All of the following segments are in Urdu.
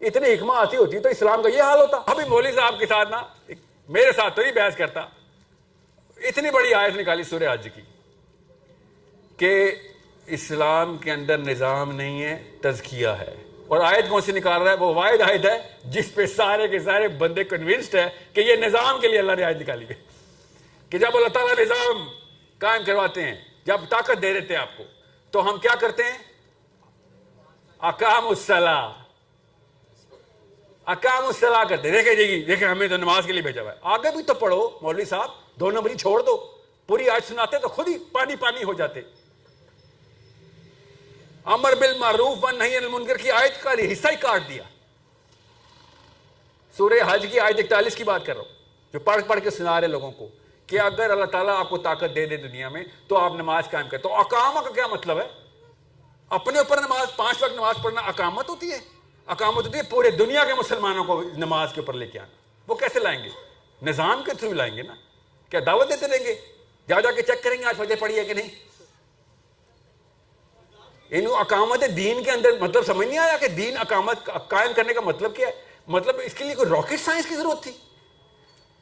اتنی حکمت آتی ہوتی تو اسلام کا یہ حال ہوتا. ابھی مولوی صاحب کے ساتھ نا میرے ساتھ تو نہیں بحث کرتا, اتنی بڑی آیت نکالی سورہ حج کی کہ اسلام کے اندر نظام نہیں ہے, تزکیہ ہے. اور آیت کون سی نکال رہا ہے؟ وہ واحد آیت ہے جس پہ سارے کے سارے بندے کنونسڈ ہے کہ یہ نظام کے لیے اللہ نے آیت نکالی ہے کہ جب اللہ تعالیٰ نظام قائم کرواتے ہیں, جب طاقت دے دیتے ہیں آپ کو, تو ہم کیا کرتے ہیں؟ اقام الصلاۃ, اقام الصلاۃ کرتے ہیں. دیکھیں جی, دیکھیں ہمیں تو نماز کے لیے بھیجا ہوا ہے. آگے بھی تو پڑھو مولوی صاحب, 2 نمبری چھوڑ دو, پوری آیت سناتے تو خود ہی پانی پانی ہو جاتے. امر بالمعروف ونہی عن المنکر کی آیت کا حصہ ہی کاٹ دیا. سورہ حج کی آیت 41 کی بات کر رہا ہوں, جو پڑھ کے سنا رہے لوگوں کو کہ اگر اللہ تعالیٰ آپ کو طاقت دے دے دنیا میں تو آپ نماز قائم کریں. تو اقامہ کا کیا مطلب ہے؟ اپنے اوپر نماز 5 وقت نماز پڑھنا اقامت ہوتی ہے؟ اقامت ہوتی ہے پورے دنیا کے مسلمانوں کو نماز کے اوپر لے کے آنا. وہ کیسے لائیں گے؟ نظام کے تھرو لائیں گے نا. کیا دعوت دیتے رہیں گے؟ جا کے چیک کریں گے آج فجر پڑھی ہے کہ نہیں. انہوں اقامت دین کے اندر مطلب سمجھ نہیں آیا کہ دین اقامت قائم کرنے کا مطلب کیا ہے. مطلب اس کے لیے کوئی راکٹ سائنس کی ضرورت تھی؟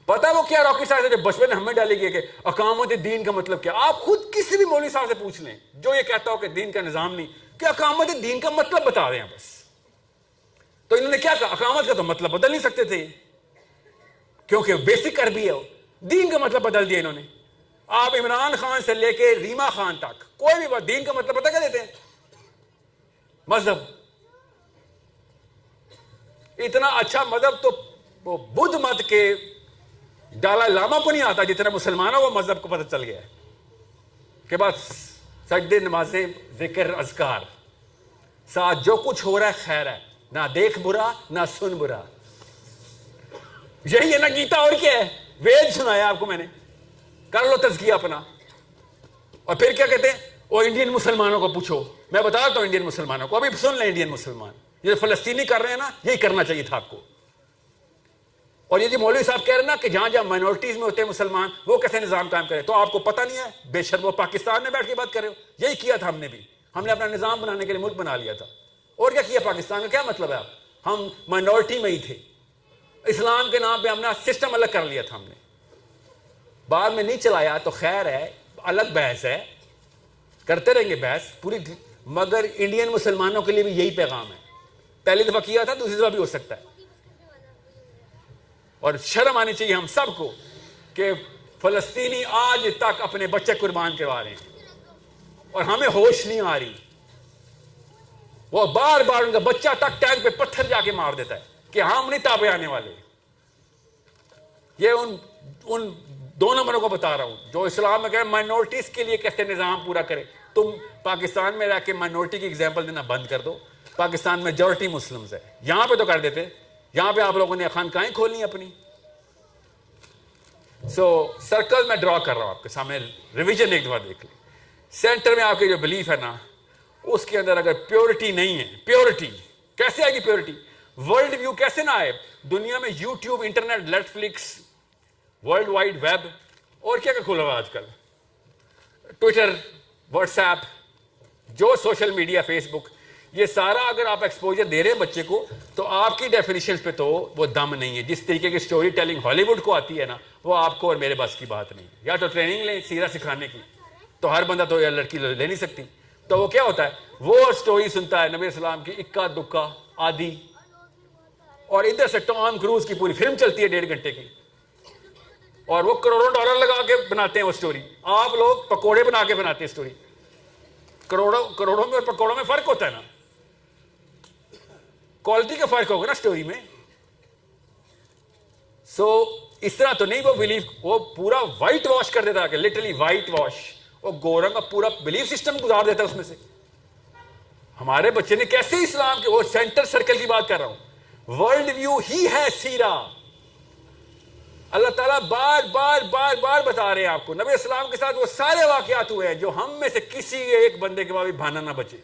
پتا وہ کیا راکٹ سائنس ہے جو بچپن میں ہمیں ڈالی گئی کہ اقامت دین کا مطلب کیا؟ آپ خود کسی بھی مولوی صاحب سے پوچھ لیں جو یہ کہتا ہو کہ دین کا نظام نہیں, کہ اقامت دین کا مطلب بتا رہے ہیں بس. تو انہوں نے کیا کہا؟ اقامت کا تو مطلب بدل نہیں سکتے تھے کیونکہ بیسک عربی ہے. دین کا مطلب بدل دیا انہوں نے. آپ عمران خان سے لے کے ریما خان تک کوئی بھی بات, دین کا مطلب پتہ کیا دیتے ہیں؟ مذہب. اتنا اچھا مذہب تو وہ بدھ مت کے ڈالا لاما کو نہیں آتا جتنا مسلمانوں کو مذہب کو پتہ چل گیا ہے کہ بس سجدے, نمازیں, ذکر, اذکار, ساتھ جو کچھ ہو رہا ہے خیر ہے, نہ دیکھ برا نہ سن برا. یہی ہے نا گیتا, اور کیا ہے؟ وید سنایا آپ کو میں نے, کر لو تزکیہ اپنا. اور پھر کیا کہتے ہیں؟ وہ انڈین مسلمانوں کو پوچھو. میں بتا رہا ہوں انڈین مسلمانوں کو, ابھی سن لیں انڈین مسلمان, یہ فلسطینی کر رہے ہیں نا, یہی کرنا چاہیے تھا آپ کو. اور یہ جو مولوی صاحب کہہ رہے ہیں نا کہ جہاں جہاں مائنورٹیز میں ہوتے ہیں مسلمان, وہ کیسے نظام قائم کرے, تو آپ کو پتہ نہیں ہے بے شرم وہ پاکستان میں بیٹھ کے بات کر رہے ہو. یہی کیا تھا ہم نے بھی, ہم نے اپنا نظام بنانے کے لیے ملک بنا لیا تھا. اور کیا کیا پاکستان کا؟ کیا مطلب ہے آپ, ہم مائنورٹی میں ہی تھے, اسلام کے نام پہ ہم نے سسٹم الگ کر لیا تھا ہم نے. بعد میں نہیں چلایا تو خیر ہے, الگ بحث ہے, کرتے رہیں گے بحث پوری. مگر انڈین مسلمانوں کے لیے بھی یہی پیغام ہے. پہلی دفعہ کیا تھا, دوسری دفعہ بھی ہو سکتا ہے. اور شرم آنی چاہیے ہم سب کو کہ فلسطینی آج تک اپنے بچے قربان کروا رہے ہیں اور ہمیں ہوش نہیں آ رہی. وہ بار بار ان کا بچہ تک ٹینک پہ پتھر جا کے مار دیتا ہے کہ ہم نہیں تابے آنے والے. یہ ان 2 نمبروں کو بتا رہا ہوں جو اسلام میں کہ مائنورٹیز کے لیے کیسے نظام پورا کرے. تم پاکستان میں رہ کے مائنورٹی کی ایگزامپل دینا بند کر دو. پاکستان میں میجورٹی مسلمز ہے, یہاں پہ تو کر دیتے. یہاں پہ آپ لوگوں نے خانقاہیں کھولنی اپنی. سرکل میں ڈرا کر رہا ہوں آپ کے سامنے, ریویژن ایک دفعہ دیکھ لیں. سینٹر میں آپ کی جو بلیف ہے نا, اس کے اندر اگر پیورٹی نہیں ہے, پیورٹی کیسے آئے گی؟ پیورٹی ورلڈ ویو کیسے نہ آئے؟ دنیا میں YouTube, internet, Netflix, world wide web, اور کیا کیا کھولا ہوا آج کل, ٹویٹر, واٹس ایپ, جو سوشل میڈیا, فیس بک, یہ سارا اگر آپ ایکسپوجر دے رہے ہیں بچے کو تو آپ کی ڈیفینیشنز پہ تو وہ دم نہیں ہے. جس طریقے کی سٹوری ٹیلنگ ہالی ووڈ کو آتی ہے نا, وہ آپ کو اور میرے بس کی بات نہیں ہے. یا تو ٹریننگ لیں سیرہ سکھانے کی, تو ہر بندہ تو یا لڑکی لے نہیں سکتی. تو وہ کیا ہوتا ہے, وہ سٹوری سنتا ہے نبی السلام کی اکا دکا آدھی, اور ادھر سے ٹام کروز کی پوری فلم چلتی ہے 1.5 گھنٹے کی, اور وہ کروڑوں ڈالر لگا کے بناتے ہیں وہ سٹوری. آپ لوگ پکوڑے بنا کے بناتے ہیں سٹوری. کروڑوں میں اور پکوڑوں میں فرق ہوتا ہے نا, کوالٹی کا فرق ہوگا نا سٹوری میں. اس طرح تو نہیں وہ بلیف, وہ پورا وائٹ واش کر دیتا ہے, لٹرلی وائٹ واش, وہ گورنگ کا پورا بلیف سسٹم گزار دیتا ہے اس میں سے. ہمارے بچے نے کیسے اسلام کے, وہ سینٹر سرکل کی بات کر رہا ہوں, ورلڈ ویو ہی ہے سیرہ. اللہ تعالیٰ بار بار بار بار بتا رہے ہیں آپ کو, نبی اسلام کے ساتھ وہ سارے واقعات ہوئے ہیں جو ہم میں سے کسی ایک بندے کے بعد بھی بھانا نہ بچے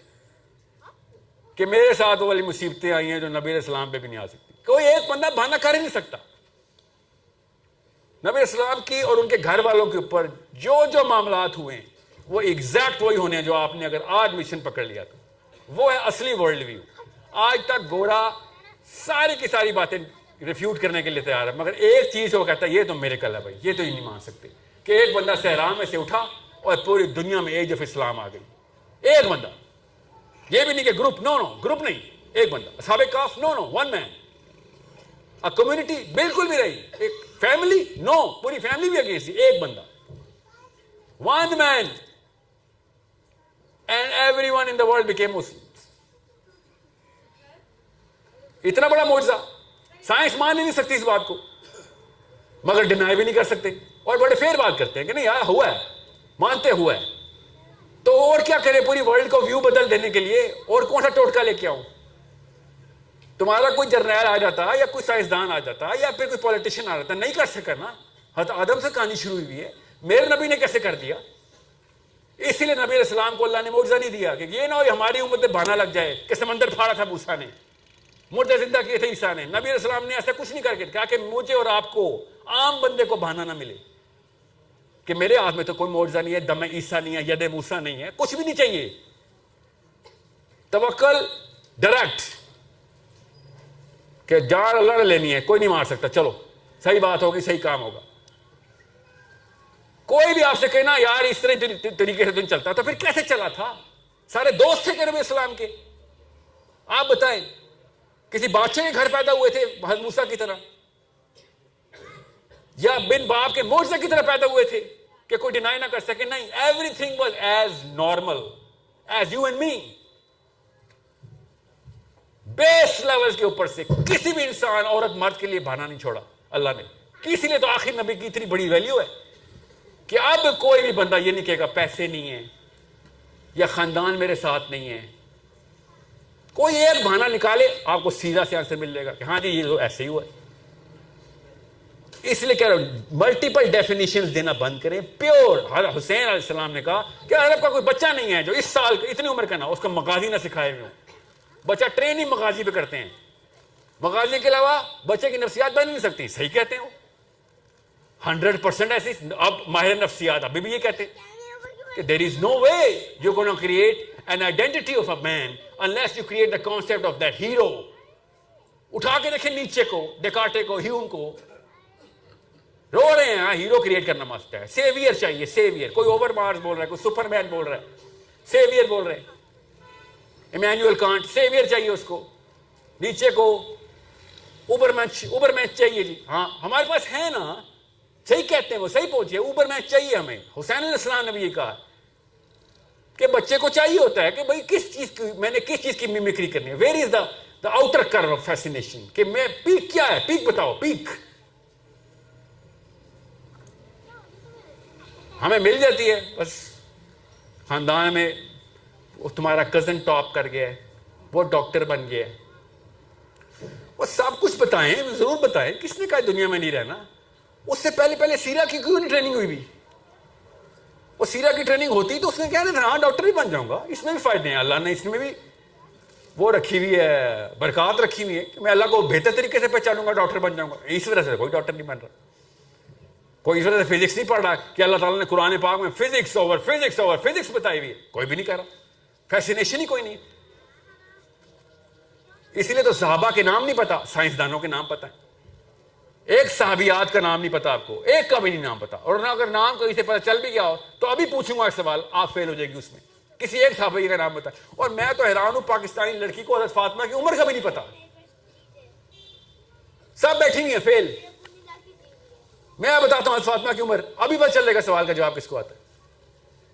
کہ میرے ساتھ وہ والی مصیبتیں آئی ہیں جو نبی اسلام پہ بھی نہیں آ سکتی. کوئی ایک بندہ بہانہ کر ہی نہیں سکتا. نبی اسلام کی اور ان کے گھر والوں کے اوپر جو معاملات ہوئے ہیں وہ ایگزیکٹ وہی ہونے ہیں جو آپ نے اگر آج مشن پکڑ لیا تو وہ ہے اصلی ورلڈ ویو. آج تک گورا ساری کی ساری باتیں ریفیوٹ کرنے کے لیے تیار ہے, مگر ایک چیز وہ کہتا ہے یہ تو میریکل ہے بھائی, یہ تو نہیں مان سکتے کہ ایک بندہ صحرا میں سے اٹھا اور پوری دنیا میں ایج آف اسلام آ گئی. ایک بندہ, یہ بھی نہیں کہ گروپ, نو گروپ نہیں, ایک بندہ. اصحاب کہف, نو ون مین. کمیونٹی بالکل بھی رہی, ایک فیملی, نو پوری فیملی بھی اگینسٹ, ایک بندہ, one man, and every one in the world became Muslim. اتنا بڑا معجزہ, سائنس مان ہی نہیں سکتی اس بات کو, مگر ڈینائی بھی نہیں کر سکتے, اور بڑے فیر بات کرتے ہیں کہ نہیں یار ہوا ہے, مانتے ہوا ہے. تو اور کیا کرے پوری ورلڈ کو ویو بدل دینے کے لیے, اور کون سا ٹوٹکا لے کے آؤں؟ تمہارا کوئی جرنیل آ جاتا یا کوئی سائنسدان آ جاتا یا پھر کوئی پولیٹیشین آ جاتا, نہیں کر سکا نا. حضرت آدم سے کہانی شروع ہوئی ہے, میرے نبی نے کیسے کر دیا؟ اسی لیے نبی علیہ السلام کو اللہ نے معجزہ نہیں دیا کہ یہ نہ ہو ہماری امت میں بہانا لگ جائے کہ سمندر پھاڑا تھا موسیٰ نے, مردے زندہ کیے تھے عیسیٰ نے. نبی علیہ السلام نے ایسا کچھ نہیں کر کے کہا کہ مجھے اور آپ کو عام بندے کو بہانا نہ ملے کہ میرے ہاتھ میں تو کوئی معجزہ نہیں ہے, دم عیسیٰ نہیں ہے, ید موسیٰ نہیں ہے, کچھ بھی نہیں چاہیے. توکل ڈائریکٹ کہ جان اللہ نے لینی ہے, کوئی نہیں مار سکتا, چلو صحیح بات ہوگی, صحیح کام ہوگا. کوئی بھی آپ سے کہنا یار اس طرح طریقے سے دن چلتا, تو پھر کیسے چلا تھا؟ سارے دوست تھے کہ نبی اسلام کے, آپ بتائیں کسی بادشاہ کے گھر پیدا ہوئے تھے حضرت موسیٰ کی طرح, یا بن باپ کے معجزے کی طرح پیدا ہوئے تھے کہ کوئی ڈینائی نہ کر سکے؟ نہیں, every thing was as normal as you and me. Base level کے اوپر سے کسی بھی انسان, عورت, مرد کے لیے بہانا نہیں چھوڑا اللہ نے. اسی لیے تو آخر نبی کی اتنی بڑی ویلیو ہے کہ اب کوئی بھی بندہ یہ نہیں کہے گا پیسے نہیں ہیں یا خاندان میرے ساتھ نہیں ہے. کوئی ایک بہانہ نکالے, آپ کو سیدھا سے آنسر مل جائے گا کہ ہاں جی یہ تو ایسے ہی ہوا ہے. اس لیے کہہ رہا ہوں ملٹیپل ڈیفینیشنز دینا بند کریں. پیور, حضرت حسین علیہ السلام نے کہا کہ عرب کا کوئی بچہ نہیں ہے جو اس سال اتنی عمر کا نہ اس کا مغازی نہ سکھائے ہوئے ہوں. بچہ ٹرین ہی مغازی پہ کرتے ہیں, مغازی کے علاوہ بچے کی نفسیات بن نہیں سکتی. صحیح کہتے ہیں وہ 100% ایسی. اب ماہر نفسیات ابھی بھی یہ کہتے ہیں کہ there is no way you're going to create an identity of a man unless you create the concept of that hero. اٹھا کے دیکھیں نیچے کو, ڈیکارٹے کو, ہیوم کو, رو رہے ہیں. ہیرو کریٹ کرنا مست ہے, سیویئر چاہیے, سیویئر. کوئی اوور مارس بول رہا ہے, کوئی سپر مین بول رہا ہے, سیویئر بول رہے ہیں. ایمینوئل کانٹ, سیویئر چاہیے اس کو. نیچے کو اوبر مین چاہیے جی. ہاں ہمارے پاس ہے نا, صحیح کہتے ہیں وہ, صحیح پہنچے. اوبر مین چاہیے ہمیں. حسین علیہ السلام نے بھی یہ کہا کہ بچے کو چاہیے ہوتا ہے کہ بھائی کس چیز کی, میں نے کس چیز کی میمکری کرنی ہے. Where is the outer curve of fascination, کہ میں پیک کیا ہے, پیک بتاؤ, پیک ہمیں مل جاتی ہے. بس خاندان میں وہ تمہارا کزن ٹاپ کر گیا ہے, وہ ڈاکٹر بن گیا ہے, وہ سب کچھ بتائیں, ضرور بتائیں. کس نے کہا دنیا میں نہیں رہنا؟ اس سے پہلے سیرا کی کیوں نہیں ٹریننگ ہوئی بھی؟ وہ سیرا کی ٹریننگ ہوتی تو اس نے کہنا تھا ہاں ڈاکٹر بھی بن جاؤں گا. اس میں بھی فائدے ہیں, اللہ نے اس میں بھی وہ رکھی ہوئی ہے, برکات رکھی ہوئی ہے کہ میں اللہ کو بہتر طریقے سے پہچانوں گا, ڈاکٹر بن جاؤں گا. اس وجہ سے کوئی ڈاکٹر نہیں بن رہا, کوئی اس وجہ سے فزکس نہیں پڑھ رہا کہ اللہ تعالیٰ نے قرآن پاک میں فزکس اوور فزکس بتائی ہوئی ہے. کوئی بھی نہیں کہہ رہا, فیسینیشن ہی کوئی نہیں. اسی لیے تو صحابہ کے نام نہیں پتا, سائنسدانوں کے نام پتا ہے. ایک صحابیات کا نام نہیں پتا آپ کو, ایک کا بھی نہیں نام پتا. اور اگر نام کہیں سے پتا چل بھی گیا ہو تو ابھی پوچھوں گا ایک سوال, آپ فیل ہو جائے گی اس میں. کسی ایک صحابی کا نام بتا. اور میں تو حیران ہوں, پاکستانی لڑکی کو حضرت فاطمہ کی عمر کا بھی نہیں پتا. سب بیٹھی ہوئی ہیں فیل. میں بتاتا ہوں حضرت فاطمہ کی عمر, ابھی پتہ چل جائے گا سوال کا جواب کس کو آتا ہے.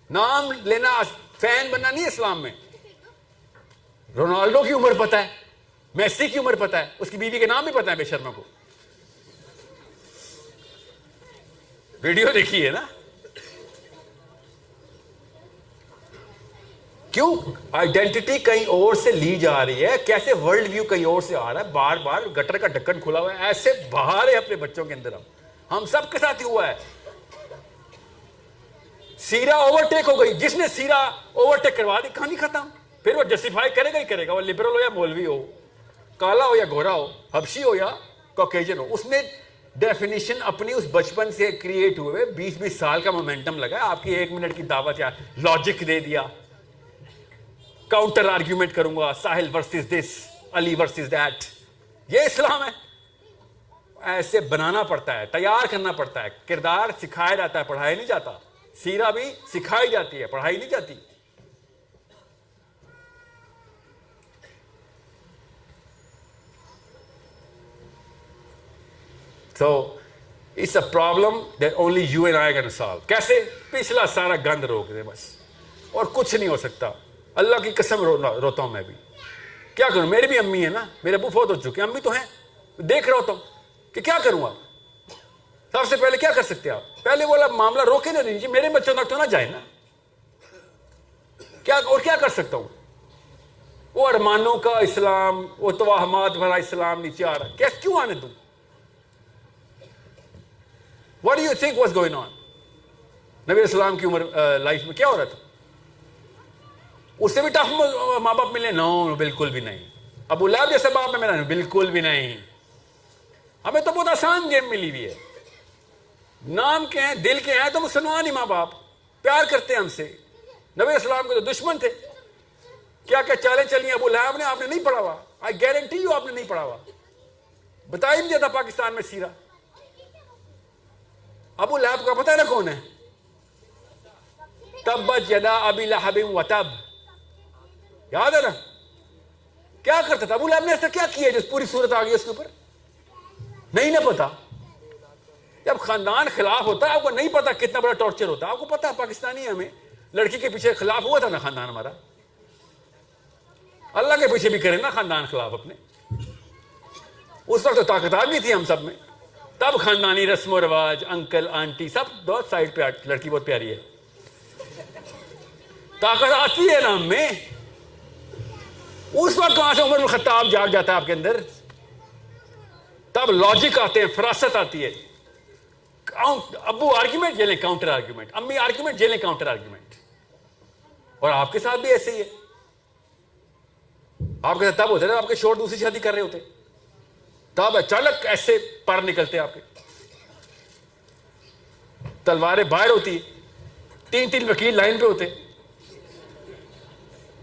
نام لینا فین بننا نہیں اسلام میں. رونالڈو کی عمر پتا ہے, میسی کی عمر پتا ہے, اس کی بیوی کے نام بھی پتا ہے بے شرما کو. ویڈیو دیکھی ہے نا. کیوں آئیڈینٹی کہیں اور سے لی جا رہی ہے, کیسے ورلڈ ویو کہیں اور سے آ رہا ہے. بار بار گٹر کا ڈھکن کھلا ہوا ہے, ایسے بہا رہے اپنے بچوں کے اندر. ہم سب کے ساتھ ہی ہوا ہے. سیرا اوورٹیک ہو گئی, جس نے سیرا اوورٹیک کروا دی کہانی ختم. پھر وہ جسٹیفائی کرے گا ہی کرے گا, وہ لبرل ہو یا مولوی ہو, کالا ہو یا گورا ہو, حبشی ہو یا کوکیجن ہو. اس نے ڈیفینیشن اپنی اس بچپن سے کریٹ ہوئے 20 سال کا مومنٹم لگا. آپ کی 1 منٹ کی دعوت یا لاجک دے دیا, کاؤنٹر آرگیومنٹ کروں گا, Sahil versus this, Ali versus that. یہ اسلام ہے. ایسے بنانا پڑتا ہے, تیار کرنا پڑتا ہے. کردار سکھایا جاتا ہے, پڑھایا نہیں جاتا. سیرہ بھی سکھائی جاتی ہے, پڑھائی نہیں جاتی. So it's a problem that only you and I can solve. کیسے؟ پچھلا سارا گند روک دے بس, اور کچھ نہیں ہو سکتا. اللہ کی قسم روتا ہوں میں بھی. کیا کروں؟ میری بھی امی ہے نا, میرے ابو فوت ہو چکے ہیں, امی تو ہیں, دیکھ رہا ہوتا ہوں کہ کیا کروں. آپ سب سے پہلے کیا کر سکتے ہیں؟ آپ پہلے وہ معاملہ روکے نہ دیجیے, میرے بچوں تک تو نہ جائے نا. کیا اور کیا کر سکتا ہوں؟ وہ ارمانوں کا اسلام, وہ توہمات بھرا اسلام نیچے آ رہا, کیسے کیوں آنے دوں؟ What do you think was going on? نبی اسلام کی عمر لائف میں کیا ہو رہا تھا؟ اس سے بھی ٹف ماں باپ ملے؟ نو, بالکل بھی نہیں. ابو لہب جیسے باپ میں ملا؟ بالکل بھی نہیں. ہمیں تو بہت آسان گیم ملی ہوئی ہے. نام کے ہیں, دل کے ہیں تو مسلمان ہی ماں باپ, پیار کرتے ہیں ہم سے. نبی اسلام کے تو دشمن تھے. کیا کیا چالیں چلی ابو لہب نے, آپ نے نہیں پڑھا ہوا. آئی گارنٹی یو آپ نے نہیں پڑھا ہوا. بتا ہی نہیں دیتا پاکستان میں سیرہ. ابو لہب کا پتہ ہے نا کون ہے؟ تبت یدا ابی لہب وتب, یاد ہے نا؟ کیا کرتا تھا ابو لہب نے؟ ایسا کیا کیا جو پوری صورت آ گئی اس کے اوپر؟ نہیں نہ پتا. جب خاندان خلاف ہوتا ہے, آپ کو نہیں پتا کتنا بڑا ٹارچر ہوتا ہے. آپ کو پتا ہے پاکستانی ہمیں لڑکی کے پیچھے خلاف ہوا تھا نا خاندان ہمارا. اللہ کے پیچھے بھی کرے نا خاندان خلاف اپنے. اس وقت تو طاقت بھی تھی ہم سب میں. تب خاندانی رسم و رواج, انکل آنٹی سب دو سائڈ پہ, لڑکی بہت پیاری ہے. طاقت آتی ہے نا ہم میں. اس وقت کہاں سے عمر بن الخطاب جاگ جاتا ہے آپ کے اندر؟ تب لاجک آتے ہیں, فراست آتی ہے. ابو آرگیومنٹ جیلیں کاؤنٹر آرگیومنٹ, امی آرگیومنٹ جیلیں کاؤنٹر آرگیومنٹ. اور آپ کے ساتھ بھی ایسے ہی ہے. آپ کے ساتھ تب ہوتے ہیں آپ کے شوہر دوسری شادی کر رہے ہوتے, تب اچانک ایسے پر نکلتے آپ کے, تلواریں باہر ہوتی, 3 وکیل لائن پہ ہوتے.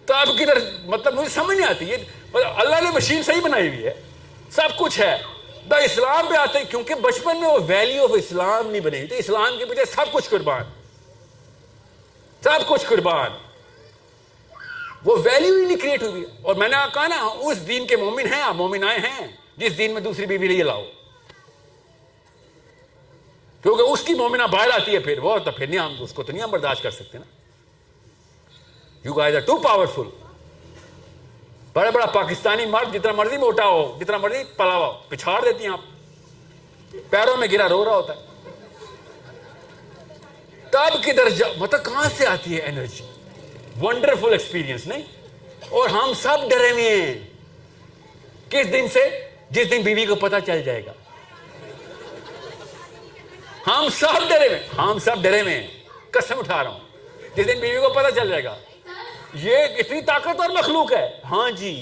تب کدھر, مطلب مجھے سمجھ نہیں آتی. یہ اللہ نے مشین صحیح بنائی ہوئی ہے, سب کچھ ہے. دا اسلام پہ آتے ہیں کیونکہ بچپن میں وہ ویلیو آف اسلام نہیں بنی. تو اسلام کے پیچھے سب کچھ قربان, سب کچھ قربان. وہ ویلیو ہی نہیں کریٹ ہوئی. اور میں نے کہا نا, اس دین کے مومن ہیں آپ, مومن آئے ہیں جس دین میں دوسری بیوی نہیں لاؤ, کیونکہ اس کی مومنہ باہر آتی ہے پھر وہ, تو پھر نہیں, ہم اس کو تو نہیں ہم برداشت کر سکتے نا. You guys are too powerful. بڑا بڑا پاکستانی مرد جتنا مرضی موٹا ہو, جتنا مرضی پلا ہو, پچھاڑ دیتی ہیں آپ, پیروں میں گرا رو رہا ہوتا ہے. تب کدھر مطلب کہاں سے آتی ہے انرجی؟ ونڈرفل ایکسپیرینس نہیں؟ اور ہم سب ڈرے ہوئے ہیں. کس دن سے؟ جس دن بیوی کو پتہ چل جائے گا. ہم سب ڈرے ہوئے, ہم سب ڈرے ہوئے ہیں, قسم اٹھا رہا ہوں. جس دن بیوی کو پتہ چل جائے گا یہ اتنی طاقتور مخلوق ہے. ہاں جی,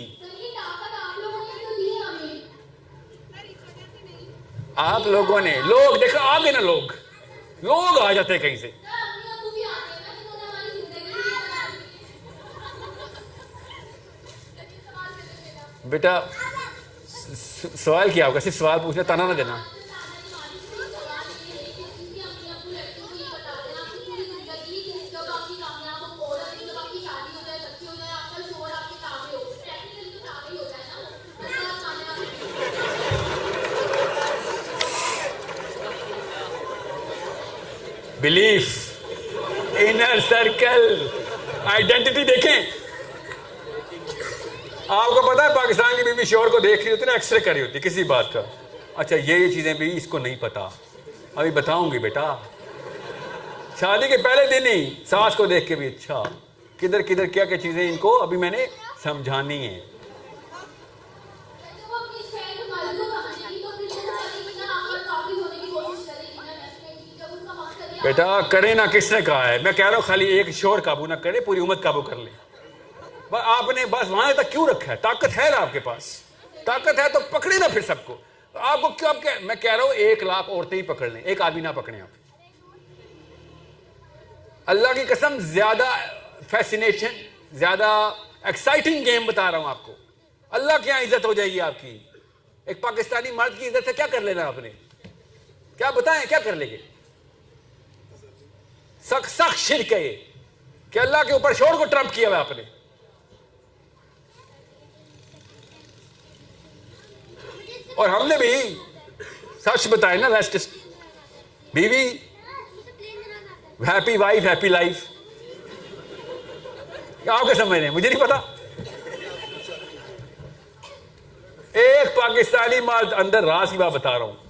آپ لوگوں نے, لوگ دیکھو آ گئے نا, لوگ آ جاتے ہیں کہیں سے. بیٹا سوال کیا ہوگا, صرف سوال پوچھنا, تانا نہ دینا. بلیف, انر سرکل, آئیڈینٹی دیکھیں. آپ کو پتا ہے پاکستان کی بیوی شوہر کو دیکھ رہی ہوتی نا, ایکس رے کر رہی ہوتی کسی بات کا. اچھا یہ چیزیں بھی اس کو نہیں پتا, ابھی بتاؤں گی بیٹا. شادی کے پہلے دن ہی ساس کو دیکھ کے بھی, اچھا کدھر کدھر کیا کیا چیزیں ان کو ابھی میں نے سمجھانی ہیں. بیٹا کرے نا, کس نے کہا ہے؟ میں کہہ رہا ہوں خالی ایک شوہر قابو نہ کرے, پوری امت قابو کر لے. آپ نے بس وہاں تک کیوں رکھا ہے؟ طاقت ہے نا آپ کے پاس, طاقت ہے تو پکڑے نا پھر سب کو. آپ کو کیوں, میں کہہ رہا ہوں 1 لاکھ عورتیں ہی پکڑ لیں, ایک آدمی نہ پکڑیں آپ. اللہ کی قسم زیادہ فیسینیشن, زیادہ ایکسائٹنگ گیم بتا رہا ہوں آپ کو. اللہ کی یہاں عزت ہو جائے گی آپ کی. ایک پاکستانی مرد کی عزت سے کیا کر لینا آپ نے؟ کیا بتائیں کیا کر لیں گے؟ سخت شرک ہے یہ کہ اللہ کے اوپر شور کو ٹرمپ کیا ہوا آپ نے. اور ہم نے بھی سچ بتائے نا، لاسٹ بیوی ہیپی وائف ہیپی لائف. آپ کیا سمجھ رہے ہیں؟ مجھے نہیں پتا. ایک پاکستانی مرد اندر راز کی بات بتا رہا ہوں،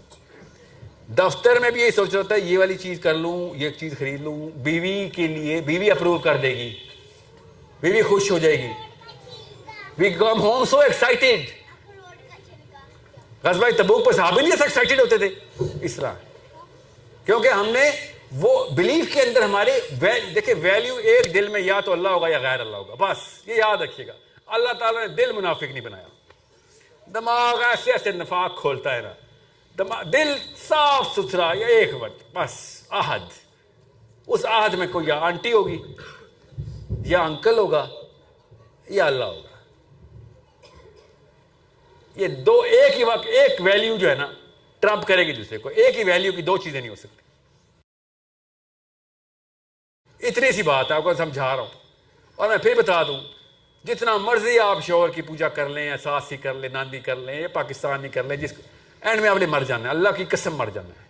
دفتر میں بھی یہ سوچ رہا تھا یہ والی چیز کر لوں، یہ چیز خرید لوں، بیوی کے لیے بیوی اپروو کر دے گی، بیوی خوش ہو جائے گی. وی کم ہوم سو ایکسائٹیڈ. غزوہ تبوک پر صحابہ نہیں ایسا ایکسائٹیڈ ہوتے تھے اس طرح، کیونکہ ہم نے وہ بلیف کے اندر ہمارے دیکھیں ویلیو ایک دل میں یا تو اللہ ہوگا یا غیر اللہ ہوگا، بس یہ یاد رکھیے گا. اللہ تعالیٰ نے دل منافق نہیں بنایا. دماغ ایسے ایسے نفاق کھولتا ہے نا، دل صاف ستھرا یا ایک وقت بس عہد. اس عہد میں کوئی یا آنٹی ہوگی یا انکل ہوگا یا اللہ ہوگا. یہ دو ایک ہی وقت ایک ویلیو جو ہے نا ٹرمپ کرے گی دوسرے کو. ایک ہی ویلیو کی دو چیزیں نہیں ہو سکتی. اتنی سی بات ہے آپ کو سمجھا رہا ہوں. اور میں پھر بتا دوں، جتنا مرضی آپ شوہر کی پوجا کر لیں یا ساس کی کر لیں، ناندی کر لیں یا پاکستانی کر لیں، جس اینڈ میں آپ نے مر جانا ہے، اللہ کی قسم مر جانا ہے.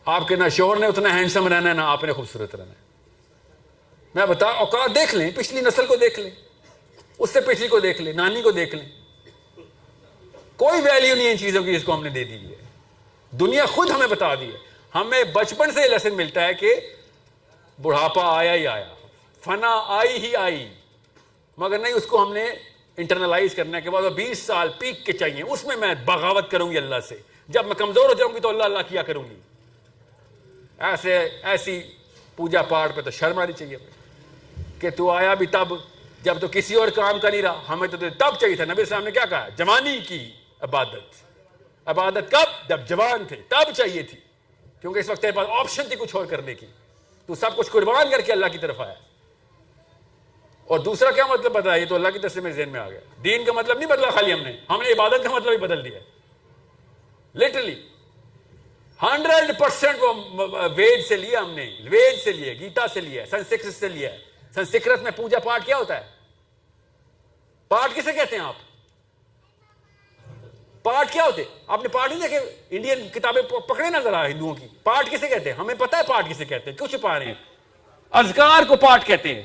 آپ کے نہ شوہر نے اتنا ہینڈسم رہنا ہے نہ آپ نے خوبصورت رہنا ہے. میں بتا اوقات دیکھ لیں، پچھلی نسل کو دیکھ لیں، اس سے پچھلی کو دیکھ لیں، نانی کو دیکھ لیں. کوئی ویلیو نہیں ہے ان چیزوں کی جس کو ہم نے دے دی ہے. دنیا خود ہمیں بتا دی ہے. ہمیں بچپن سے یہ لیسن ملتا ہے کہ بڑھاپا آیا ہی آیا، فنا آئی ہی آئی، مگر نہیں اس کو ہم نے انٹرنلائز کرنے کے بعد 20 سال پیک کے چاہیے، اس میں میں بغاوت کروں گی اللہ سے. جب میں کمزور ہو جاؤں گی تو اللہ اللہ کیا کروں گی. ایسی پوجا پاٹ پہ تو شرم آنی چاہیے کہ تو آیا بھی تب جب تو کسی اور کام کا نہیں رہا. ہمیں تو تب چاہیے تھا. نبی اسلام نے کیا کہا؟ جوانی کی عبادت. عبادت کب؟ جب جوان تھے تب چاہیے تھی، کیونکہ اس وقت تیرے پاس آپشن تھی کچھ اور کرنے کی. تو سب کچھ قربان کر کے اللہ کی طرف آیا. اور دوسرا کیا مطلب بتایا؟ یہ تو اللہ کی طرف سے میرے ذہن میں آ گیا. دین کا مطلب نہیں بدلا خالی ہم نے عبادت کا مطلب ہی بدل دیا. لٹرلی 100% وہ وید سے لیا، ہم نے وید سے لیا، گیتا سے لیا، سنسکرت سے لیا. سنسکرت میں پوجا پاٹ کیا ہوتا ہے؟ پاٹ کسے کہتے ہیں آپ؟ پاٹ کیا ہوتے؟ آپ نے پاٹ نہیں دیکھے؟ انڈین کتابیں پکڑے نا ذرا ہندوؤں کی. پاٹ کسے کہتے ہیں؟ ہمیں پتہ ہے پاٹ کسے کہتے ہیں، کیوں چھپا رہے ہیں؟ اذکار کو پاٹ کہتے ہیں.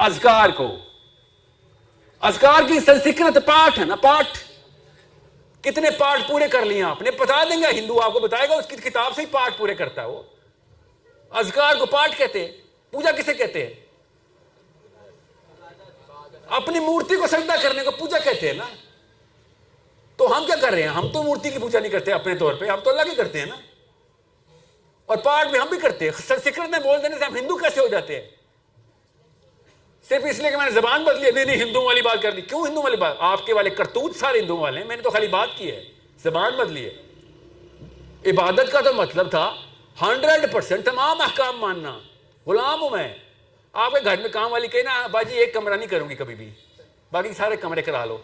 اذکار کو، اذکار کی سنسکرت پاٹ ہے نا. پاٹ کتنے پاٹ پورے کر لیے آپ نے؟ بتا دیں گے، ہندو آپ کو بتائے گا، اس کی کتاب سے ہی پاٹ پورے کرتا ہے وہ. اذکار کو پاٹ کہتے ہیں. پوجا کسے کہتے ہیں؟ اپنی مورتی کو سجدہ کرنے کو پوجا کہتے ہیں نا. تو ہم کیا کر رہے ہیں؟ ہم تو مورتی کی پوجا نہیں کرتے اپنے طور پہ، ہم تو اللہ کی کرتے ہیں نا. اور پاٹ بھی ہم بھی کرتے ہیں. سنسکرت میں بول دینے سے ہم ہندو کیسے ہو جاتے ہیں؟ صرف اس لیے کہ میں نے زبان بدلی. نہیں ہندو والی بات کر دی. کیوں ہندو والی بات؟ آپ کے والے کرتوت سارے ہندو والے ہیں. میں نے تو خالی بات کی ہے، زبان بدلی ہے. عبادت کا تو مطلب تھا 100% تمام احکام ماننا. غلام ہوں میں. آپ کے گھر میں کام والی کہے نا باجی ایک کمرہ نہیں کروں گی کبھی بھی، باقی سارے کمرے کرا لو.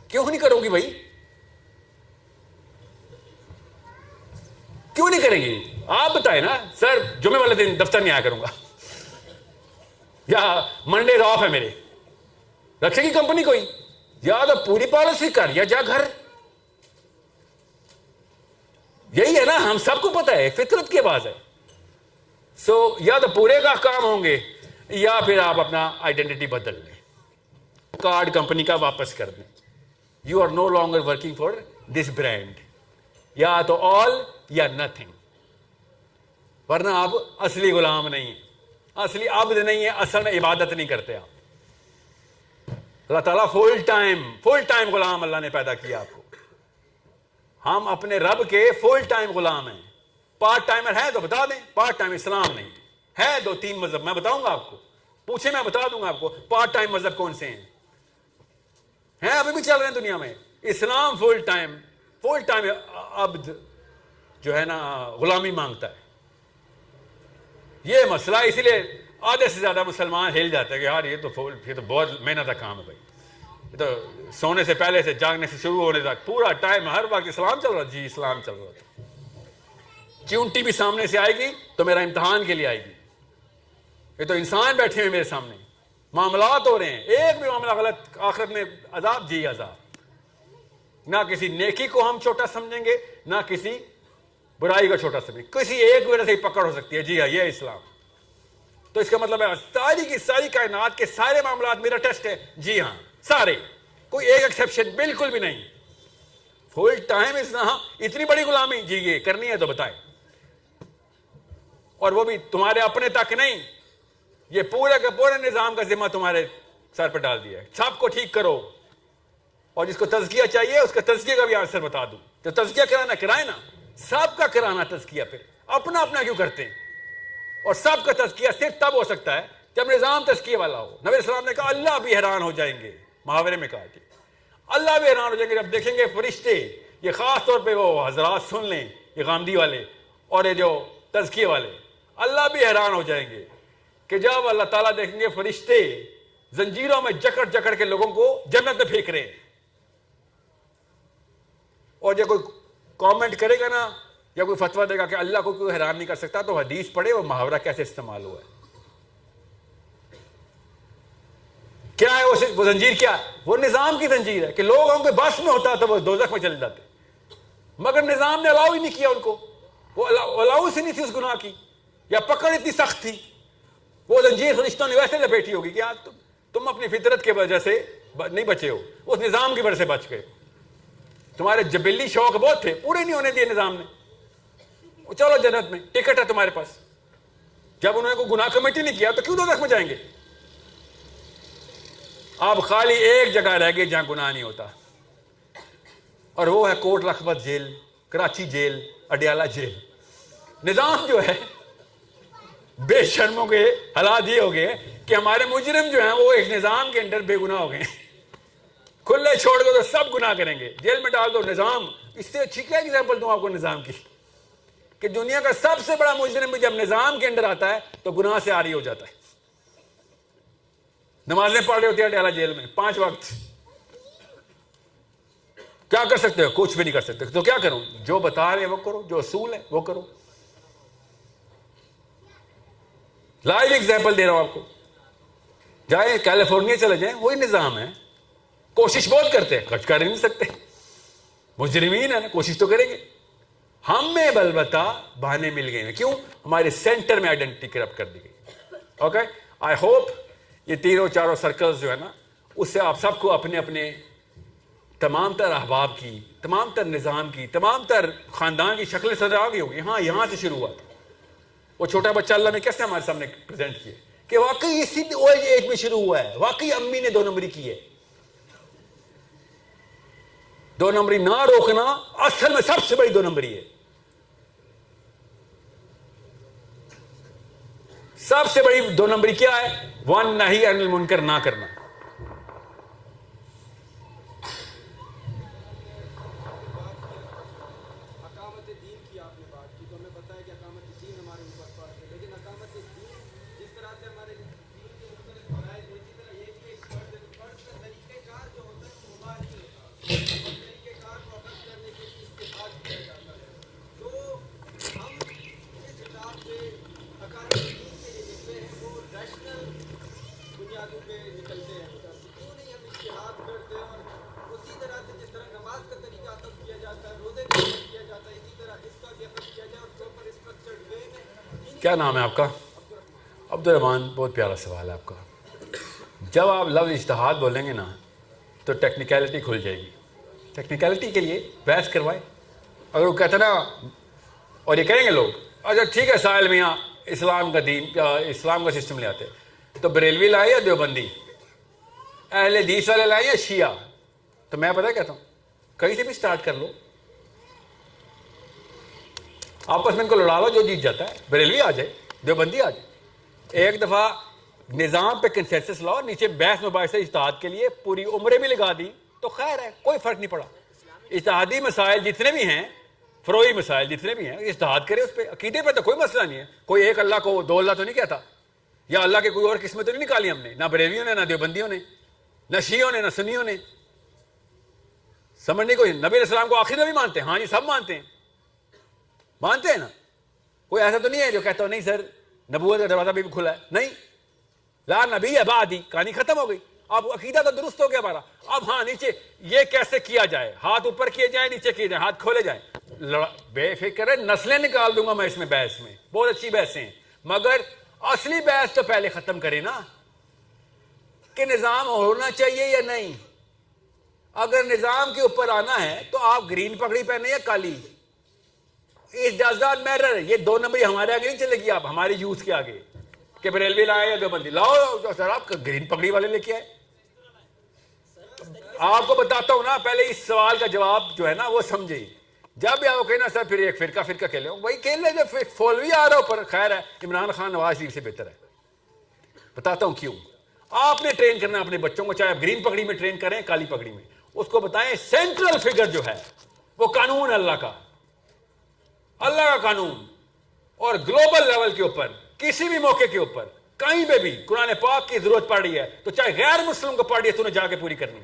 کیوں نہیں کروں گی بھائی؟ کیوں نہیں کریں گی؟ آپ بتائیں نا. سر جمعے والے دن دفتر نہیں آیا کروں گا، یا منڈے آف ہے میرے. رکھے گی کمپنی کوئی؟ یا تو پوری پالیسی کر یا جا گھر. یہی ہے نا، ہم سب کو پتا ہے، فطرت کی آواز ہے. سو یا تو پورے کا کام ہوں گے یا پھر آپ اپنا آئیڈینٹی بدل لیں، کارڈ کمپنی کا واپس کر دیں. You are no longer working for this brand. یا تو آل یا نتھنگ، ورنہ آپ اصلی غلام نہیں ہیں، اصلی عبد نہیں ہے، اصل میں عبادت نہیں کرتے آپ. اللہ تعالیٰ فل ٹائم غلام اللہ نے پیدا کیا آپ کو. ہم اپنے رب کے فل ٹائم غلام ہیں. پارٹ ٹائمر ہے تو بتا دیں. پارٹ ٹائم اسلام نہیں ہے. 2-3 مذہب میں بتاؤں گا آپ کو، پوچھیں میں بتا دوں گا آپ کو پارٹ ٹائم مذہب کون سے ہیں ابھی بھی چل رہے ہیں دنیا میں. اسلام فل ٹائم عبد جو ہے نا غلامی مانگتا ہے. یہ مسئلہ اسی لیے آدھے سے زیادہ مسلمان ہل جاتے ہیں کہ یار یہ تو بہت محنت کا کام ہے بھائی. یہ تو سونے سے پہلے سے جاگنے سے شروع ہونے تک پورا ٹائم ہر وقت اسلام چل رہا. جی اسلام چل رہا تھا. چونٹی بھی سامنے سے آئے گی تو میرا امتحان کے لیے آئے گی. یہ تو انسان بیٹھے ہوئے میرے سامنے, معاملات ہو رہے ہیں, ایک بھی معاملہ غلط آخرت میں عذاب. جی عذاب. نہ کسی نیکی کو ہم چھوٹا سمجھیں گے, نہ کسی برائی کو چھوٹا سمجھیں گے. کسی ایک وجہ سے ہی پکڑ ہو سکتی ہے. جی ہاں, یہ اسلام. تو اس کا مطلب ہے ساری کی ساری کائنات کے سارے معاملات میرا ٹیسٹ ہے. جی ہاں سارے, کوئی ایک ایکسیپشن بالکل بھی نہیں. فل ٹائم اسلام, اتنی بڑی غلامی. جی یہ کرنی ہے تو بتائیں, اور وہ بھی تمہارے اپنے تک نہیں, یہ پورے کے پورے نظام کا ذمہ تمہارے سر پہ ڈال دیا ہے. سب کو ٹھیک کرو, اور جس کو تزکیہ چاہیے اس کا تزکیہ کا بھی آنسر بتا دوں. جو تزکیہ کرانا کرائے نا, سب کا کرانا تزکیہ, پھر اپنا اپنا کیوں کرتے ہیں؟ اور سب کا تزکیہ صرف تب ہو سکتا ہے جب نظام تزکیہ والا ہو. نبی السلام نے کہا اللہ بھی حیران ہو جائیں گے, محاورے میں کہا کہ اللہ بھی حیران ہو جائیں گے جب دیکھیں گے فرشتے, یہ خاص طور پہ وہ حضرات سن لیں, یہ غامدی والے اور یہ جو تزکیہ والے, اللہ بھی حیران ہو جائیں گے کہ جب اللہ تعالیٰ دیکھیں گے فرشتے زنجیروں میں جکڑ جکڑ کے لوگوں کو جنت میں پھینک رہے ہیں. اور جب کوئی کامنٹ کرے گا نا یا کوئی فتویٰ دے گا کہ اللہ کو کوئی حیران نہیں کر سکتا, تو حدیث پڑھے وہ محاورہ کیسے استعمال ہوا ہے. کیا ہے وہ زنجیر؟ کیا ہے وہ؟ نظام کی زنجیر ہے کہ لوگوں کے بس میں ہوتا تو وہ دوزخ میں چلے جاتے, مگر نظام نے الاؤ ہی نہیں کیا ان کو. وہ الاؤ سے نہیں تھی اس گناہ کی, یا پکڑ اتنی سخت تھی. وہ زنجیر فرشتوں نے ویسے لپیٹی ہوگی کہ آج تم اپنی فطرت کی وجہ سے نہیں بچے ہو, اس نظام کی وجہ سے بچ گئے. تمہارے جبلی شوق بہت تھے, پورے نہیں ہونے دیے نظام نے. چلو جنت میں ٹکٹ ہے تمہارے پاس. جب انہوں نے کوئی گناہ کمیٹی نہیں کیا تو کیوں دوزخ میں جائیں گے؟ آپ خالی ایک جگہ رہ گئے جہاں گناہ نہیں ہوتا, اور وہ ہے Kot Lakhpat jail, Karachi jail, Adiala jail. نظام جو ہے بے شرموں کے حالات یہ ہو گئے کہ ہمارے مجرم جو ہیں وہ ایک نظام کے اندر بے گناہ ہو گئے. کھلے چھوڑ دو تو سب گناہ کریں گے, جیل میں ڈال دو نظام. اس سے اچھی کیا ایگزامپل دوں آپ کو نظام کی, کہ دنیا کا سب سے بڑا مجرم بھی جب نظام کے اندر آتا ہے تو گناہ سے عاری ہو جاتا ہے. نمازیں پڑھ رہے ہوتے ہیں اڈیالہ جیل میں 5 وقت. کیا کر سکتے ہو؟ کچھ بھی نہیں کر سکتے. تو کیا کروں؟ جو بتا رہے ہیں وہ کرو, جو اصول ہے وہ کرو. لائیو ایگزامپل دے رہا ہوں آپ کو. جائیں کیلیفورنیا چلے جائیں, وہی نظام ہے. کوشش بہت کرتے ہیں, کچھ کر ہی نہیں سکتے. مجرمین ہے نا, کوشش تو کریں گے. ہم میں البتہ بہانے مل گئے ہیں. کیوں؟ ہمارے سینٹر میں آئیڈینٹی کرپٹ کر دی گئی. اوکے, آئی ہوپ یہ 3 4 سرکلز جو ہے نا, اس سے آپ سب کو اپنے اپنے تمام تر احباب کی, تمام تر نظام کی, تمام تر خاندان کی شکلیں سمجھ آ گئی ہوگی. ہاں یہاں سے شروع ہوا تھا. وہ چھوٹا بچہ اللہ نے کیسے ہمارے سامنے پریزنٹ کیا کہ واقعی اسی ایج میں شروع ہوا ہے. واقعی امی نے 2 نمبری کی ہے. 2 نمبری نہ روکنا اصل میں سب سے بڑی 2 نمبری ہے. سب سے بڑی 2 نمبری کیا ہے؟ 1 نہی عن المنکر, نہ کرنا. کیا نام ہے آپ کا؟ عبد الرحمان. بہت پیارا سوال ہے آپ کا. جب آپ لفظ اجتہاد بولیں گے نا تو ٹیکنیکلٹی کھل جائے گی. ٹیکنیکلٹی کے لیے بحث کروائے. اگر وہ کہتے نا, اور یہ کریں گے لوگ, اچھا ٹھیک ہے ساحل میاں اسلام کا دین, اسلام کا سسٹم لے آتے, تو بریلوی لائے یا دیوبندی, اہل حدیث والے لائے یا شیعہ. تو میں پتہ کہتا ہوں, کہیں سے بھی سٹارٹ کر لو, آپس میں ان کو لڑا لو, جو جیت جاتا ہے. بریلوی آ جائے, دیوبندی آ جائے. ایک دفعہ نظام پہ کنسنسس لاؤ, نیچے بحث مباحثہ اجتہاد کے لیے پوری عمریں بھی لگا دی تو خیر ہے, کوئی فرق نہیں پڑا. اجتہادی مسائل جتنے بھی ہیں, فروعی مسائل جتنے بھی ہیں, اجتہاد کرے اس پہ. عقیدے پہ تو کوئی مسئلہ نہیں ہے. کوئی ایک اللہ کو 2 اللہ تو نہیں کہتا, یا اللہ کے کوئی اور قسمیں تو نہیں نکالی ہم نے, نہ بریلویوں نے نہ دیوبندیوں نے. نہ شیعوں نے نہ سنیوں نے. سمجھنے کو نبی علیہ السلام کو آخری نبی مانتے ہیں؟ ہاں جی سب مانتے ہیں نا. کوئی ایسا تو نہیں ہے جو کہتا ہو نہیں سر نبوت کا دروازہ بھی کھلا ہے. نہیں، لا نبی بعدی، کہانی ختم ہو گئی. اب عقیدہ تو درست ہو گیا ہمارا. اب ہاں نیچے یہ کیسے کیا جائے، ہاتھ اوپر کیے جائیں نیچے کیے جائیں، ہاتھ کھولے جائیں. بے فکر ہے، نسلیں نکال دوں گا میں اس میں بحث میں، بہت اچھی بحثیں ہیں، مگر اصلی بحث تو پہلے ختم کریں نا کہ نظام ہونا چاہیے یا نہیں. اگر نظام کے اوپر آنا ہے تو آپ گرین پگڑی پہنے یا کالی، اس ڈز ناٹ میٹر. یہ 2 نمبری ہمارے آگے نہیں چلے گی. آپ ہماری یوز کے آگے کہ بریلوی لائے یا دیوبندی لاؤ، سر آپ گرین پگڑی والے لے کے آئے. آپ کو بتاتا ہوں نا، پہلے اس سوال کا جواب جو ہے نا وہ سمجھے. جب بھی آپ کہنا سر پھر ایک فرقہ کھیلے ہو، وہی کھیل لے جو فولوی آ رہا ہو پر. خیر ہے، عمران خان نواز شریف سے بہتر ہے. بتاتا ہوں کیوں. آپ نے ٹرین کرنا اپنے بچوں کو، چاہے آپ گرین پگڑی میں ٹرین کریں کالی پگڑی میں، اس کو بتائیں سینٹرل فگر جو ہے وہ قانون اللہ کا قانون، اور گلوبل لیول کے اوپر کسی بھی موقع کے اوپر کہیں پہ بھی قرآن پاک کی ضرورت پڑ رہی ہے تو چاہے غیر مسلم کو پڑ رہی ہے تو نے جا کے پوری کرنی.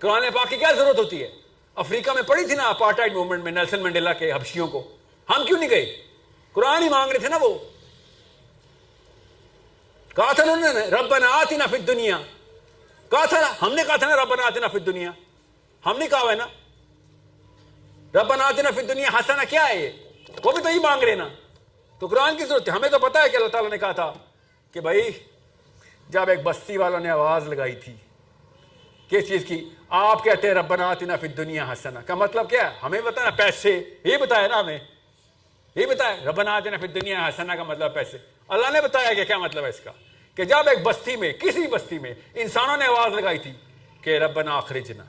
قرآن پاک کی کیا ضرورت ہوتی ہے؟ افریقہ میں پڑی تھی نا اپارٹائڈ موومنٹ میں نیلسن منڈیلا کے حبشیوں کو، ہم کیوں نہیں گئے؟ قرآن ہی مانگ رہے تھے نا. وہ کہا تھا انہوں نے ربنا آتنا فی الدنیا، کہا تھا نا، ہم نے کہا تھا نا ربنا آتنا فی الدنیا، ہم نے کہا ہے نا ربنا آتنا فی الدنیا حسنہ. کیا ہے یہ؟ وہ بھی تو ہی مانگ رہے نا. تو قرآن کی ضرورت ہے. ہمیں تو پتا ہے کہ اللہ تعالیٰ نے کہا تھا کہ بھائی جب ایک بستی والوں نے آواز لگائی تھی کس چیز کی، آپ کہتے ہیں ربنا آتنا فی الدنیا حسنہ، کا مطلب کیا ہے؟ ہمیں بتایا نا پیسے، یہ بتایا نا ہمیں، یہ بتایا ربنا آتنا فی الدنیا حسنہ کا مطلب پیسے. اللہ نے بتایا کہ کیا مطلب ہے اس کا، کہ جب ایک بستی میں کسی بستی میں انسانوں نے آواز لگائی تھی کہ ربنا اخرجنا،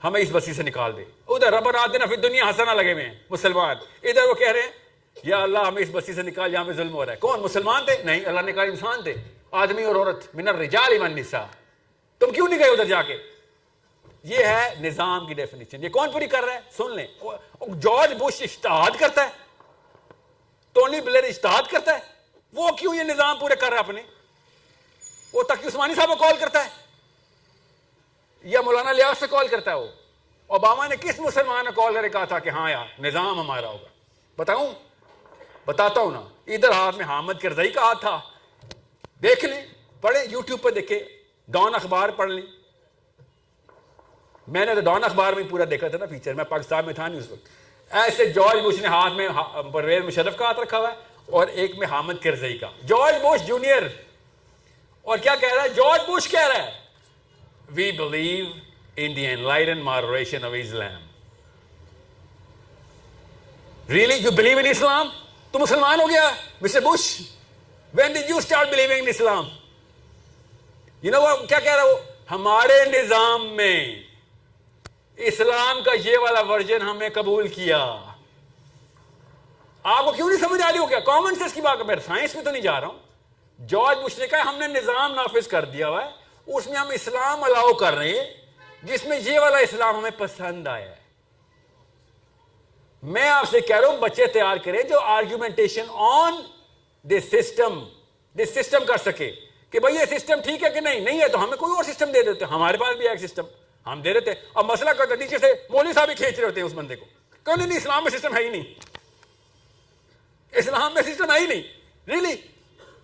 ہمیں اس بستی سے نکال دے. ادھر ربنا آتنا فی الدنیا حسنہ لگے ہوئے ہیں مسلمان، ادھر وہ کہہ رہے ہیں یا اللہ ہمیں اس بستی سے نکال جہاں پہ ظلم ہو رہا ہے. کون؟ مسلمان تھے؟ نہیں، اللہ نے کہا انسان تھے، آدمی اور عورت، من الرجال والنساء. تم کیوں نہیں گئے ادھر جا کے؟ یہ ہے نظام کی ڈیفینیشن. یہ کون پوری کر رہا ہے؟ سن لیں. جارج بش اجتہاد کرتا ہے، ٹونی بلیر اجتہاد کرتا ہے. وہ کیوں یہ نظام پورے کر رہا ہے اپنے؟ وہ تقی عثمانی صاحب کو کال کرتا ہے یا مولانا لیاس سے کال کرتا ہے؟ وہ اوباما نے کس مسلمان نے کال کر کے کہا تھا کہ ہاں یار نظام ہمارا ہوگا؟ بتاؤں؟ بتاتا ہوں نا. ادھر ہاتھ میں حامد کرزئی کا ہاتھ تھا. دیکھ لیں، پڑھیں، یوٹیوب پہ دیکھیں، ڈان اخبار پڑھ لیں. میں نے تو ڈان اخبار میں پورا دیکھا تھا نا فیچر، میں پاکستان میں تھا نہیں اس وقت. ایسے جارج بش نے ہاتھ میں پرویز مشرف کا ہاتھ رکھا ہوا ہے اور ایک میں حامد کرزئی کا. George Bush junior. اور کیا کہہ رہا ہے جارج بش؟ کہہ رہا ہے we believe in the enlightened moderation of Islam. Really you believe in Islam? تو مسلمان ہو گیا mister Bush? When did you start believing in Islam? You know کیا کہہ رہا ہے وہ؟ ہمارے نظام میں اسلام کا یہ والا ورژن ہم نے قبول کیا. آپ کو کیوں نہیں سمجھ آ رہی ہو؟ کیا کامن سینس کی بات ہے، میں سائنس میں تو نہیں جا رہا ہوں. جارج بش نے کہا ہم نے نظام نافذ کر دیا ہوا ہے، اس میں ہم اسلام الاؤ کر رہے ہیں جس میں یہ والا اسلام ہمیں پسند آیا ہے. میں آپ سے کہہ رہا ہوں بچے تیار کریں جو آرگیومنٹیشن آن دس سسٹم کر سکے کہ بھئی یہ سسٹم ٹھیک ہے کہ نہیں ہے تو ہمیں کوئی اور سسٹم دے دیتے. ہمارے پاس بھی ہے ایک سسٹم، ہم دے دیتے. اب مسئلہ کرتے نیچے سے مولوی صاحب ہی کھینچ رہے ہوتے ہیں اس بندے کو، کہ نہیں اسلام میں سسٹم ہے ہی نہیں، اسلام میں سسٹم ہے ہی نہیں. ریئلی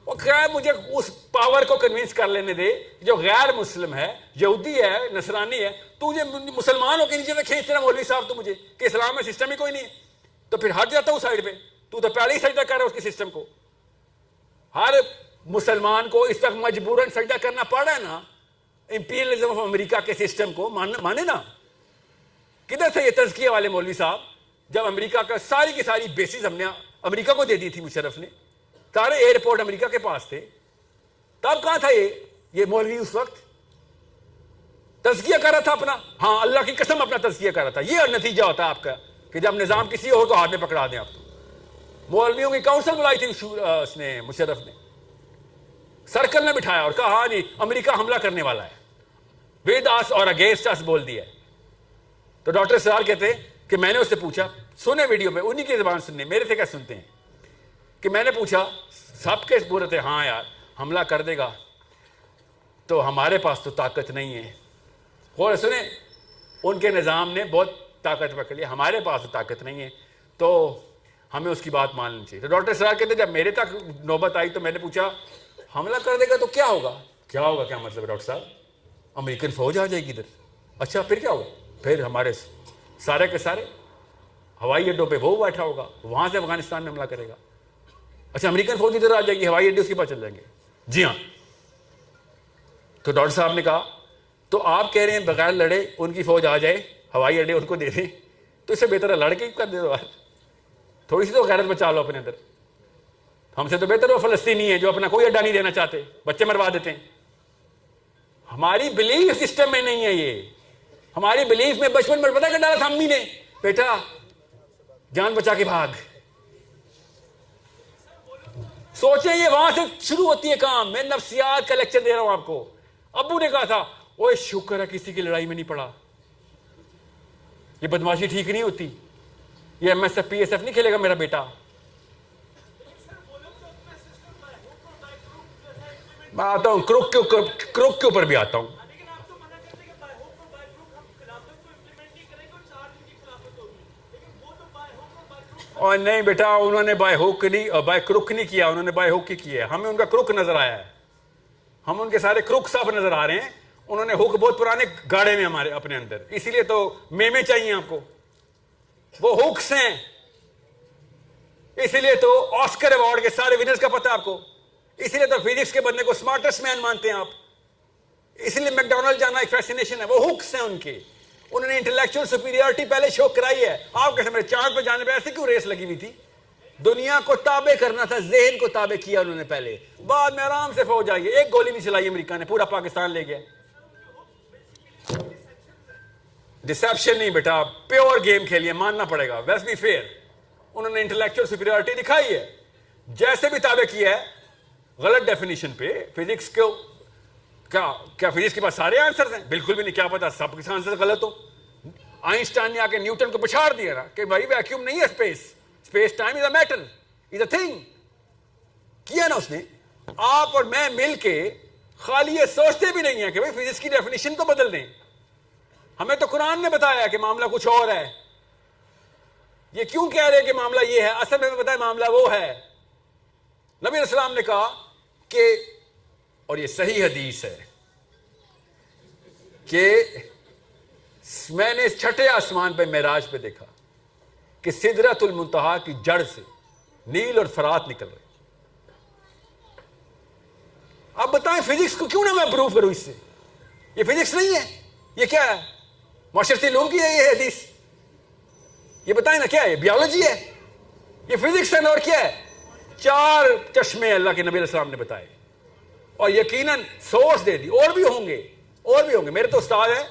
وہ خیر مجھے اس پاور کو کنوینس کر لینے دے جو غیر مسلم ہے، یہودی ہے، نصرانی ہے. تو مجھے مسلمان ہو کے نیچے سے کھینچ رہا مولوی صاحب تو مجھے کہ اسلام میں سسٹم ہی کوئی نہیں ہے. تو پھر ہٹ جاتا ہوں سائڈ پہ. تو پہلے ہی سجدہ کر رہا ہے اس کے سسٹم کو. ہر مسلمان کو اس وقت مجبوراً سجدہ کرنا پڑ رہا ہے نا امپیریلزم آف امریکہ کے سسٹم کو. مانے نا. کدھر تھے یہ تزکیہ والے مولوی صاحب جب امریکہ کا ساری کی ساری بیسز ہم نے امریکہ کو دے دی تھی؟ مشرف نے سارے ایئرپورٹ امریکہ کے پاس تھے. تب کہاں تھا یہ مولوی؟ اس وقت تزکیہ کر رہا تھا اپنا. ہاں اللہ کی قسم اپنا تزکیہ کر رہا تھا. یہ نتیجہ ہوتا ہے آپ کا کہ جب نظام کسی اور کو ہاتھ میں پکڑا دیں آپ. تو مولویوں کی کاؤنسل بلائی تھی اس نے، مشرف نے سرکل نے بٹھایا اور کہا ہاں جی امریکہ حملہ کرنے والا ہے، ود اس اور اگینسٹ اس بول دیا. تو ڈاکٹر سرار کہتے ہیں کہ میں نے اس سے پوچھا، سنے ویڈیو میں انہی کی زبان سننے، میرے سے کیا سنتے ہیں، کہ میں نے پوچھا سب کے صورت ہے ہاں یار حملہ کر دے گا تو ہمارے پاس تو طاقت نہیں ہے. اور سنیں, ان کے نظام نے بہت طاقت پکڑ لی, ہمارے پاس تو طاقت نہیں ہے, تو ہمیں اس کی بات ماننی چاہیے. تو ڈاکٹر اسرار کہتے جب میرے تک نوبت آئی تو میں نے پوچھا حملہ کر دے گا تو کیا ہوگا؟ کیا ہوگا کیا مطلب ڈاکٹر صاحب؟ امریکن فوج آ جائے گی ادھر. اچھا پھر کیا ہوگا؟ پھر ہمارے سارے کے سارے ہوائی اڈوں پہ وہ بیٹھا ہوگا, وہاں سے افغانستان میں حملہ کرے گا. اچھا امریکن فوج ادھر آ جائے گی, ہوائی اڈے اس کے پاس چل جائیں گے. جی ہاں. تو ڈاکٹر صاحب نے کہا تو آپ کہہ رہے ہیں بغیر لڑے ان کی فوج آ جائے, ہوائی اڈے ان کو دے دیں, تو اس سے بہتر ہے لڑ کے کر دے دو یار, تھوڑی سی تو غیرت بچا لو اپنے اندر. ہم سے تو بہتر وہ فلسطینی ہے جو اپنا کوئی اڈا نہیں دینا چاہتے, بچے مروا دیتے ہیں. ہماری بلیف سسٹم میں نہیں ہے یہ. ہماری بلیف میں بچپن میں پتہ کر ڈالا تھا امی نے, بیٹا جان بچا کے بھاگ. سوچیں یہ وہاں سے شروع ہوتی ہے کام. میں نفسیات کا لیکچر دے رہا ہوں آپ کو. ابو نے کہا تھا اوے شکر ہے کسی کی لڑائی میں نہیں پڑا, یہ بدماشی ٹھیک نہیں ہوتی, یہ M S F P S F نہیں کھیلے گا میرا بیٹا. میں آتا ہوں کروک کے اوپر بھی آتا ہوں. اور نہیں بیٹا انہوں نے بائی ہوک نہیں اور بائی کروک نہیں کیا, انہوں نے بائی ہوک ہی کیا ہے. ہمیں ان کا کروک نظر آیا ہے, ہم ان کے سارے کروک صاف نظر آ رہے ہیں. انہوں نے ہوک بہت پرانے گاڑے میں ہمارے اپنے اندر, اسی لیے تو میمے چاہیے آپ کو, وہ ہوکس ہیں. اسی لیے تو آسکر ایوارڈ کے سارے ونرز کا پتہ آپ کو, اسی لیے تو فزکس کے بندے کو سمارٹسٹ مین مانتے ہیں آپ, اسی لیے میک ڈونلڈ جانا ایک فیسینیشن ہے. وہ ہوکس ہیں ان کے, انہوں نے انٹلیکچوئل سپیریورٹی پہلے شو کرائی ہے. آپ کیسے میرے چاند پہ جانے پہ ایسے کیوں ریس لگی ہوئی تھی؟ دنیا کو تابع کرنا تھا, ذہن کو تابع کیا انہوں نے پہلے, بعد میں آرام سے فوج آئی. ایک گولی نہیں چلائی امریکہ نے, پورا پاکستان لے گیا. ڈسیپشن نہیں بیٹا, پیور گیم کھیلیے, ماننا پڑے گا. لیٹس بی فیئر, انہوں نے انٹلیکچوئل سپیریورٹی دکھائی ہے, جیسے بھی تابع کیا ہے غلط ڈیفینیشن پہ. فزکس کو کیا فزکس کے پاس سارے آنسرز ہیں؟ بالکل بھی نہیں. کیا پتا سب کے آنسر غلط ہو. آئنسٹائن نے آ کے نیوٹن کو پچھاڑ دیا نا کہ بھائی ویکیوم نہیں ہے space, space time is a matter, is a thing. کیا نا اس نے. آپ اور میں مل کے خالی یہ سوچتے بھی نہیں ہیں کہ بھائی فزکس کی ڈیفینیشن تو بدل دیں. ہمیں تو قرآن نے بتایا کہ معاملہ کچھ اور ہے. یہ کیوں کہہ رہے کہ معاملہ یہ ہے؟ اصل میں بتایا معاملہ وہ ہے. نبی علیہ السلام نے کہا کہ, اور یہ صحیح حدیث ہے, کہ میں نے اس چھٹے آسمان پہ معراج پہ دیکھا کہ سدرۃ المنتہا کی جڑ سے نیل اور فرات نکل رہے. اب بتائیں فزکس کو کیوں نہ میں اپروو کروں اس سے؟ یہ فزکس نہیں ہے, یہ کیا ہے؟ معاشرتی علوم کی ہے یہ حدیث. یہ بتائیں نا کیا ہے؟ بیولوجی ہے, یہ فزکس ہے. اور کیا ہے؟ 4 چشمے اللہ کے نبی علیہ السلام نے بتائے, اور یقیناً سورس دے دی. اور بھی ہوں گے, اور بھی ہوں گے. میرے تو استاد ہیں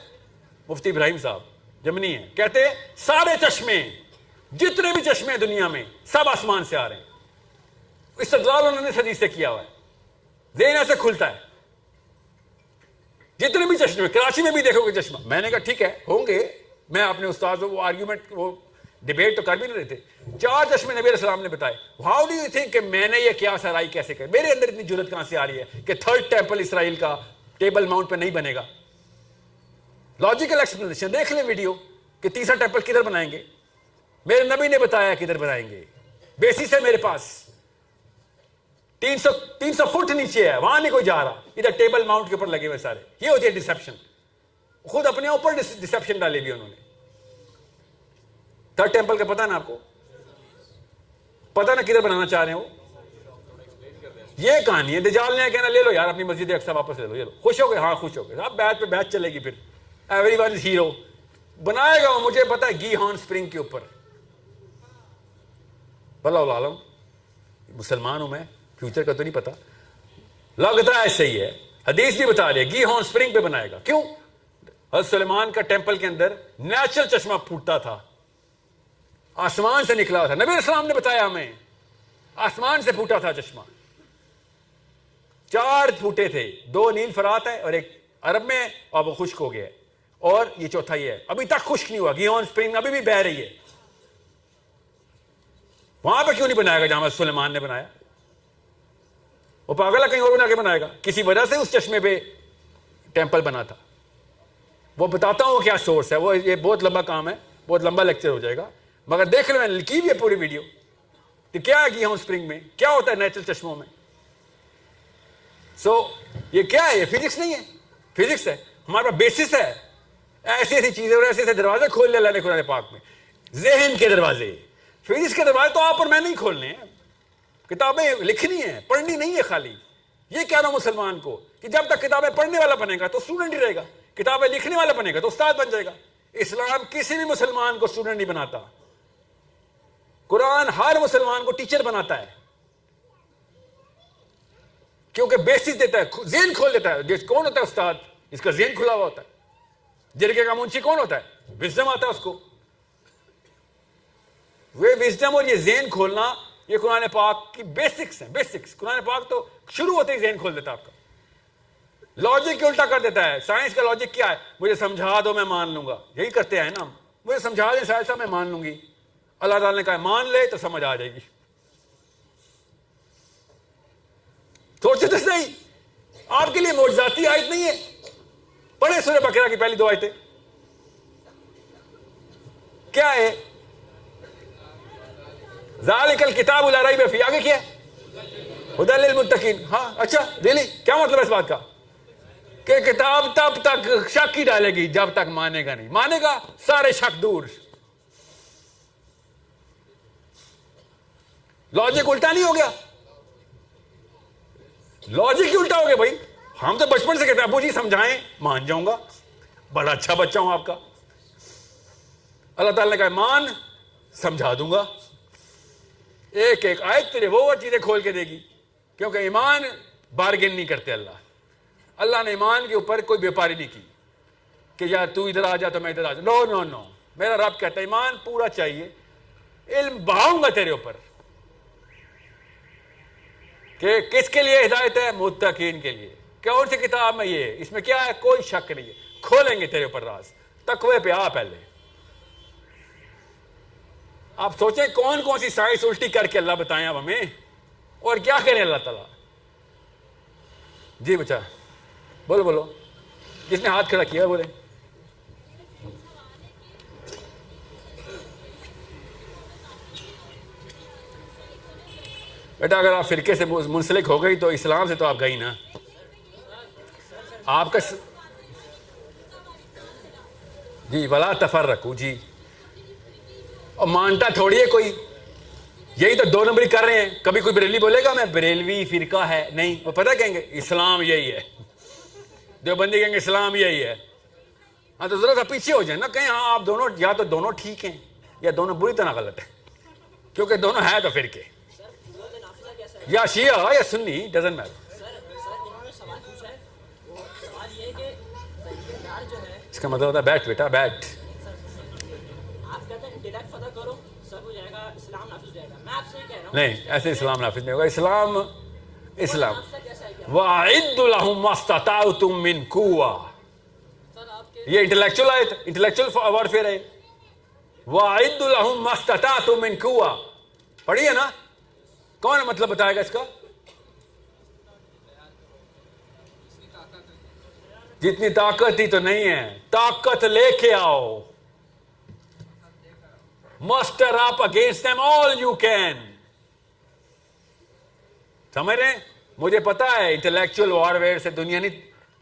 مفتی ابراہیم صاحب جمنی ہیں, کہتے ہیں سارے چشمے, جتنے بھی چشمے دنیا میں, سب آسمان سے آ رہے ہیں. استدلال انہوں نے اس حدیث سے کیا ہوا ہے, ذہن ایسے کھلتا ہے. جتنے بھی چشمے, کراچی میں بھی دیکھو گے چشمہ. میں نے کہا ٹھیک ہے ہوں گے, میں اپنے استاد وہ آرگیومنٹ وہ ڈیبیٹ تو کر بھی نہیں رہے تھے. 4 چشمے نبی علیہ السلام نے بتائے. ہاؤ ڈو یو تھنک کہ میں نے یہ کیا سرائی کیسے کر, میرے اندر اتنی جرت کہاں سے آ رہی ہے کہ 3rd ٹیمپل اسرائیل کا ٹیبل ماؤنٹ پہ نہیں بنے گا؟ لاجیکل ایکسپلینیشن دیکھ لیں ویڈیو کہ 3را ٹیمپل کدھر بنائیں گے. میرے نبی نے بتایا کدھر بنائیں گے. بیسس ہے میرے پاس, 300 فٹ نیچے ہے, وہاں نہیں کوئی جا رہا. ادھر ٹیبل ماؤنٹ کے اوپر لگے ہوئے سارے. یہ ہوتی ہے ڈسپشن. خود اپنے اوپر ڈسپشن ڈالے بھی انہوں نے. 3rd ٹیمپل کا پتا نا آپ کو, پتا نا کدھر بنانا چاہ رہے ہو. یہ کہانی ہے. دجال نے کہنا لے لو یار اپنی مسجد اقصی واپس لے لو, یہ لو. خوش ہو گئے؟ ہاں خوش ہو گئے. اب بیت پہ بیت چلے گی, پھر ایوری ون از ہیرو. بنائے گا وہ مجھے پتا ہے گی ہارن اسپرنگ کے اوپر. واللہ عالم, مسلمان ہوں میں, فیوچر کا تو نہیں پتا, لگتا ہے صحیح ہے. حدیث بھی بتا رہی ہے گی ہارن اسپرنگ پہ بنائے گا. کیوں؟ حضرت سلیمان کا ٹیمپل کے اندر نیچرل چشمہ پھوٹتا تھا, آسمان سے نکلا تھا. نبی علیہ السلام نے بتایا ہمیں آسمان سے پھوٹا تھا چشمہ. 4 پھوٹے تھے, 2 نیل فرات ہے اور ایک عرب میں, اور وہ خشک ہو گیا ہے, اور یہ چوتھا یہ ہے. ابھی تک خشک نہیں ہوا. گیہون اسپرنگ ابھی بھی بہ رہی ہے. وہاں پہ کیوں نہیں بنائے گا جہاں سلیمان نے بنایا؟ وہ پاگل ہے, کہیں اور بنا کے بنائے گا. کسی وجہ سے اس چشمے پہ ٹیمپل بنا تھا. وہ بتاتا ہوں کیا سورس ہے, وہ یہ بہت لمبا کام ہے, بہت لمبا لیکچر ہو جائے گا, مگر دیکھ لو میں نے لکھی ہوئی ہے پوری ویڈیو کہ کیا کیا ہوں اسپرنگ میں, کیا ہوتا ہے نیچرل چشموں میں. سو یہ کیا ہے, یہ فزکس نہیں ہے, فزکس ہے, ہمارے پاس بیسس ہے. ایسی ایسی چیزیں اور ایسے ایسے دروازے کھول لے اللہ نے قرآن پاک میں, ذہن کے دروازے. فزکس کے دروازے تو آپ اور میں نہیں کھولنے ہیں, کتابیں لکھنی ہیں, پڑھنی نہیں ہے خالی. یہ کہہ رہا ہوں مسلمان کو کہ جب تک کتابیں پڑھنے والا بنے گا تو اسٹوڈنٹ ہی رہے گا, کتابیں لکھنے والا بنے گا تو استاد بن جائے گا. اسلام کسی بھی مسلمان کو اسٹوڈنٹ نہیں بناتا, قرآن ہر مسلمان کو ٹیچر بناتا ہے, کیونکہ بیسس دیتا ہے, ذہن کھول دیتا ہے. کون ہوتا ہے استاد؟ اس کا ذہن کھلا ہوا ہوتا ہے. جرگے کا منشی کون ہوتا ہے؟ وزڈم آتا ہے اس کو. وہ وزڈم اور یہ ذہن کھولنا یہ قرآن پاک کی بیسکس ہیں, بیسکس. قرآن پاک تو شروع ہوتے ہی ذہن کھول دیتا ہے آپ کا. لاجک کی الٹا کر دیتا ہے. سائنس کا لاجک کیا ہے؟ مجھے سمجھا دو میں مان لوں گا, یہی کرتے ہیں نا ہم. مجھے سمجھا دیں سائنس صاحب میں مان لوں گی. اللہ تعالیٰ نے کہا مان لے تو سمجھ آ جائے گی. سوچے تو صحیح, آپ کے لیے معجزاتی آیت نہیں ہے. پڑھے سورہ بقرہ کی پہلی 2 آیتیں, کیا ہے؟ ذالک الکتاب لا ریب فیہ, آگے کیا ہے؟ ھدی للمتقین. ہاں اچھا ریلی کیا مطلب ہے اس بات کا؟ کہ کتاب تب تک شک ہی ڈالے گی جب تک مانے گا نہیں. مانے گا سارے شک دور. لاجک الٹا نہیں ہو گیا؟ لاجک ہی الٹا ہو گیا بھائی. ہم تو بچپن سے کہتے ہیں ابو جی سمجھائیں, مان جاؤں گا, بڑا اچھا بچہ ہوں آپ کا. اللہ تعالیٰ نے کہا مان, سمجھا دوں گا. ایک ایک آیت تجھے وہ چیزیں کھول کے دے گی, کیونکہ ایمان بارگن نہیں کرتے اللہ. اللہ نے ایمان کے اوپر کوئی بیپاری نہیں کی کہ یا تو ادھر آ جا تو میں ادھر آ جا. نو نو نو, میرا رب کہتا ہے ایمان پورا چاہیے. علم بہاؤں گا تیرے اوپر کہ کس کے لیے ہدایت ہے؟ متقین کے لیے. کون سی کتاب میں یہ, اس میں کیا ہے؟ کوئی شک نہیں ہے. کھولیں گے تیرے اوپر راز. تقوی پہ آ پہلے. آپ سوچیں کون کون سی سائنس الٹی کر کے اللہ بتائیں اب ہمیں, اور کیا کریں اللہ تعالیٰ. جی بچہ بولو بولو, جس نے ہاتھ کھڑا کیا بولے. بیٹا اگر آپ فرقے سے منسلک ہو گئی تو اسلام سے تو آپ گئی نا. آپ کا جی ولا تفرقوا, جی اور مانتا تھوڑی ہے کوئی. یہی تو 2 نمبری کر رہے ہیں. کبھی کوئی بریلوی بولے گا میں بریلوی فرقہ ہے, نہیں. وہ پتہ کہیں گے اسلام یہی ہے. دیوبندی کہیں گے اسلام یہی ہے. ہاں تو ذرا سا پیچھے ہو جائیں نا, کہیں ہاں آپ دونوں یا تو دونوں ٹھیک ہیں یا دونوں بری طرح غلط ہیں, کیونکہ دونوں ہے تو فرقے, یا شیعہ یا سنی, ڈزنٹ میٹر. اس کا مطلب ہوتا ہے بیٹھ بیٹا بیٹھ. نہیں ایسے اسلام نافذ نہیں ہوگا. اسلام وَأَعِدُّ لَهُم مَّا اسْتَطَعْتُم مِّن قُوَّةٍ, یہ انٹلیکچوئل آیت, انٹلیکچوئل وارفیئر ہے. وَأَعِدُّ لَهُم مَّا اسْتَطَعْتُم مِّن قُوَّةٍ پڑھی ہے نا. کون مطلب بتائے گا اس کا؟ جتنی طاقت ہی تو نہیں ہے, طاقت لے کے آؤ. muster up against them all you can. سمجھ رہے ہیں؟ مجھے پتا ہے انٹلیکچوئل وارفیئر سے دنیا نہیں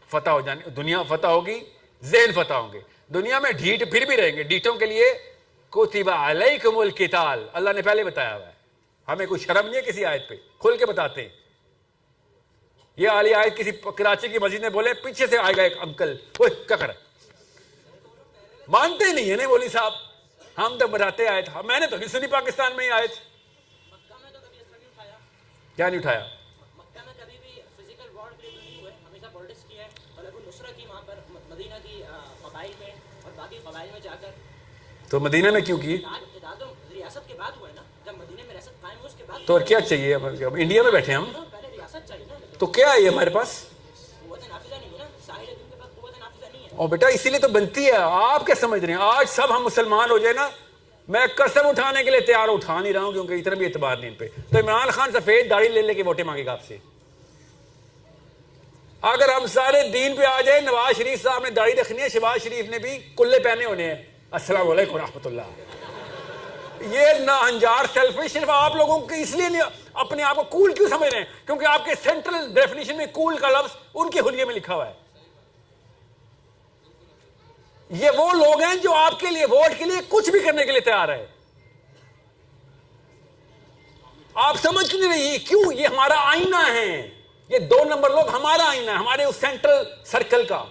فتح ہو جانی, دنیا فتح ہوگی, ذہن فتح ہوں گے. دنیا میں ڈھیٹ پھر بھی رہیں گے. ڈھیٹوں کے لیے کتب علیکم القتال, اللہ نے پہلے بتایا ہوا ہے. ہمیں کوئی شرم نہیں ہے کسی آیت پہ, کھل کے بتاتے ہیں. یہ والی آیت کسی کراچی کی مسجد میں بولے, پیچھے سے آئے گا ایک انکل, اوے کیا کر مانتے نہیں ہے نا مولوی صاحب, ہم تو بتاتے آئے تھے. میں نے تو نہیں سنی پاکستان میں ہی آئے تھے. کیا نہیں اٹھایا؟ تو مدینہ میں کیوں کی؟ تو اور کیا چاہیے؟ انڈیا میں بیٹھے ہم, تو کیا ہے یہ ہمارے پاس؟ اور بیٹا اسی لیے تو بنتی ہے. آپ کیا سمجھ رہے ہیں؟ آج سب ہم مسلمان ہو جائے نا, میں قسم اٹھانے کے لیے تیار اٹھا نہیں رہا ہوں, کیونکہ اتنا بھی اعتبار نہیں ان پہ. تو عمران خان سفید داڑھی لے لے کے ووٹیں مانگے گا آپ سے. اگر ہم سارے دین پہ آ جائیں، نواز شریف صاحب نے داڑھی رکھنی ہے، شہباز شریف نے بھی کلے پہنے ہونے ہیں، السلام علیکم ورحمۃ اللہ. یہ ناہنجار سیلفش صرف آپ لوگوں کو اس لیے نہیں اپنے آپ کو کول کیوں سمجھ رہے ہیں؟ کیونکہ آپ کے سینٹرل ڈیفینیشن میں کول کا لفظ ان کے حلیے میں لکھا ہوا ہے. یہ وہ لوگ ہیں جو آپ کے لیے ووٹ کے لیے کچھ بھی کرنے کے لیے تیار ہے. آپ سمجھ کیوں نہیں رہی؟ کیوں؟ یہ ہمارا آئینہ ہے. یہ 2 نمبر لوگ ہمارا آئینہ ہے، ہمارے اس سینٹرل سرکل کا.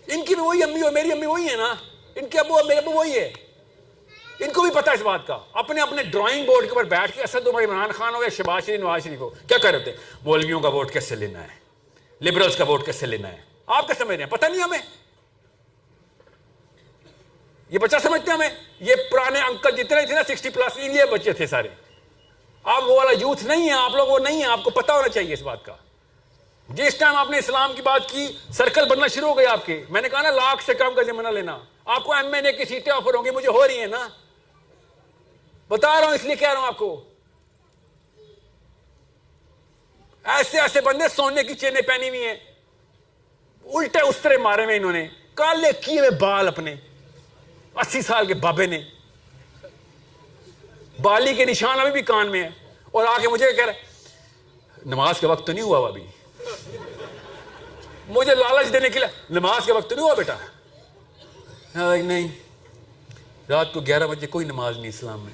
ان کی بھی وہی امی اور میری امی وہی ہے نا، ان کے ابو اور میرے ابو وہی ہے. ان کو بھی پتا ہے اس بات کا. اپنے اپنے ڈرائنگ بورڈ کے اوپر بیٹھ کے اسد عمر عمران خان ہو یا شہباز شریف نواز شریف ہو کیا کر رہے تھے؟ مولویوں کا ووٹ کیسے لینا ہے، لبرلز کا ووٹ کیسے لینا ہے. آپ کیا سمجھ رہے ہیں؟ پتہ نہیں ہمیں. یہ بچہ سمجھتے ہیں ہمیں. یہ پرانے انکل جتنے تھے نا 60+ یہ بچے تھے سارے. آپ وہ والا یوتھ نہیں ہے، آپ لوگ وہ نہیں ہیں. آپ کو پتا ہونا چاہیے اس بات کا. جس ٹائم آپ نے اسلام کی بات کی سرکل بننا شروع ہو گئے آپ کے. میں نے کہا نا 1 لاکھ سے کم کا ضمانہ لینا. آپ کو MNA کی سیٹیں آفر ہوں گی، مجھے ہو رہی ہیں نا، بتا رہا ہوں اس لیے کہہ رہا ہوں آپ کو. ایسے ایسے بندے سونے کی چینیں پہنی ہوئی ہیں، الٹے استرے مارے ہوئے انہوں نے، کالے کیے ہوئے بال اپنے 80 سال کے بابے نے، بالی کے نشان ابھی بھی کان میں ہے. اور آ کے مجھے کہہ رہا ہے نماز کے وقت تو نہیں ہوا ابھی. مجھے لالچ دینے کے لیے نماز کے وقت تو نہیں ہوا بیٹا. نہیں، رات کو 11 بجے کوئی نماز نہیں اسلام میں.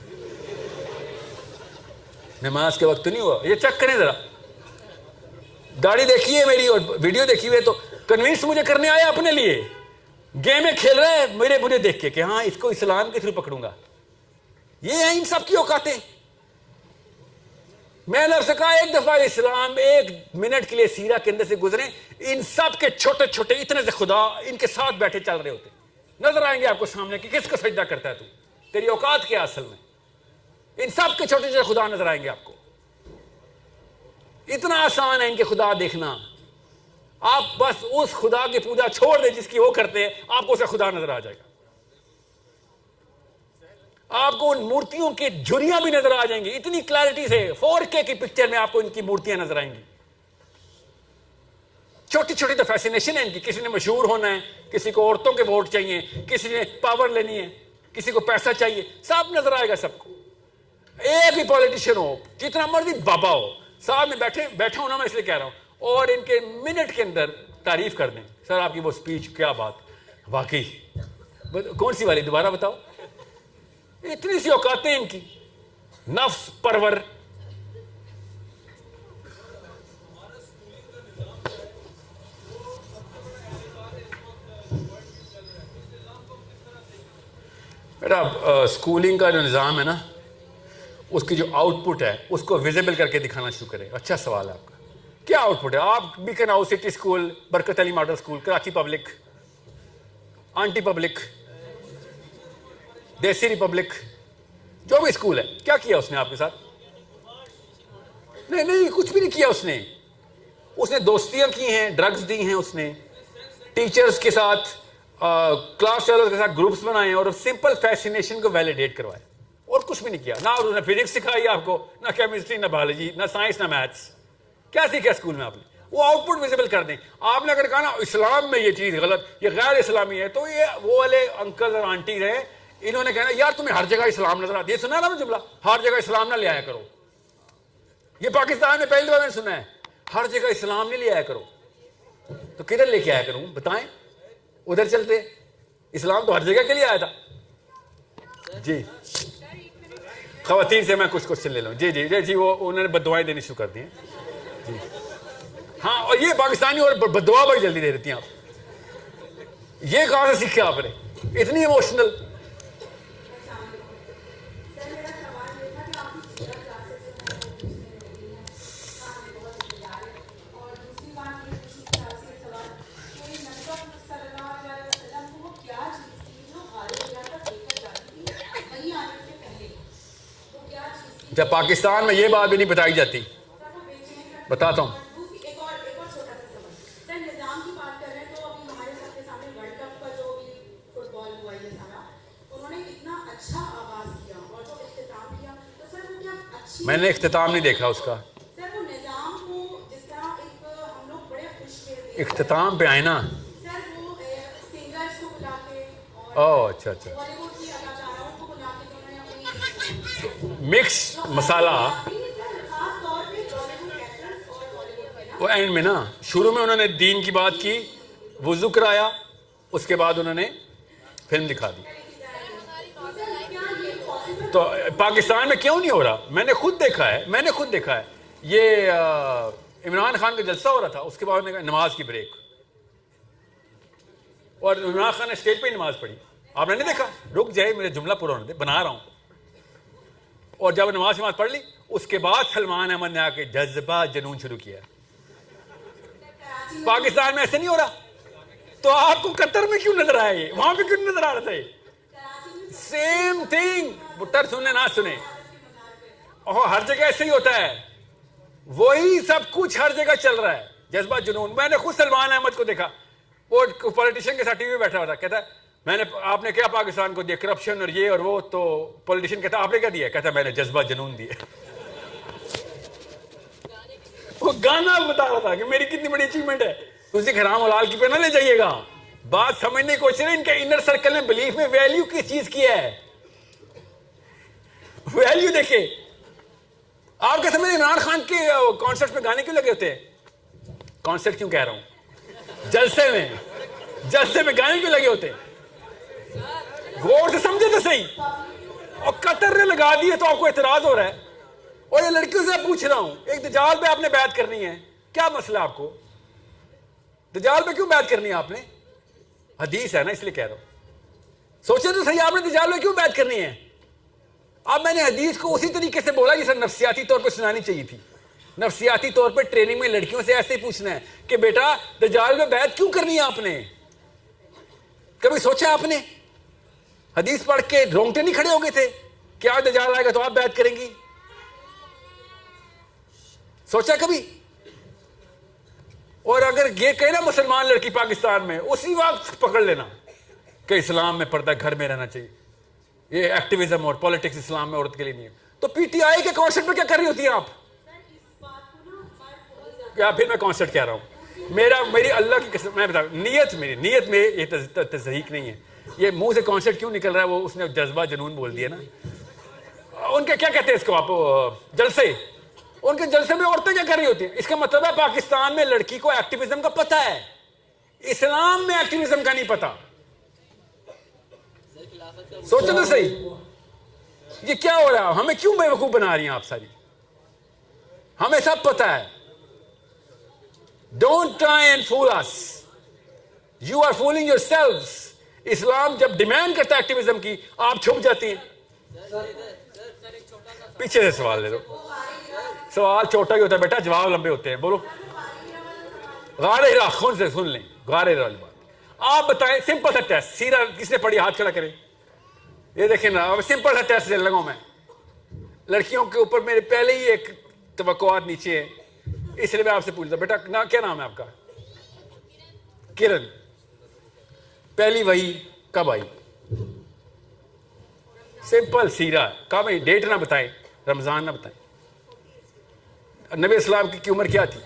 نماز کے وقت تو نہیں ہوا. یہ چیک کریں ذرا، داڑھی دیکھیے میری اور ویڈیو دیکھی ہوئے تو کنوینس مجھے کرنے آیا اپنے لیے. گیمیں کھیل رہے ہیں مجھے دیکھ کے کہ ہاں اس کو اسلام کے تھرو پکڑوں گا. یہ ہیں ان سب کی اوقاتیں. میں نے آپ سے کہا ایک دفعہ اسلام 1 منٹ کے لیے سیرہ کے اندر سے گزرے، ان سب کے چھوٹے چھوٹے اتنے سے خدا ان کے ساتھ بیٹھے چل رہے ہوتے. نظر آئیں گے آپ کو سامنے کہ کس کو سجدہ کرتا ہے تو، تیری اوقات کیا اصل میں. ان سب کے چھوٹے چھوٹے خدا نظر آئیں گے آپ کو. اتنا آسان ہے ان کے خدا دیکھنا. آپ بس اس خدا کی پوجا چھوڑ دیں جس کی وہ کرتے ہیں، آپ کو اسے خدا نظر آ جائے گا. آپ کو ان مورتیوں کی جھریاں بھی نظر آ جائیں گی اتنی کلیئرٹی سے. 4K کی پکچر میں آپ کو ان کی مورتیاں نظر آئیں گی. چھوٹی چھوٹی تو فیسینیشن ہے ان کی. کسی نے مشہور ہونا ہے، کسی کو عورتوں کے ووٹ چاہیے، کسی نے پاور لینی ہے، کسی کو پیسہ چاہیے. سب نظر آئے گا سب کو. ایک بھی پولیٹیشین ہو، جتنا مرضی بابا ہو، صاحب میں بیٹھا ہونا میں اس لیے کہہ رہا ہوں، اور ان کے منٹ کے اندر تعریف کر دیں. سر آپ کی وہ سپیچ کیا بات، واقعی. کون سی والی دوبارہ بتاؤ. اتنی سی اوقاتیں ان کی. نفس پرور. بیٹا اسکولنگ کا جو نظام ہے نا، اس کی جو آؤٹ پٹ ہے اس کو ویزیبل کر کے دکھانا شروع کرے. اچھا سوال ہے آپ کا، کیا آؤٹ پٹ ہے؟ آپ bacon house city school, Barkat Ali model school, Karachi public, aunty public, desi republic, جو بھی اسکول ہے، کیا کیا اس نے آپ کے ساتھ؟ نہیں کچھ بھی نہیں کیا اس نے. اس نے دوستیاں کی ہیں، ڈرگز دی ہیں اس نے، ٹیچرز کے ساتھ کلاس فیلوز کے ساتھ گروپس بنائے ہیں اور سمپل فیسینیشن کو ویلیڈیٹ کروائے. اور کچھ بھی نہیں کیا. نہ انہوں نے فزکس سکھائی آپ کو، نہ کیمسٹری، نہ بایولوجی، نہ سائنس، نہ میتھس. کیا سیکھا اسکول میں آپ نے؟ وہ آؤٹ پٹ ویزیبل کر دیں. آپ نے اگر کہا نا اسلام میں یہ چیز غلط، یہ غیر اسلامی ہے، تو یہ وہ والے انکل اور آنٹی ہیں، انہوں نے کہنا یار تمہیں ہر جگہ اسلام نظر آتی ہے. سنا نا وہ جملہ، ہر جگہ اسلام نہ لے آیا کرو. یہ پاکستان میں پہلی دفعہ میں نے سنا ہے، ہر جگہ اسلام نہیں لے آیا کرو. تو کدھر لے کے آیا کروں بتائیں؟ ادھر چلتے. اسلام تو ہر جگہ کے لیے آیا تھا. جی خواتین سے میں کچھ لے لوں. جی وہ انہوں نے بددعائیں دینی شروع کر دی ہیں. جی ہاں، اور یہ پاکستانی اور بددعا بڑی جلدی دے دیتی ہیں آپ. یہ کہاں سے سیکھا آپ نے اتنی ایموشنل؟ جب پاکستان میں یہ بات بھی نہیں بتائی جاتی. بتاتا ہوں. میں نے اختتام نہیں دیکھا اس کا. اختتام پہ آئے نا. اوہ اچھا اچھا, مکس مسالہ. وہ اینڈ میں نا, شروع میں انہوں نے دین کی بات کی, وضو کرایا, اس کے بعد انہوں نے فلم دکھا دی. تو پاکستان میں کیوں نہیں ہو رہا؟ میں نے خود دیکھا ہے. یہ عمران خان کا جلسہ ہو رہا تھا, اس کے بعد نماز کی بریک, اور عمران خان نے اسٹیج پہ ہی نماز پڑھی. آپ نے نہیں دیکھا؟ رک جائے, میرے جملہ پورا ہونے دے, بنا رہا ہوں. اور جب نماز پڑھ لی, اس کے بعد سلمان احمد نے آ کے جذبہ جنون شروع کیا. پاکستان میں ایسے نہیں ہو رہا. تو آپ کو قطر میں کیوں نظر آیا یہ؟ وہاں پہ کیوں نظر آ رہا تھا یہ؟ Same thing. بٹر سنے نہ سنے, ہر جگہ ایسے ہی ہوتا ہے. وہی سب کچھ ہر جگہ چل رہا ہے, جذبہ جنون. میں نے خود سلمان احمد کو دیکھا, وہ پولیٹیشین کے ساتھ ٹی وی میں بیٹھا ہوا تھا, کہتا ہے آپ نے کیا پاکستان کو دیا, کرپشن اور یہ اور وہ. تو پولیٹیشین کہتا آپ نے کیا دیا؟ کہتا میں نے جذبہ جنون دیا. وہ گانا بتا رہا تھا کہ میری کتنی بڑی اچیومنٹ ہے. تجھے حرام حلال کی پہ نہ لے جائیے گا. بات سمجھنے کی کوشش ہے, ان کے انر سرکل میں بلیف میں ویلیو کس چیز کی ہے. ویلیو دیکھے. آپ کے سمجھ عمران خان کے کانسرٹ میں گانے کیوں لگے ہوتے ہیں؟ کانسرٹ کیوں کہہ رہا ہوں, جلسے میں گانے کیوں لگے ہوتے ہیں؟ غور سے سمجھے تو صحیح. اور قطر نے لگا دیے تو آپ کو اعتراض ہو رہا ہے. اور یہ لڑکیوں سے پوچھ رہا ہوں, ایک دجال پہ آپ نے بیعت کرنی ہے, کیا مسئلہ آپ کو؟ دجال پہ کیوں بیعت کرنی ہے آپ نے؟ حدیث ہے نا, اس لیے کہہ رہا ہوں. سوچیں تو صحیح, آپ نے دجال پہ کیوں بیعت کرنی ہے؟ اب میں نے حدیث کو اسی طریقے سے بولا جیسے نفسیاتی طور پہ سنانی چاہیے تھی. نفسیاتی طور پہ ٹریننگ میں لڑکیوں سے ایسے ہی پوچھنا ہے کہ بیٹا دجال میں بیعت کیوں کرنی ہے آپ نے؟ کبھی سوچا آپ نے؟ حدیث پڑھ کے رونگٹے نہیں کھڑے ہو گئے تھے؟ کیا دجال آئے گا تو آپ بیعت کریں گی؟ سوچا کبھی؟ اور اگر یہ کہے نا مسلمان لڑکی پاکستان میں, اسی وقت پکڑ لینا کہ اسلام میں پردہ گھر میں رہنا چاہیے, یہ ایکٹیویزم اور پولیٹکس اسلام میں عورت کے لیے نہیں ہے. تو پی ٹی آئی کے کانسرٹ میں کیا کر رہی ہوتی ہیں آپ؟ کیا پھر میں کانسرٹ کہہ رہا ہوں, میری اللہ کی قسم میں بتا, نیت میں یہ تصدیق نہیں ہے. یہ منہ سے کانسرٹ کیوں نکل رہا ہے, وہ اس نے جذبہ جنون بول دیا نا. ان کے کیا کہتے ہیں اس کو آپ, جلسے. ان کے جلسے میں عورتیں کیا کر رہی ہوتی ہیں؟ اس کا مطلب ہے پاکستان میں لڑکی کو ایکٹیویزم کا پتہ ہے, اسلام میں ایکٹیویزم کا نہیں پتہ. سوچو تو صحیح, یہ کیا ہو رہا ہے؟ ہمیں کیوں بے وقوف بنا رہی ہیں آپ ساری؟ ہمیں سب پتہ ہے. Don't try and fool us, you are fooling yourselves. اسلام جب ڈیمانڈ کرتا ہے ایکٹیویزم کی, آپ چھپ جاتی ہیں. پیچھے سے سوال لے لو. سوال چھوٹا ہی ہوتا ہے بیٹا, جواب لمبے ہوتے ہیں. بولو. غار ہرا, خون سے سن لیں, غار ہرا والی بات. آپ بتائیں, سمپل سا ٹیسٹ, سیرا کس نے پڑھی ہاتھ کھڑا کرے. یہ دیکھیں نا, سمپل سا ٹیسٹ دینے لگا ہوں میں. لڑکیوں کے اوپر میرے پہلے ہی ایک توقعات نیچے ہیں, اس لیے میں آپ سے پوچھتا ہوں, بیٹا کیا نام ہے آپ کا؟ کرن. پہلی وحی کب آئی؟ سمپل سیرا, کب آئی؟ ڈیٹ نہ بتائیں, رمضان نہ بتائیں. نبی اسلام کی عمر کیا تھی؟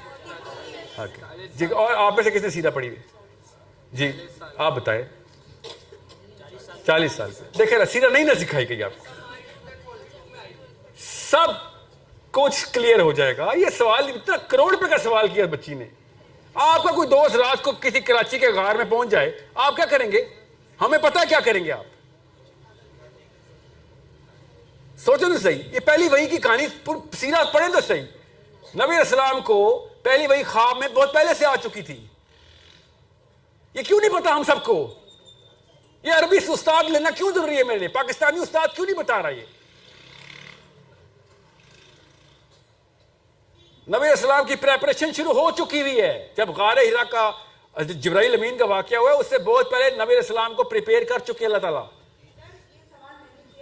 جی, اور آپ میں سے کس نے سیرا پڑھی ہوئی؟ جی آپ بتائیں. 40 سال سے. دیکھیں نا, سیرا نہیں نہ سکھائی گئی آپ کو, سب کچھ کلیئر ہو جائے گا. یہ سوال اتنا کروڑ روپے کا سوال کیا بچی نے. آپ کا کوئی دوست رات کو کسی کراچی کے غار میں پہنچ جائے, آپ کیا کریں گے؟ ہمیں پتہ ہے کیا کریں گے آپ. سوچو تو صحیح, یہ پہلی وحی کی کہانی سیرا پڑھیں تو صحیح. نبی اسلام کو پہلی وحی خواب میں بہت پہلے سے آ چکی تھی. یہ کیوں نہیں پتا ہم سب کو؟ یہ عربی سے استاد لینا کیوں ضروری ہے میرے لیے؟ پاکستانی استاد کیوں نہیں بتا رہا؟ یہ نبی اسلام کی پریپریشن شروع ہو چکی ہوئی ہے. جب غار ہرا کا جبرائیل امین کا واقعہ ہوا ہے, اس سے بہت پہلے نبی اسلام کو پریپیئر کر چکے اللہ تعالیٰ.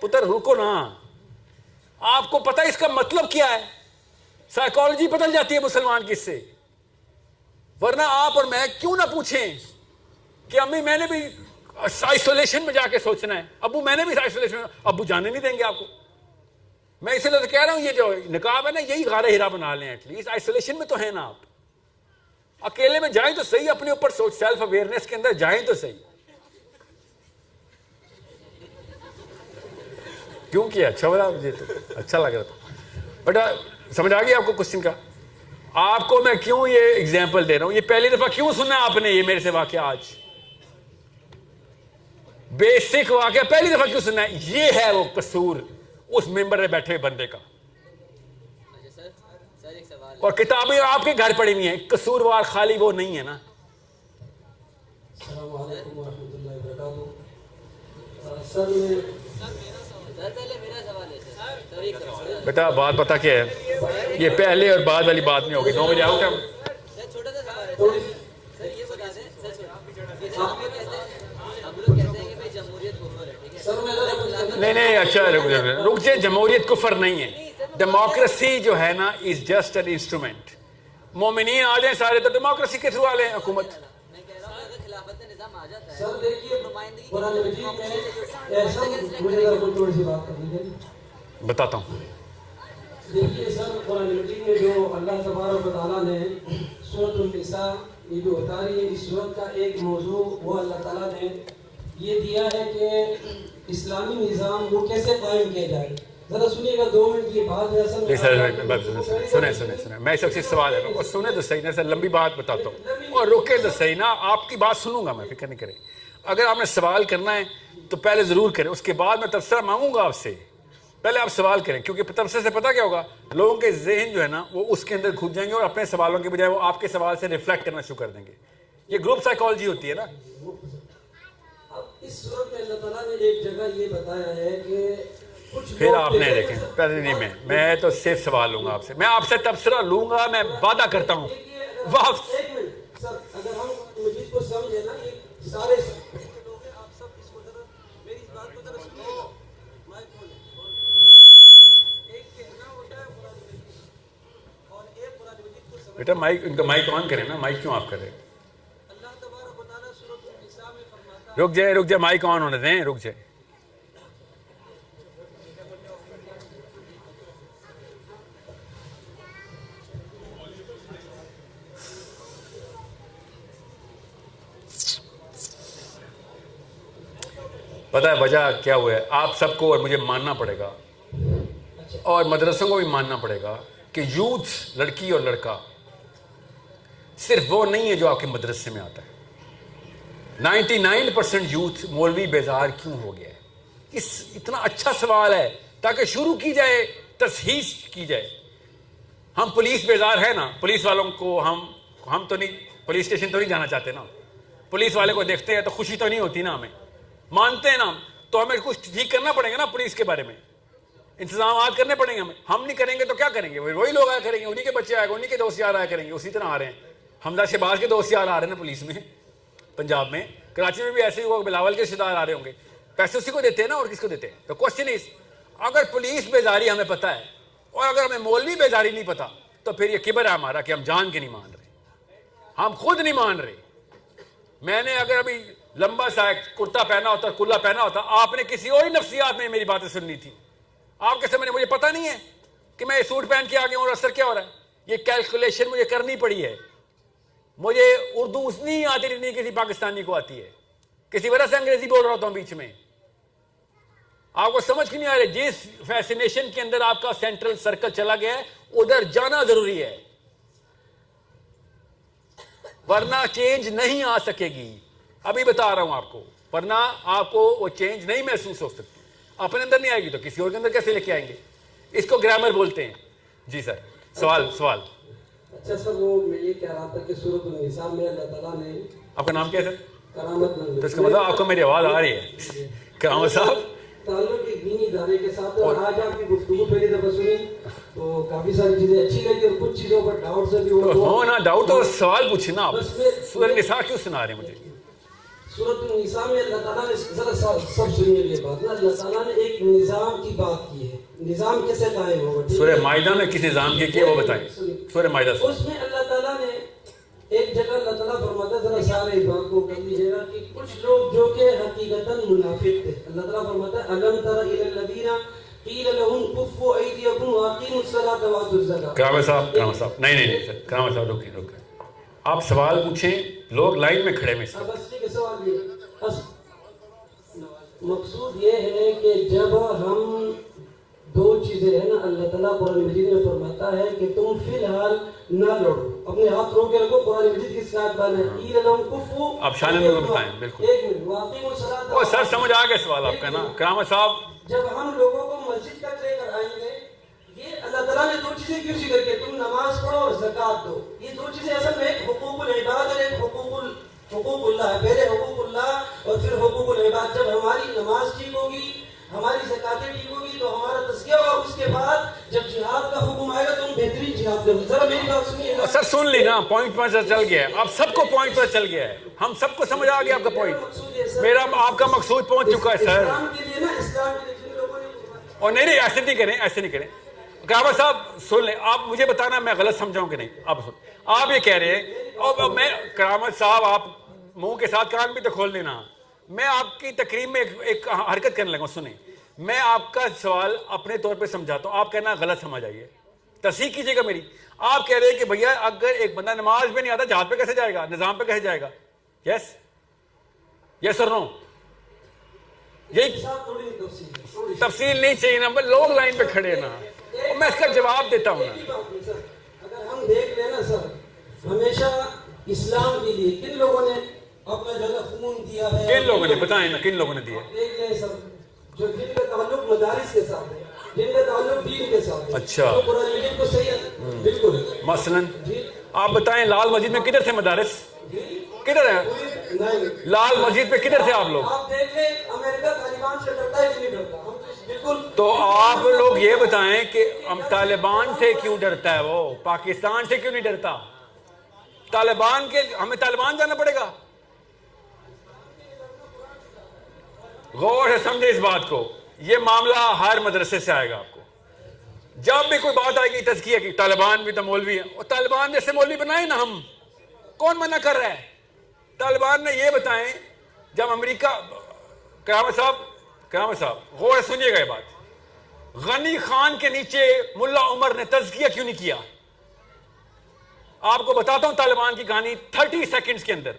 پتر رکو نا, آپ کو پتہ اس کا مطلب کیا ہے؟ سائیکالوجی بدل جاتی ہے مسلمان کی اس سے. ورنہ آپ اور میں کیوں نہ پوچھیں کہ امی میں نے بھی آئسولیشن میں جا کے سوچنا ہے, ابو میں نے بھی آئسولیشن میں, ابو جانے نہیں دیں گے آپ کو. میں اس لیے تو کہہ رہا ہوں, یہ جو نقاب ہے نا, یہی غار ہرا بنا لیں ایٹ لیسٹ. آئسولیشن میں تو ہے نا آپ, اکیلے میں جائیں تو صحیح, اپنے اوپر سوچ, سیلف اویئرنیس کے اندر جائیں تو صحیح. کیوں کیا؟ اچھا بولا مجھے, تو اچھا لگ رہا تھا. بیٹا سمجھ آ گئی آپ کو کوشچن کا؟ آپ کو میں کیوں یہ ایگزامپل دے رہا ہوں, یہ پہلی دفعہ کیوں سننا آپ نے یہ میرے سے واقعہ, آج بیسک واقعہ پہلی دفعہ کیوں سننا ہے؟ یہ ہے وہ قصور اس ممبر میں بیٹھے بندے کا. اور کتابیں آپ کے گھر پڑی ہوئی ہیں, قصوروار خالی وہ نہیں ہے نا. السلام علیکم ورحمۃ اللہ وبرکاتہ. سر بیٹا بات پتا کیا ہے, یہ پہلے اور بعد والی بات نہیں ہوگی. 9 بجے آؤ گے ہم. نہیں اچھا رک جائے, جمہوریت کفر نہیں ہے. ڈیموکریسی جو ہے نا از جسٹ این انسٹرومنٹ. مومنین آ جائیں سارے تو ڈیموکریسی کے تھرو آ لیں حکومت. سر دیکھیے قرآن مجید میں مجھے تھوڑی سی بات کرنی ہے, بتاتا ہوں. دیکھیے سر قرآن مجید میں جو اللہ تبارک و تعالیٰ نے سورۃ النساء یہ جو اتاری ہے, اس سورت کا ایک موضوع وہ اللہ تعالیٰ نے یہ دیا ہے کہ اسلامی نظام وہ کیسے قائم کیا جائے. ذرا سنیے گا 2 منٹ کی بات ہے سر. سنیں میں سب سے سوال ہے, اور سنیں تو صحیح نا سر, لمبی بات بتاتا ہوں اور رکے تو صحیح نا. آپ کی بات سنوں گا میں, فکر نہیں کریں. اگر آپ نے سوال کرنا ہے تو پہلے ضرور کریں, اس کے بعد میں تبصرہ مانگوں گا آپ سے. پہلے آپ سوال کریں, کیونکہ تبصرے سے پتہ کیا ہوگا, لوگوں کے ذہن جو ہے نا وہ اس کے اندر گھس جائیں گے اور اپنے سوالوں کے بجائے وہ آپ کے سوال سے ریفلیکٹ کرنا شروع کر دیں گے. یہ گروپ سائیکالوجی ہوتی ہے نا. اب اس صورت میں اللہ تعالیٰ نے ایک جگہ یہ بتایا ہے کہ پھر آپ نے دیکھیں پہلے نہیں, میں تو صرف سوال لوں گا آپ سے, میں آپ سے تبصرہ لوں گا, میں وعدہ کرتا ہوں. واپس ایک منٹ سر, اگر ہم مجید کو سمجھے نا, یہ سارے آپ سب اس کو ذرا میری بات کو ذرا سنیے گا. ایک کہنا ہوتا ہے قرآن مجید اور ایک قرآن مجید کو سمجھ. بیٹا مائک, ان کا مائک آن کریں نا, مائک کیوں آپ کر رہے ہیں؟ اللہ تبارک و تعالیٰ سورۃ النساء میں فرماتا ہے. رک جائے مائک آن ہونے دیں, رک جائے. پتہ ہے وجہ کیا ہوا ہے؟ آپ سب کو اور مجھے ماننا پڑے گا اور مدرسوں کو بھی ماننا پڑے گا کہ یوتھ, لڑکی اور لڑکا صرف وہ نہیں ہے جو آپ کے مدرسے میں آتا ہے. 99% یوتھ مولوی بیزار کیوں ہو گیا ہے؟ اتنا اچھا سوال ہے تاکہ شروع کی جائے, تصحیح کی جائے. ہم پولیس بیزار ہے نا, پولیس والوں کو ہم تو نہیں, پولیس اسٹیشن تو نہیں جانا چاہتے نا. پولیس والے کو دیکھتے ہیں تو خوشی تو نہیں ہوتی نا, ہمیں مانتے ہیں نا, تو ہمیں کچھ ٹھیک کرنا پڑے گا نا. پولیس کے بارے میں انتظامات کرنے پڑیں گے ہم نہیں کریں گے تو کیا کریں گے؟ وہی لوگ آیا کریں گے, انہی کے بچے آئے گا, انہی کے دوست یار آیا کریں گے. اسی طرح آ رہے ہیں حمزہ شہباز کے دوست یار آ رہے ہیں نا پولیس میں, پنجاب میں, کراچی میں بھی ایسے ہی ہوا, بلاول کے رشتہ دار آ رہے ہوں گے. پیسے اسی کو دیتے ہیں نا, اور کس کو دیتے ہیں؟ تو کوشچن از, اگر پولیس بیزاری ہمیں پتہ ہے اور اگر ہمیں مولوی بیزاری نہیں پتہ, تو پھر یہ کبر ہے ہمارا کہ ہم جان کے نہیں مان رہے, ہم خود نہیں مان رہے. میں نے اگر ابھی لمبا سا کرتا پہنا ہوتا, کلا پہنا ہوتا, آپ نے کسی اور نفسیات میں میری باتیں سننی تھی. آپ کے سامنے مجھے پتہ نہیں ہے کہ میں سوٹ پہن کے آگے ہوں اور اثر کیا ہو رہا ہے. یہ کیلکولیشن مجھے کرنی پڑی ہے. مجھے اردو اس نہیں آتی جتنی کسی پاکستانی کو آتی ہے, کسی وجہ سے انگریزی بول رہا ہوتا ہوں بیچ میں. آپ کو سمجھ نہیں آ رہا, جس فیسینیشن کے اندر آپ کا سینٹرل سرکل چلا گیا ہے ادھر جانا ضروری ہے, ورنہ چینج نہیں آ سکے گی. ابھی بتا رہا ہوں آپ کو, ورنہ آپ کو وہ چینج نہیں محسوس ہو سکتی. اپنے اندر نہیں آئے گی تو کسی اور کے اندر کیسے لے کے آئیں گے؟ اس کو گرامر بولتے ہیں. جی سر, سوال. اچھا سر, وہ میں یہ کہہ رہا تھا کہ سورۃ النساء میں اللہ تعالیٰ نے, آپ کا نام کیا ہے سر؟ کرامت. تو اس کا مطلب آپ کو میری آواز آ رہی ہے. کرامت صاحب تعلق ایک دینی ادارے کے ساتھ, اور آج آپ کی گفتگو پہلی دفعہ سنی تو کافی ساری چیزیں اچھی لگی, اور کچھ چیزوں پر ڈاؤٹ سے بھی ہو نا. ڈاؤٹ تو سوال پوچھنا آپ. سورۃ النساء کیوں سنا رہے ہیں مجھے؟ سورۃ النساء میں اللہ تعالیٰ نے, ذرا سب سنیے یہ بات نا, اللہ تعالیٰ نے ایک نظام کی بات کی ہے. نظام کیسے قائم ہوگا؟ سورہ مائدہ میں کس نظام کی ہے وہ بتائیں. سورہ مائدہ سے اس میں اللہ تعالیٰ نے ایک جگہ اللہ تعالیٰ فرماتا ہے, ذرا سارے اس بات کو کر لیجیے گا, کہ کچھ لوگ جو کہ حقیقتاً منافق تھے. اللہ تعالیٰ فرماتا ہے الم تر الی الذین قیل لهم کفوا ایدیکم واقیموا الصلاۃ وآتوا الزکاۃ. کرامت صاحب نہیں سر, کرامت صاحب رکیں. آپ سوال پوچھیں, لوگ لائن میں کھڑے میں اس وقت. بس ٹھیک ہے, سوال یہ مقصود یہ ہے کہ جب ہم دو چیزیں ہیں نا, اللہ تعالیٰ قرآن مجید میں فرماتا ہے کہ تم فی الحال نہ لڑو, اپنے ہاتھ رو کے رکھو. قرآن مجید کی ساتھ بات ہے. آپ شان میں بتائیں. بالکل, ایک منٹ, واقعی وہ صلاۃ. او سر سمجھ آ گیا سوال آپ کا نا کرامت صاحب. جب ہم لوگوں کو مسجد تک لے کر آئیں گے, یہ اللہ تعالیٰ نے دو چیزیں کیوں ذکر کی, تم نماز پڑھو اور زکوٰۃ دو. یہ دو چیزیں اصل میں ایک حقوق العباد اور ایک حقوق اللہ ہے. پہلے حقوق اللہ اور پھر حقوق العباد. جب ہماری نماز ٹھیک ہوگی, ہماری زکاتیں ٹھیک ہوگی, تو ہمارا تزکیہ ہوگا. اس کے بعد جب جہاد کا حکم آئے گا تو ہم بہترین جہاد کریں. ذرا میری بات سنیے. سر سن لی نا, پوائنٹ پر چل گیا ہے. اب سب کو پوائنٹ پر چل گیا ہے, ہم سب کو سمجھ آ گیا آپ کا پوائنٹ. میرا آپ کا مقصود پہنچ چکا ہے سر. اسلام کے لیے نا, اسلام کے لیے جن لوگوں نے, اور نہیں ایسے نہیں کریں, ایسے نہیں کریں. کرامت صاحب سن لیں, آپ مجھے بتانا میں غلط سمجھاؤں کہ نہیں. آپ یہ کہہ رہے ہیں, اور میں کرامت صاحب آپ منہ کے ساتھ کان بھی تو کھول دینا. میں آپ کی تقریب میں ایک حرکت کرنے لگا. سنیں, میں آپ کا سوال اپنے طور پہ سمجھاتا ہوں, آپ کہنا غلط سمجھ آئیے, تصحیح کیجیے گا میری. آپ کہہ رہے ہیں کہ بھیا اگر ایک بندہ نماز میں نہیں آتا, جہاد پہ کیسے جائے گا, نظام پہ کیسے جائے گا؟ یس یس اور نو. یہی تفصیل نہیں چاہیے نا, لوگ لائن پہ کھڑے نا, میں اس کا جواب دیتا ہوں نا. اگر ہم دیکھ لیں نا سر, ہمیشہ اسلام کے لیے کن لوگوں نے اپنا جو ہے خون دیا ہے؟ کن لوگوں نے بتائیں نا, کن لوگوں نے دیا؟ دیکھ لیں سر, جو جن کا تعلق مدارس کے ساتھ ہے, جن کا تعلق دین کے ساتھ ہے. اچھا, تو قرآن مجید کو صحیح ہے بالکل. مثلاً آپ بتائیں لال مسجد میں کدھر تھے مدارس, کدھر ہیں لال مسجد پہ, کدھر تھے آپ لوگ؟ آپ دیکھ لیں امریکہ طالبان سے ڈرتا ہے کہ نہیں ڈرتا؟ بالکل. تو آپ لوگ یہ بتائیں کہ ہم طالبان سے کیوں ڈرتا ہے, وہ پاکستان سے کیوں نہیں ڈرتا؟ طالبان کے, ہمیں طالبان جانا پڑے گا؟ غور سے سمجھے اس بات کو, یہ معاملہ ہر مدرسے سے آئے گا آپ کو. جب بھی کوئی بات آئے گی تزکیہ کی, طالبان بھی تو مولوی ہیں, اور طالبان جیسے مولوی بنائے نا ہم, کون منع کر رہا ہے؟ طالبان نے یہ بتائیں, جب امریکہ, کرامت صاحب غور سے سنیے گا یہ بات, غنی خان کے نیچے ملا عمر نے تزکیہ کیوں نہیں کیا؟ آپ کو بتاتا ہوں طالبان کی کہانی 30 سیکنڈز کے اندر.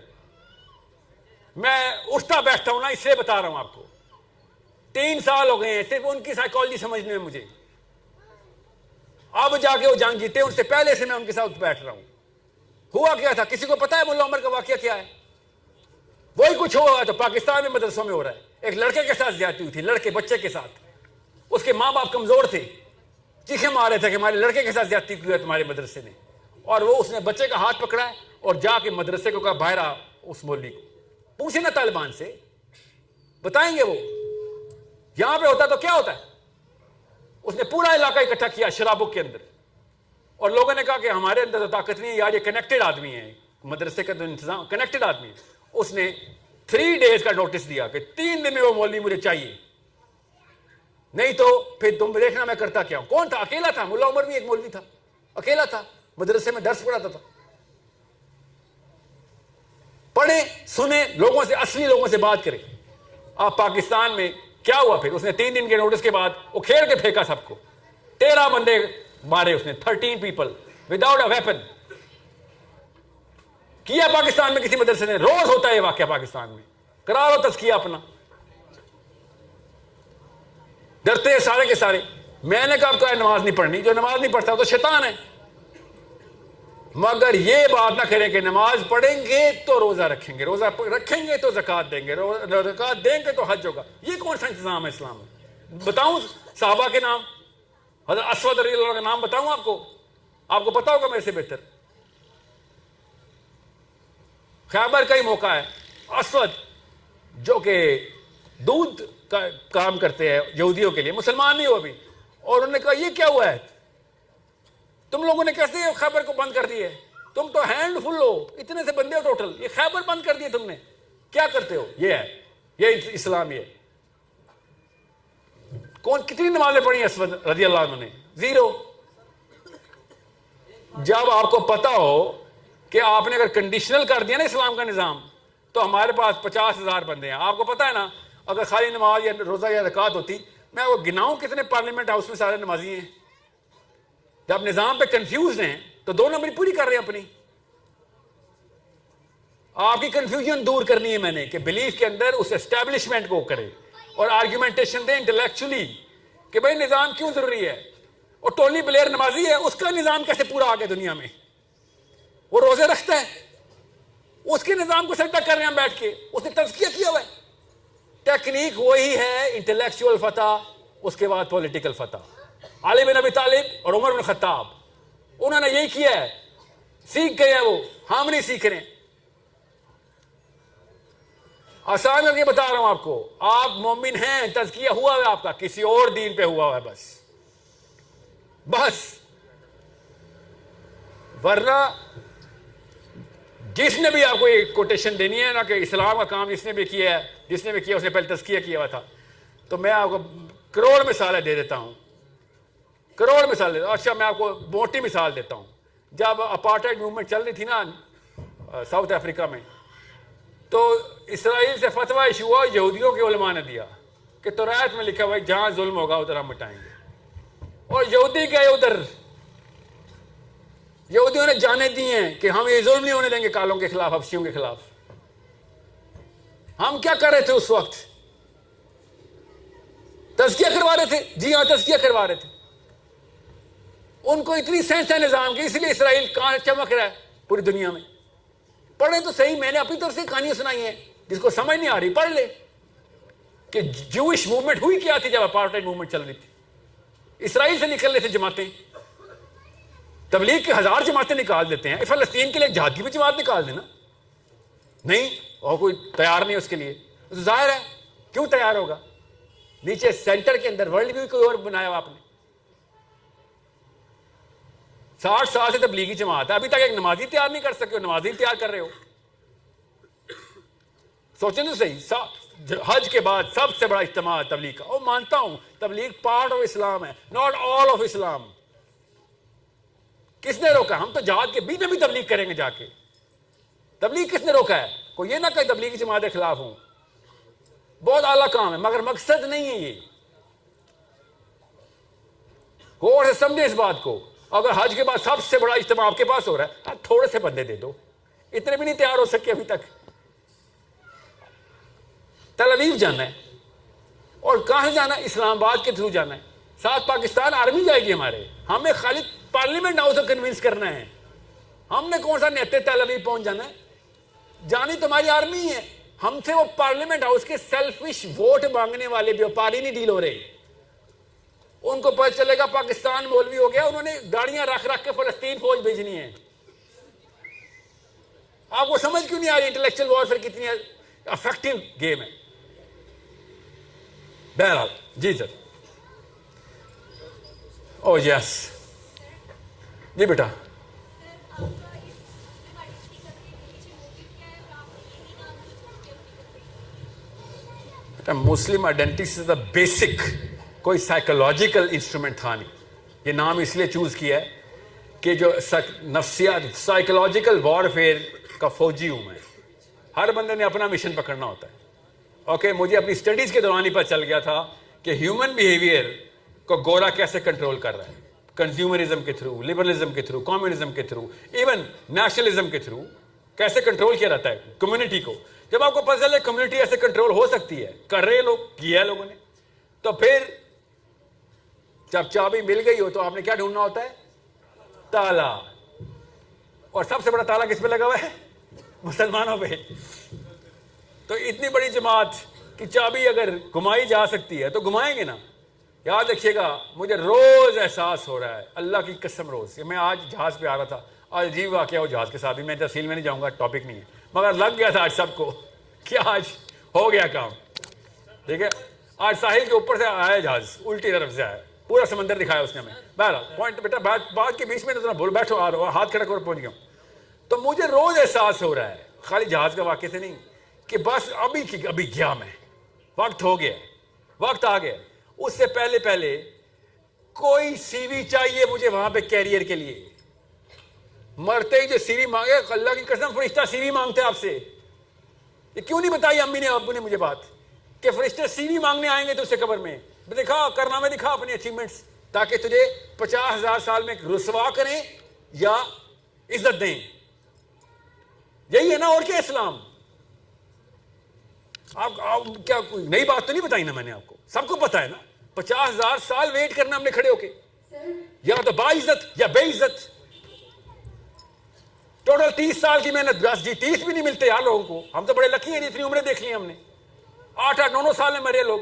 میں اٹھتا بیٹھتا ہوں نا, اس لیے بتا رہا ہوں آپ کو. 3 سال ہو گئے ہیں صرف ان کی سائیکالوجی سمجھنے میں مجھے. اب جا کے وہ جنگ جیتے, ان سے پہلے سے میں ان کے ساتھ بیٹھ رہا ہوں. ہوا کیا تھا, کسی کو پتا ہے ملا عمر کا واقعہ کیا ہے؟ وہی کچھ ہوا تو پاکستان میں مدرسوں میں ہو رہا ہے. ایک لڑکے کے ساتھ زیادتی ہوئی تھی, لڑکے بچے کے ساتھ. اس کے ماں باپ کمزور تھے, چیخیں مار رہے تھے کہ ہمارے لڑکے کے ساتھ زیادتی کی ہے تمہارے مدرسے نے. اور وہ, اس نے بچے کا ہاتھ پکڑا ہے اور جا کے مدرسے کو کہا باہر آ. اس مولوی کو پوچھے نا طالبان سے, بتائیں گے وہ. یہاں پہ ہوتا تو کیا ہوتا ہے؟ اس نے پورا علاقہ اکٹھا کیا شرابوں کے اندر, اور لوگوں نے کہا کہ ہمارے اندر تو طاقت نہیں ہے یار, یہ کنیکٹڈ آدمی ہے, مدرسے کا تو انتظام کنیکٹڈ آدمی ہے. اس نے 3 days کا نوٹس دیا کہ 3 دن میں وہ مولوی مجھے چاہیے, نہیں تو پھر تم دیکھنا میں کرتا کیا ہوں. کون تھا؟ اکیلا تھا. ملا عمر بھی ایک مولوی تھا, اکیلا تھا, مدرسے میں درس پڑھاتا تھا. پڑھیں, سنیں, لوگوں سے, اصلی لوگوں سے بات کریں. آپ پاکستان میں کیا ہوا پھر؟ اس نے 3 دن کے نوٹس کے بعد وہ کھیل کے پھینکا سب کو. 13 بندے مارے اس نے, 13 people وداؤٹ اے ویپن. کیا پاکستان میں کسی مدرسے نے؟ روز ہوتا ہے یہ واقعہ پاکستان میں. کرا لو تزکیہ اپنا. ڈرتے ہیں سارے کے سارے. میں نے کہا آپ کو نماز نہیں پڑھنی, جو نماز نہیں پڑھتا تو شیطان ہے. مگر یہ بات نہ کریں کہ نماز پڑھیں گے تو روزہ رکھیں گے, روزہ رکھیں گے تو زکوٰۃ دیں گے, زکوٰۃ دیں گے تو حج ہوگا. یہ کون سا انتظام ہے اسلام میں؟ بتاؤں صحابہ کے نام, حضرت اسود رضی اللہ عنہ کا نام بتاؤں آپ کو پتا ہوگا میرے سے بہتر. خیبر کا ہی موقع ہے. اسود جو کہ دودھ کا کام کرتے ہیں یہودیوں کے لیے, مسلمان نہیں ہو ابھی, اور انہوں نے کہا یہ کیا ہوا ہے, تم لوگوں نے کیسے خیبر کو بند کر دی ہے؟ تم تو ہینڈ فل ہو, اتنے سے بندے ہو ٹوٹل, یہ خیبر بند کر دیے تم نے, کیا کرتے ہو؟ یہ ہے, یہ اسلام. یہ کون, کتنی نمازیں پڑھی اسود رضی اللہ عنہ نے؟ 0. جب آپ کو پتا ہو کہ آپ نے اگر کنڈیشنل کر دیا نا اسلام کا نظام, تو ہمارے پاس 50,000 بندے ہیں. آپ کو پتا ہے نا, اگر خالی نماز یا روزہ یا زکوٰۃ ہوتی, میں وہ گناؤں کتنے پارلیمنٹ ہاؤس میں سارے نمازی ہیں. جب نظام پہ کنفیوز ہیں تو 2 نمبر پوری کر رہے ہیں اپنی. آپ کی کنفیوژن دور کرنی ہے میں نے کہ بلیف کے اندر اس اسٹیبلشمنٹ کو کرے اور آرگیومنٹیشن دیں انٹلیکچولی کہ بھائی نظام کیوں ضروری ہے. اور ٹونی بلیئر نمازی ہے, اس کا نظام کیسے پورا آ گیا دنیا میں؟ وہ روزے رکھتا ہے, اس کے نظام کو سجدہ کر رہے ہیں بیٹھ کے, اس نے تزکیہ کیا ہوا ہے. ٹیکنیک وہی ہے, انٹلیکچوئل فتح, اس کے بعد پولیٹیکل فتح. علی بن ابی طالب اور عمر بن خطاب انہوں نے یہی کیا ہے, سیکھ گئے ہیں وہ, ہم نہیں سیکھ رہے. آسان کر کے بتا رہا ہوں آپ کو, آپ مومن ہیں, تزکیہ ہوا ہے آپ کا, کسی اور دین پہ ہوا ہے بس. ورنہ جس نے بھی آپ کو ایک کوٹیشن دینی ہے نا کہ اسلام کا کام جس نے بھی کیا ہے, جس نے بھی کیا اس نے پہلے تزکیہ کیا ہوا تھا, تو میں آپ کو کروڑ مثالیں دے دیتا ہوں, کروڑ مثال دیتا ہوں. اچھا میں آپ کو موٹی مثال دیتا ہوں. جب اپارٹائڈ موومنٹ چل رہی تھی نا ساؤتھ افریقہ میں, تو اسرائیل سے فتویٰ ایشو ہوا, یہودیوں کے علماء نے دیا کہ توراۃ میں لکھا ہوا ہے جہاں ظلم ہوگا ادھر ہم مٹائیں گے. اور یہودی گئے ادھر, یہودیوں نے جانے دی ہیں کہ ہم یہ ظلم نہیں ہونے دیں گے کالوں کے خلاف, حبشیوں کے خلاف. ہم کیا کر رہے تھے اس وقت؟ تزکیہ کروا رہے تھے. جی ہاں, تزکیہ کروا رہے تھے. ان کو اتنی سینس ہے نظام کی, اس لیے اسرائیل کہاں چمک رہا ہے پوری دنیا میں. پڑھیں تو صحیح, میں نے اپنی طرف سے کہانیاں سنائی ہیں, جس کو سمجھ نہیں آ رہی پڑھ لے کہ جوش موومنٹ ہوئی کیا تھی جب اپارٹائڈ موومنٹ چل رہی تھی. اسرائیل سے نکل رہے تھے جماعتیں, تبلیغ کی 1000 جماعتیں نکال دیتے ہیں. فلسطین کے لیے جہاد کی بھی جماعت نکال دینا, نہیں اور کوئی تیار نہیں اس کے لیے. ظاہر ہے کیوں تیار ہوگا؟ نیچے سینٹر کے اندر ورلڈ ویو کوئی اور بنایا ہوا آپ نے. 60 سال سے تبلیغی جماعت ہے, ابھی تک ایک نمازی تیار نہیں کر سکے, نمازی تیار کر رہے ہو. سوچیں تو صحیح, حج کے بعد سب سے بڑا اجتماع تبلیغ کا. اور مانتا ہوں تبلیغ پارٹ آف اسلام ہے, ناٹ آل آف اسلام. کس نے روکا؟ ہم تو جہاد کے بیچ میں بھی تبلیغ کریں گے جا کے. تبلیغ کس نے روکا ہے؟ کوئی یہ نہ کہ تبلیغی جماعت کے خلاف ہوں, بہت اعلیٰ کام ہے, مگر مقصد نہیں ہے یہ. غور سے سمجھیں اس بات کو. اگر حج کے بعد سب سے بڑا اجتماع آپ کے پاس ہو رہا ہے, تھوڑے سے بندے دے دو, اتنے بھی نہیں تیار ہو سکے ابھی تک. تل اویو جانا ہے, اور کہاں سے جانا ہے؟ اسلام آباد کے تھرو جانا ہے. ساتھ پاکستان آرمی جائے گی ہمارے, ہمیں خالی پارلیمنٹ ہاؤس کو کنونس کرنا ہے. ہم نے کون سا نیتے تل اویو پہنچ جانا ہے؟ جانی تمہاری آرمی ہے. ہم سے وہ پارلیمنٹ ہاؤس کے سیلفش ووٹ مانگنے والے بیوپاری نہیں ڈیل ہو رہے. ان کو پتہ چلے گا پاکستان مولوی ہو گیا, انہوں نے گاڑیاں رکھ رکھ کے فلسطین فوج بھیجنی ہے. آپ کو سمجھ کیوں نہیں آ رہی انٹلیکچوئل وارفیئر کتنی افیکٹو گیم ہے؟ بہرحال جی سر. او یس جی بیٹا. مسلم آئیڈینٹی سے دا بیسک کوئی سائیکولوجیکل انسٹرومنٹ تھا نہیں. یہ نام اس لیے چوز کیا ہے کہ جو نفسیات سائیکولوجیکل وارفیئر کا فوجی ہوں میں. ہر بندے نے اپنا مشن پکڑنا ہوتا ہے. اوکے, مجھے اپنی اسٹڈیز کے دوران ہی پتہ چل گیا تھا کہ ہیومن بیہیویئر کو گورا کیسے کنٹرول کر رہا ہے. کنزیومرزم کے تھرو, لبرلزم کے تھرو, کمیونزم کے تھرو, ایون نیشنلزم کے تھرو کیسے کنٹرول کیا جاتا ہے کمیونٹی کو. جب آپ کو پتہ چلے کمیونٹی ایسے کنٹرول ہو سکتی ہے, کر رہے لوگ, کیا ہے لوگوں نے, تو پھر جب چابی مل گئی ہو تو آپ نے کیا ڈھونڈنا ہوتا ہے؟ تالا. اور سب سے بڑا تالا کس پہ لگا ہوا ہے؟ مسلمانوں پہ. تو اتنی بڑی جماعت کی چابی اگر گھمائی جا سکتی ہے تو گھمائیں گے نا. یاد رکھیے گا, مجھے روز احساس ہو رہا ہے, اللہ کی قسم روز. میں آج جہاز پہ آ رہا تھا, آج عجیب واقعہ ہو جہاز کے ساتھ بھی, میں تفصیل میں نہیں جاؤں گا, ٹاپک نہیں ہے, مگر لگ گیا تھا آج سب کو کہ آج ہو گیا کام. ٹھیک ہے, آج ساحل کے اوپر سے آیا جہاز, الٹی طرف سے آیا, پورا سمندر دکھایا اس نے ہمیں. بہرحال پوائنٹ بیٹا, بات کے بیچ میں تو بول بیٹھو, آ رہا ہاتھ کھڑا کر پہنچ گیا ہوں. تو مجھے روز احساس ہو رہا ہے, خالی جہاز کا واقعے سے نہیں, کہ بس ابھی گیا میں, وقت ہو گیا, وقت آ گیا. اس سے پہلے کوئی سی وی چاہیے مجھے وہاں پہ کیریئر کے لیے. مرتے ہی جو سی وی مانگے, اللہ کی قسم فرشتہ سی وی مانگتے آپ سے. یہ کیوں نہیں بتائی امی نے ابو نے مجھے بات کہ فرشتے سی وی مانگنے آئیں گے تو اسے قبر میں دکھا, کارنامے دکھا اپنی اچیومنٹس, تاکہ تجھے 50,000 سال میں رسوا کریں یا عزت دیں. یہی ہے نا, اور کیا اسلام. آپ کیا کوئی نئی بات تو نہیں بتائی نا میں نے آپ کو, سب کو پتا ہے نا. 50,000 سال ویٹ کرنا ہم نے کھڑے ہو کے, یا تو باعزت یا بے عزت. ٹوٹل 30 سال کی محنت, بس جی 30 بھی نہیں ملتے یار لوگوں کو. ہم تو بڑے لکی ہیں, اتنی عمریں دیکھ لی ہم نے. 8-8 9 سال میں مرے لوگ,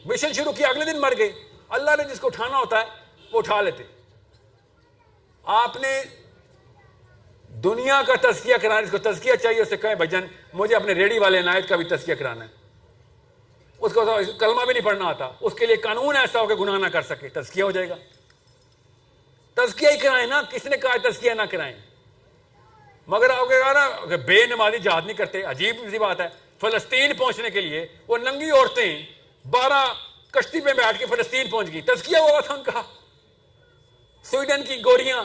مشن شروع کیا اگلے دن مر گئے. اللہ نے جس کو اٹھانا ہوتا ہے وہ اٹھا لیتے. آپ نے دنیا کا تزکیہ کرانا, جس کو تزکیہ چاہیے اسے کہیں بھجن مجھے اپنے ریڈی والے عنایت کا بھی تزکیہ کرانا ہے. اس کو کلمہ بھی نہیں پڑھنا آتا, اس کے لیے قانون ایسا ہو کہ گناہ نہ کر سکے, تزکیہ ہو جائے گا. تزکیہ ہی کرائیں نا, کس نے کہا تزکیہ نہ کرائیں. مگر آپ کہا نا کہ بے نمازی جہاد نہیں کرتے, عجیب سی بات ہے. فلسطین پہنچنے کے لیے وہ ننگی عورتیں 12 کشتی پہ بیٹھ کے فلسطین پہنچ گئی, تزکیہ ہوا تھا ان کا. سویڈن کی گوریاں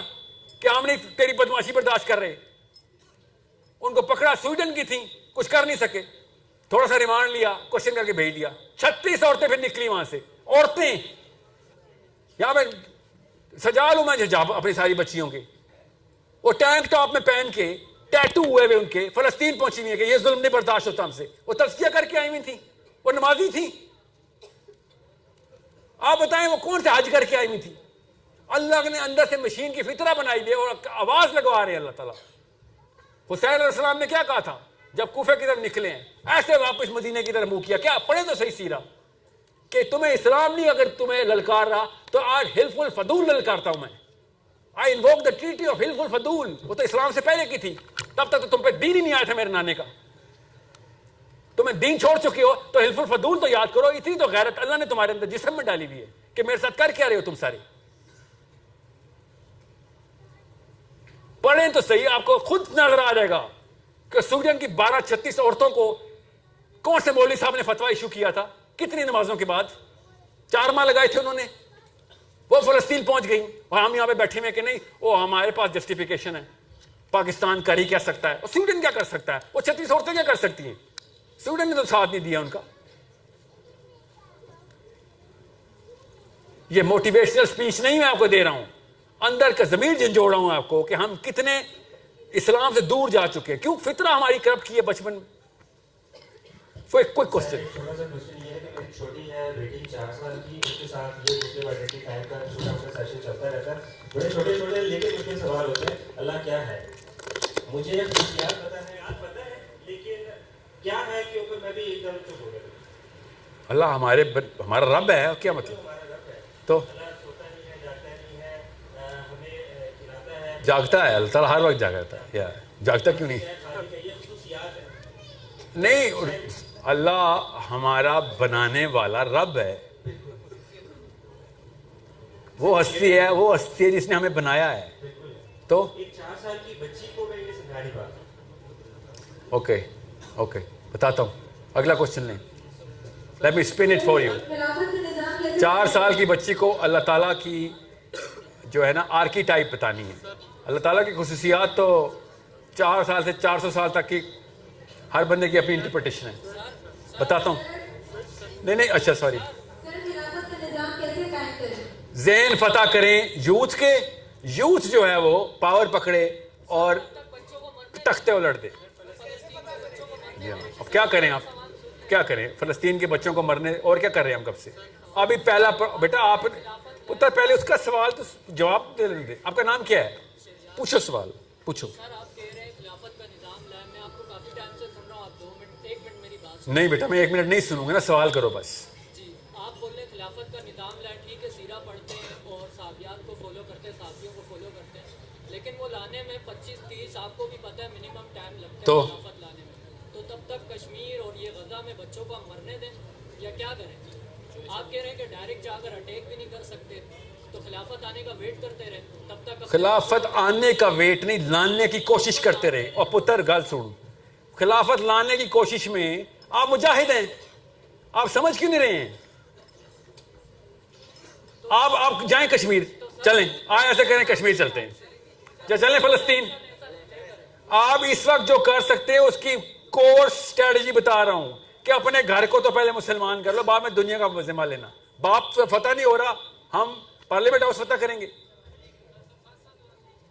کہ ہم نہیں تیری بدماشی برداشت کر رہے, ان کو پکڑا, سویڈن کی تھیں, کچھ کر نہیں سکے, تھوڑا سا ریمانڈ لیا, کوشچن کر کے بھیج دیا. 36 عورتیں پھر نکلی وہاں سے. عورتیں یہاں پہ سجا لوں میں حجاب اپنی ساری بچیوں کے, وہ ٹینک ٹاپ میں پہن کے ٹیٹو ہوئے ہوئے ان کے فلسطین پہنچی ہوئی ہے کہ یہ ظلم نہیں برداشت ہوتا ہم سے. وہ تزکیہ کر کے آئی ہوئی تھی, وہ نمازی تھی. آپ بتائیں وہ کون سے حج کر کے آئی ہوئی تھی. اللہ نے اندر سے مشین کی فطرہ بنائی دی اور آواز لگوا رہے ہیں اللہ تعالیٰ. حسین علیہ السلام نے کیا کہا تھا جب کوفے کی طرف نکلے ہیں, ایسے واپس مدینے کی طرف منہ کیا. کیا پڑھے تو صحیح سیرہ کہ تمہیں اسلام نہیں اگر تمہیں للکار رہا تو آج حلف الفضول للکارتا ہوں میں. I invoke the treaty of حلف الفضول. وہ تو اسلام سے پہلے کی تھی, تب تک تو تم پہ دین ہی نہیں آیا تھا میرے نانے کا. تمہیں دین چھوڑ چکے ہو تو حلف الفضول تو یاد کرو. اتنی تو غیرت اللہ نے تمہارے اندر جسم میں ڈالی ہوئی ہے کہ میرے ساتھ کر کیا رہے ہو تم سارے. پڑھیں تو صحیح, آپ کو خود نظر آ جائے گا کہ سویڈن کی 36 عورتوں کو کون سے مولوی صاحب نے فتویٰ ایشو کیا تھا, کتنی نمازوں کے بعد. 4 ماہ لگائے تھے انہوں نے, وہ فلسطین پہنچ گئی. اور ہم یہاں پہ بیٹھے ہوئے کہ نہیں وہ ہمارے پاس جسٹیفیکیشن ہے, پاکستان کر ہی کیا سکتا ہے, اور سویڈن کیا کر سکتا ہے, وہ 36 عورتیں کیا کر سکتی ہیں. سویڈن نے تو ساتھ نہیں دیا ان کا. یہ موٹیویشنل سپیچ نہیں میں آپ کو دے رہا ہوں, اندر کا ضمیر جھنجھوڑ رہا ہوں آپ کو کہ ہم کتنے اسلام سے دور جا چکے ہیں. کیوں فطرہ ہماری کرپٹ کی ہے بچپن میں. کوئی کوشچن. چھوٹا سا کوشچن یہ ہے کہ ایک چھوٹی ہے بیٹی 4 سال کی, اس کے ساتھ یہ مسلم آئیڈینٹی ٹائم کا چھوٹا موٹا سیشن چلتا رہتا ہے, بڑے چھوٹے چھوٹے لیکن اس میں سوال ہوتے ہیں اللہ کیا ہے. مجھے خصوصیات پتہ ہے لیکن کیا ہے کہ اوپر میں بھی ایک دم چپ ہو گیا. اللہ ہمارا رب ہے, کیا مطلب. تو جاگتا ہے, اللہ تعالیٰ ہر وقت جاگتا ہے, یا جاگتا کیوں نہیں. نہیں, اللہ ہمارا بنانے والا رب ہے, وہ ہستی ہے جس نے ہمیں بنایا ہے. تو 4 سال کی بچی کو میں یہ سمجھانی بات. اوکے بتاتا ہوں. اگلا کوشچن لیں. Let me spin it for you. 4 سال کی بچی کو اللہ تعالیٰ کی جو ہے نا آرکی ٹائپ بتانی ہے. اللہ تعالیٰ کی خصوصیات تو 4 سال سے 400 سال تک کی ہر بندے کی اپنی انٹرپریٹیشن ہے. بتاتا ہوں. نہیں اچھا سوری. ذہن فتح کریں یوتھ کے. یوتھ جو ہے وہ پاور پکڑے اور تختے الٹ دے. اب کیا کریں, آپ کیا کریں. فلسطین کے بچوں کو مرنے, اور کیا کر رہے ہیں ہم کب سے. ابھی پہلا بیٹا آپ پتر پہلے اس کا سوال تو جواب دے دیں. آپ کا نام کیا ہے, پوچھو سوال پوچھو. نہیں بیٹا میں 1 منٹ نہیں سنوں گا نا, سوال کرو بس. جی آپ بول رہے ہیں خلافت کا نظام لائیں, ٹھیک ہے سیرہ پڑھتے ہیں اور صحابیات کو فالو کرتے ہیں, صحابیوں کو فالو کرتے ہیں, لیکن وہ لانے میں 25-30 آپ کو بھی پتہ ہے منیمم ٹائم لگتا ہے خلافت لانے میں. تو تب تک کشمیر اور یہ غزہ میں بچوں کو ہم مرنے دیں یا کیا کریں. آپ کہہ رہے ہیں کہ ڈائریکٹ جا کر اٹیک بھی نہیں کر سکتے, تو خلافت آنے کا ویٹ کرتے رہے تب تک. خلافت آنے کا ویٹ نہیں, لانے کی کوشش کرتے رہے. اور پتر گل سن, خلافت لانے کی کوشش میں آپ مجاہد ہیں, آپ سمجھ کیوں نہیں رہے ہیں. آپ جائیں کشمیر, چلیں ایسا کریں کشمیر چلتے ہیں, چلیں فلسطین. آپ اس وقت جو کر سکتے ہیں اس کی کورس اسٹریٹجی بتا رہا ہوں کہ اپنے گھر کو تو پہلے مسلمان کر لو, بعد میں دنیا کا ذمہ لینا. باپ فتح نہیں ہو رہا, ہم پارلیمنٹ ہاؤس فتح کریں گے.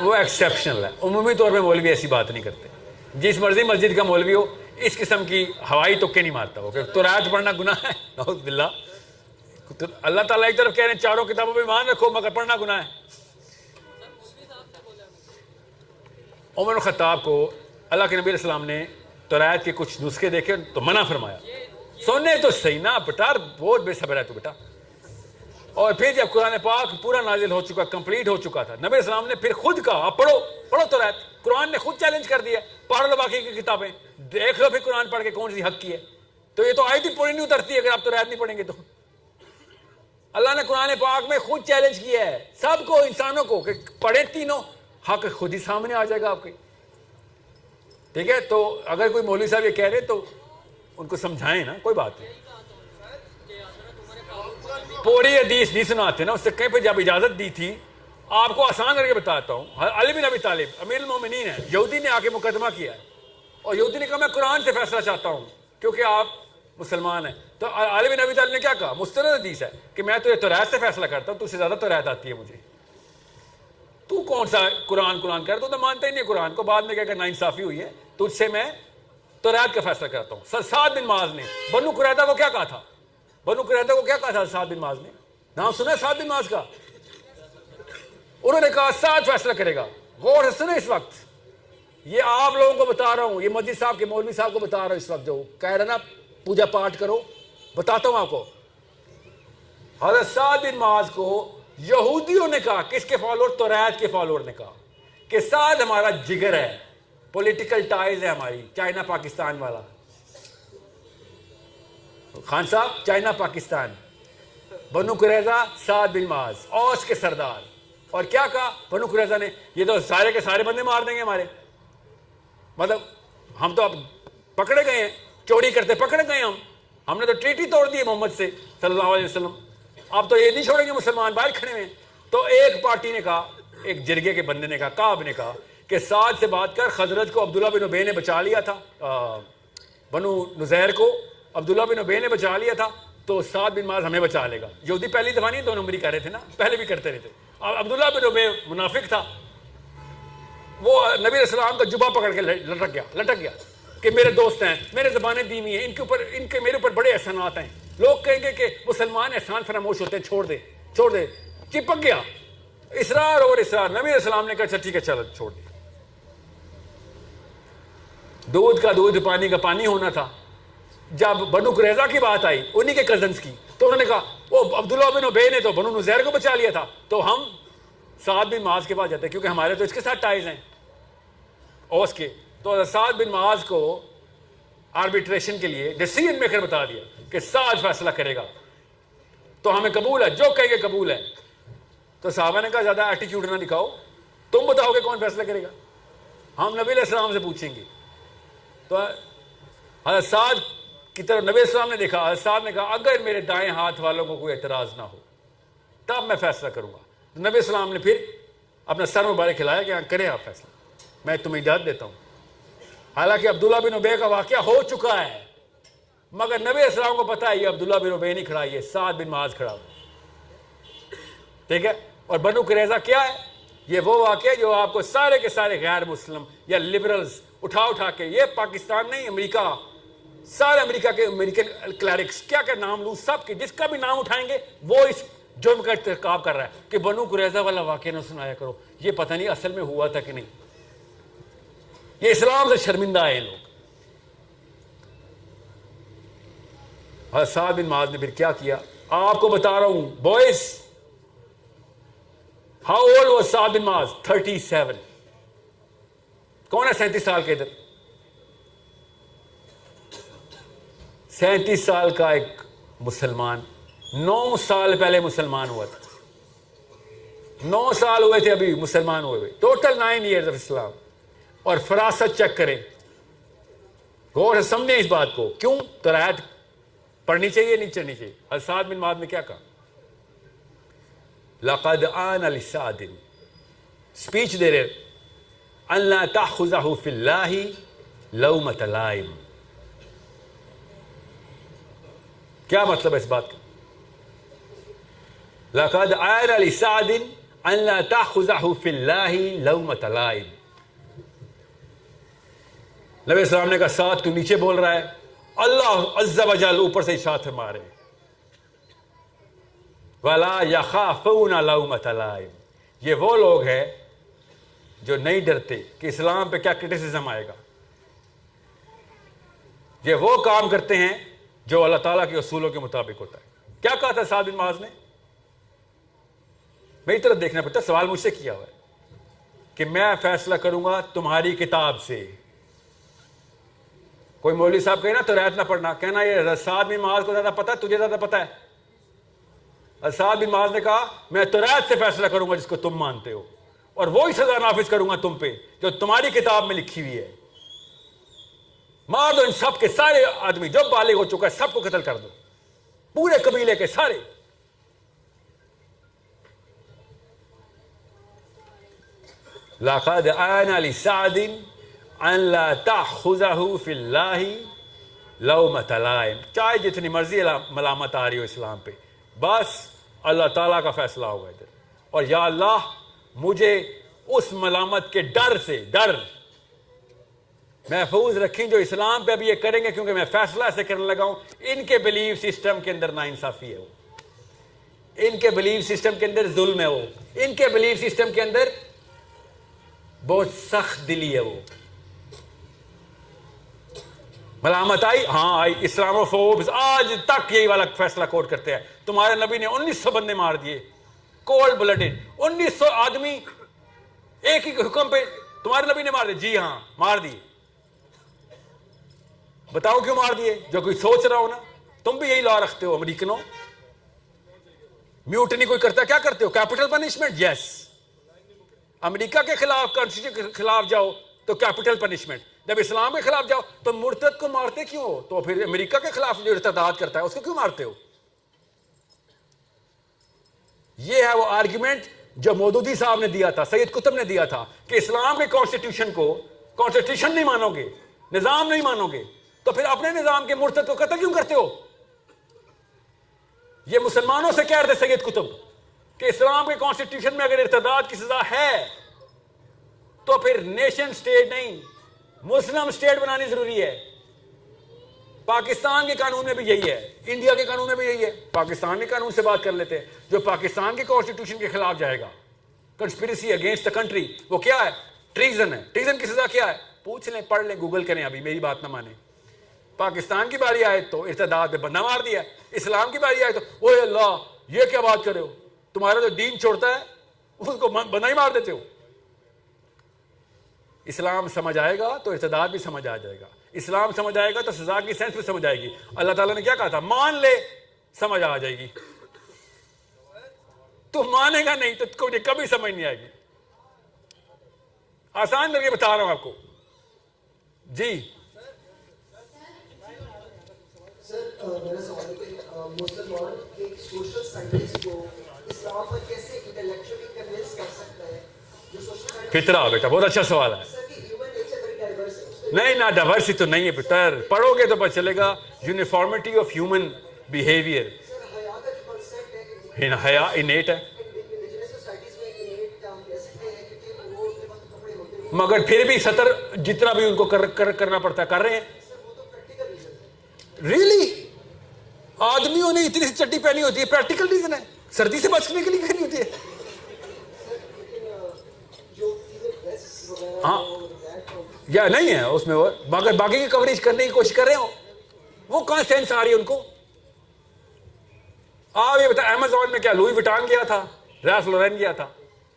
وہ ایکسیپشنل ہے. عمومی طور پہ مولوی ایسی بات نہیں کرتے. جس مرضی مسجد کا مولوی ہو اس قسم کی ہوائی تکے نہیں مارتا ہو کہ تورات پڑھنا گناہ ہے. نعوذ باللہ. اللہ تعالیٰ ایک طرف کہہ رہے ہیں چاروں کتابوں پہ ایمان رکھو مگر پڑھنا گناہ ہے. عمر بن خطاب کو اللہ کے نبی علیہ السلام نے تورات کے کچھ نسخے دیکھے تو منع فرمایا. سننے تو صحیح نا بٹار بہت بے صبر ہے تو بیٹا. اور پھر جب قرآن پاک پورا نازل ہو چکا کمپلیٹ ہو چکا تھا نبی السلام نے پھر خود کہا آپ پڑھو پڑھو تورات. قرآن نے خود چیلنج کر دیا پڑھ لو باقی کی کتابیں دیکھ لو پھر قرآن پڑھ کے کون سی حق کی ہے. تو یہ تو آیت ہی پوری نہیں اترتی ہے اگر آپ تورات نہیں پڑھیں گے تو. اللہ نے قرآن پاک میں خود چیلنج کیا ہے سب کو انسانوں کو کہ پڑھے تینوں حق خود ہی سامنے آ جائے گا آپ کے. ٹھیک ہے تو اگر کوئی مولوی صاحب یہ کہہ رہے تو ان کو سمجھائیں نا کوئی بات نہیں. پوری حدیث نہیں سناتے نا اس سے کہیں پہ جب اجازت دی تھی آپ کو آسان کر کے بتاتا ہوں. علی بن ابی طالب امیر المومنین ہے یہودی نے آ کے مقدمہ کیا ہے اور یہودی نے کہا میں قرآن سے فیصلہ چاہتا ہوں کیونکہ آپ مسلمان ہیں. تو علی بن ابی طالب نے کیا کہا مستند حدیث ہے کہ میں تو یہ تورات سے فیصلہ کرتا ہوں تو اس سے زیادہ تورات آتی ہے مجھے. تو کون سا قرآن کر تو مانتا ہی نہیں قرآن کو. بعد میں کہا کہ ناانصافی ہوئی ہے تجھ سے میں تورات کا فیصلہ کرتا ہوں. سعد بن معاذ نے بنو قریظہ کو کیا کہا تھا سعد بن معاذ نے نام سنا ہے سعد بن معاذ کا. انہوں نے کہا سعد فیصلہ کرے گا. غور سے سنیں اس وقت یہ آپ لوگوں کو بتا رہا ہوں یہ مسجد صاحب کے مولوی صاحب کو بتا رہا ہوں اس وقت جو کہہ رہا نا پوجا پاٹ کرو بتاتا ہوں آپ کو. حضرت سعد بن معاذ کو یہودیوں نے کہا کس کے فالوور تورات کے فالوور نے کہا کہ سعد ہمارا جگر ہے پولیٹیکل ٹائز ہے ہماری چائنا پاکستان والا. خان صاحب چائنا پاکستان بنو قریظہ سعد بن معاذ اوس کے سردار. اور کیا کہا بنو قریظہ نے یہ تو سارے کے سارے بندے مار دیں گے ہمارے مطلب ہم تو اب پکڑے گئے ہیں چوری کرتے پکڑے گئے ہم نے تو ٹریٹی توڑ دی ہے محمد سے صلی اللہ علیہ وسلم. اب تو یہ نہیں چھوڑیں گے مسلمان باہر کھڑے ہوئے. تو ایک پارٹی نے کہا ایک جرگے کے بندے نے کہا کعب نے کہا کہ سعد سے بات کر خزرج کو عبداللہ بن ابی نے بچا لیا تھا بنو نزیر کو عبداللہ بن ابی نے بچا لیا تھا تو سعد بن معاذ ہمیں بچا لے گا. یہودی پہلی دفعہ نہیں 2 نمبری کر رہے تھے نا پہلے بھی کرتے رہتے. اب عبداللہ بن ابی منافق تھا وہ نبی علیہ السلام کا جبہ پکڑ کے لٹک گیا کہ میرے دوست ہیں میرے زبانیں دی ہوئی ہیں ان کے میرے اوپر بڑے احسانات ہیں. لوگ کہیں گے کہ مسلمان احسان فراموش ہوتے ہیں چھوڑ دے چپک گیا اصرار اور اصرار. نبی علیہ السلام نے کہا اچھا ٹھیک ہے چلو چھوڑ دیا. دودھ کا دودھ پانی کا پانی ہونا تھا. جب بنو قریظہ کی بات آئی انہی کے کزنز کی تو انہوں نے کہا وہ عبداللہ بن ابی نے تو بنو نزیر کو بچا لیا تھا تو ہم سعد بن معاذ کے پاس جاتے ہیں کیونکہ ہمارے تو اس کے ساتھ ٹائز ہیں اوس کے. تو سعد بن معاذ کو آربیٹریشن کے لیے ڈیسیژن میکر بتا دیا کہ سعد فیصلہ کرے گا تو ہمیں قبول ہے جو کہیں گے قبول ہے. تو صحابہ نے کہا زیادہ ایٹیٹیوڈ نہ دکھاؤ تم بتاؤ کہ کون فیصلہ کرے گا ہم نبی علیہ السلام سے پوچھیں گے. تو حضرت سعد کی طرف نبی علیہ السلام نے دیکھا. حضرت سعد نے کہا اگر میرے دائیں ہاتھ والوں کو کوئی اعتراض نہ ہو تب میں فیصلہ کروں گا. تو نبی علیہ السلام نے پھر اپنا سر مبارک ہلایا کہ کریں آپ فیصلہ میں تمہیں اجازت دیتا ہوں. حالانکہ عبداللہ بن ابی کا واقعہ ہو چکا ہے مگر نبی علیہ السلام کو پتا ہے یہ عبداللہ بن ابی نہیں کھڑا یہ سعد بن معاذ کھڑا ہو. ٹھیک ہے. اور بنو قریظہ کیا ہے یہ وہ واقعہ جو آپ کو سارے کے سارے غیر مسلم یا لبرلز اٹھا کے یہ پاکستان نہیں امریکہ سارے امریکہ کے امریکن کلیرکس کیا نام لوں سب کے جس کا بھی نام اٹھائیں گے وہ اس جرم کا ارتکاب کر رہا ہے کہ بنو قریظہ والا واقعہ نہ سنایا کرو. یہ پتہ نہیں اصل میں ہوا تھا کہ نہیں. یہ اسلام سے شرمندہ ہے لوگ. حضرت سعد بن معاذ نے پھر کیا کیا آپ کو بتا رہا ہوں بوائز. ہاؤ اولڈ واز سعد بن معاذ 37. کون ہے 37 سال کے ادھر 37 سال کا ایک مسلمان 9 سال پہلے مسلمان ہوا تھا 9 سال ہوئے تھے ابھی مسلمان ہوئے ٹوٹل 9 ایئرز آف اسلام. اور فراست چیک کریں غور سے سمجھیں اس بات کو کیوں تورات پڑھنی چاہیے نہیں چڑھنی چاہیے. حضرت سعد بن معاذ نے کیا کہا لقد آن لسعد اسپیچ دے رہے ان لا تأخذه فی اللہ لومۃ لائم. کیا مطلب ہے اس بات کا لقد آن لسعد ان لا تأخذہ فی اللہ لومۃ لائم. نبی السلام نے کہا ساتھ تو نیچے بول رہا ہے, اللہ عز و جل اوپر سے ارشاد فرما رہے ہیں وَلَا يَخَافُونَ لَوْمَةَ لَائِمٍ. یہ وہ لوگ ہیں جو نہیں ڈرتے کہ اسلام پہ کیا کرٹیسزم آئے گا. یہ وہ کام کرتے ہیں جو اللہ تعالیٰ کے اصولوں کے مطابق ہوتا ہے. کیا کہا تھا سعد بن معاذ نے؟ میری طرف دیکھنا پڑتا ہے, سوال مجھ سے کیا ہوا ہے کہ میں فیصلہ کروں گا تمہاری کتاب سے. کوئی مولوی صاحب کہے نا تو توریت نہ پڑھنا, کہنا یہ سعد بن معاذ کو زیادہ پتا ہے, تجھے زیادہ پتا ہے. سعد بن معاذ نے کہا میں توریت سے فیصلہ کروں گا جس کو تم مانتے ہو, اور وہی سزا نافذ کروں گا تم پہ جو تمہاری کتاب میں لکھی ہوئی ہے. مار دو ان سب کے سارے آدمی, جو بالغ ہو چکا ہے سب کو قتل کر دو, پورے قبیلے کے سارے. لَقَدْ آنَ لِسَعْدٍ أَن لَا تَأْخُذَهُ فِي اللَّهِ لَوْمَةَ لَائِمٍ. چاہے جتنی مرضی ملامت آ رہی ہو اسلام پہ, بس اللہ تعالیٰ کا فیصلہ ہوگا ادھر. اور یا اللہ مجھے اس ملامت کے ڈر سے محفوظ رکھیں جو اسلام پہ ابھی یہ کریں گے, کیونکہ میں فیصلہ ایسے کرنے لگا ہوں. ان کے بلیف سسٹم کے اندر ناانصافی ہے, وہ ان کے بلیف سسٹم کے اندر ظلم ہے, وہ ان کے بلیف سسٹم کے اندر بہت سخت دلی ہے. وہ ملامت آئی, ہاں آئی, اسلاموفوبز آج تک یہی والا فیصلہ کوٹ کرتے ہیں. تمہارے نبی نے 1900 بندے مار دیے, کولڈ بلڈڈ 1900 آدمی ایک ہی حکم پہ تمہارے نبی نے مار دیے. جی ہاں مار دیے. بتاؤ کیوں مار دیے؟ جو کوئی سوچ رہا ہو نا, تم بھی یہی لا رکھتے ہو امریکنوں. میوٹنی کوئی کرتا ہے کیا کرتے ہو؟ Capital punishment. یس, امریکہ کے خلاف کانسٹیٹیوشن کے خلاف جاؤ تو کیپٹل پنشمنٹ. جب اسلام کے خلاف جاؤ تو مرتد کو مارتے کیوں ہو؟ تو پھر امریکہ کے خلاف جو ارتداد کرتا ہے اس کو کیوں مارتے ہو؟ یہ ہے وہ آرگیومنٹ جو مودودی صاحب نے دیا تھا, سید قطب نے دیا تھا کہ اسلام کے کانسٹیٹیوشن کو, کانسٹیٹیوشن نہیں مانو گے, نظام نہیں مانو گے, تو پھر اپنے نظام کے مرتد کو قتل کیوں کرتے ہو؟ یہ مسلمانوں سے کہہ رہے تھے سید قطب کہ اسلام کے کانسٹیٹیوشن میں اگر ارتداد کی سزا ہے تو پھر نیشن سٹیٹ نہیں مسلم سٹیٹ بنانی ضروری ہے. پاکستان کے قانون میں بھی یہی ہے, انڈیا کے قانون میں بھی یہی ہے. پاکستان کے قانون سے بات کر لیتے ہیں. جو پاکستان کے کانسٹیٹیوشن کے خلاف جائے گا, کنسپیریسی اگینسٹ دا کنٹری, وہ کیا ہے؟ ٹریزن ہے. ٹریزن کی سزا کیا ہے؟ پوچھ لیں, پڑھ لیں, گوگل کریں, ابھی میری بات نہ مانیں. پاکستان کی باری آئے تو ارتداد میں بندہ مار دیا, اسلام کی باری آئے تو اوہ اللہ یہ کیا بات کر رہے ہو, تمہارا جو دین چھوڑتا ہے اس کو بندہ ہی مار دیتے ہو. اسلام سمجھ آئے گا تو ارتداد بھی سمجھ آ جائے گا, اسلام سمجھ آئے گا تو سزا کی سینس بھی سمجھ آئے گی. اللہ تعالیٰ نے کیا کہا تھا؟ مان لے, سمجھ آ جائے گی. تو مانے گا نہیں تو کبھی سمجھ نہیں آئے گی. آسان کر کے بتا رہا ہوں آپ کو. جی سر میرا سوال ہے کہ مسلمان ایک سوشل سائنٹسٹ کو اسلام پر کیسے انٹلیکچولی کنونس کر سکتا ہے جو سوشل سائنٹسٹ فطرہ بیٹا, بہت اچھا سوال ہے. سر کی ہیومن نیچر ویری ڈائیورس ہے. نہیں نہ ڈائیورسٹی تو نہیں ہے پتر, پڑھو گے تو پتہ چلے گا یونیفارمٹی آف ہیومن بیہیویئر. سر حیا کا جو کانسیپٹ ہے حیا انیٹ ہے, انڈیجنس سوسائٹیز میں انیٹ ہم کہہ سکتے ہیں کیونکہ وہ ان کے پاس کپڑے ہوتے ہیں. مگر پھر بھی سطر جتنا بھی ان کو کرنا پڑتا ہے کر رہے ہیں. سر وہ تو پریکٹیکل ریزن ہے. ریئلی آدمیوں نے اتنی سی چٹی پہنی ہوتی ہے, پریکٹیکل ریزن ہے, سردی سے بچنے کے لیے پہنی ہوتی ہے. سر لیکن جو فیمل ڈریس وغیرہ ہاں دیٹ یا نہیں ہے اس میں, وہ مگر باقی کی کوریج کرنے کی کوشش کر رہے ہو, وہ کہاں سینس آ رہی ہے ان کو. آپ یہ بتا, امیزون میں کیا لوئی وٹان گیا تھا, ریلف لورین گیا تھا.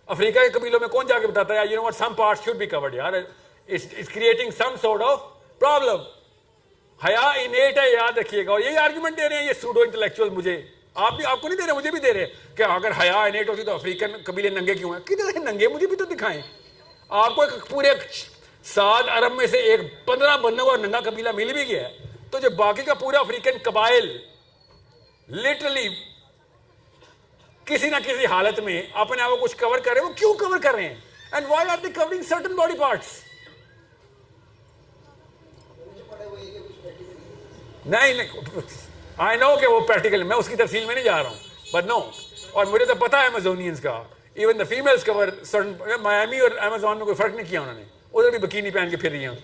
افریقہ کے قبیلوں میں کون جا کے بتاتا ہے you know what some parts should be covered, یار it's creating some sort of problem. حیا انیٹ ہے, یاد رکھیے گا. اور یہی آرگومنٹ دے رہے ہیں یہ سوڈو انٹلیکچوئل مجھے, آپ کو نہیں دے رہے, مجھے بھی دے رہے ہیں کہ اگر حیا انیٹ ہوتی تو افریقن قبیلے ننگے کیوں ہیں. کتنے ننگے, مجھے بھی تو دکھائیں. آپ کو پورے 7 ارب میں سے 15 بندوں کا ننگا قبیلہ مل بھی گیا ہے, تو جو باقی کا پورا افریقن قبائل لٹرلی کسی نہ کسی حالت میں اپنے آپ کو کچھ کور کر رہے ہیں, وہ کیوں کور کر رہے ہیں؟ And why are they covering certain body parts? نہیں آئی نو کہ وہ پریکٹیکل, میں اس کی تفصیل میں نہیں جا رہا ہوں, بٹ نو. اور مجھے تو پتا ہے ایمیزونینز کا ایون دا فیمیلز کور مایامی اور امیزون میں کوئی فرق نہیں کیا انہوں نے, ادھر بھی بکینی پہن کے پھر رہی ہیں.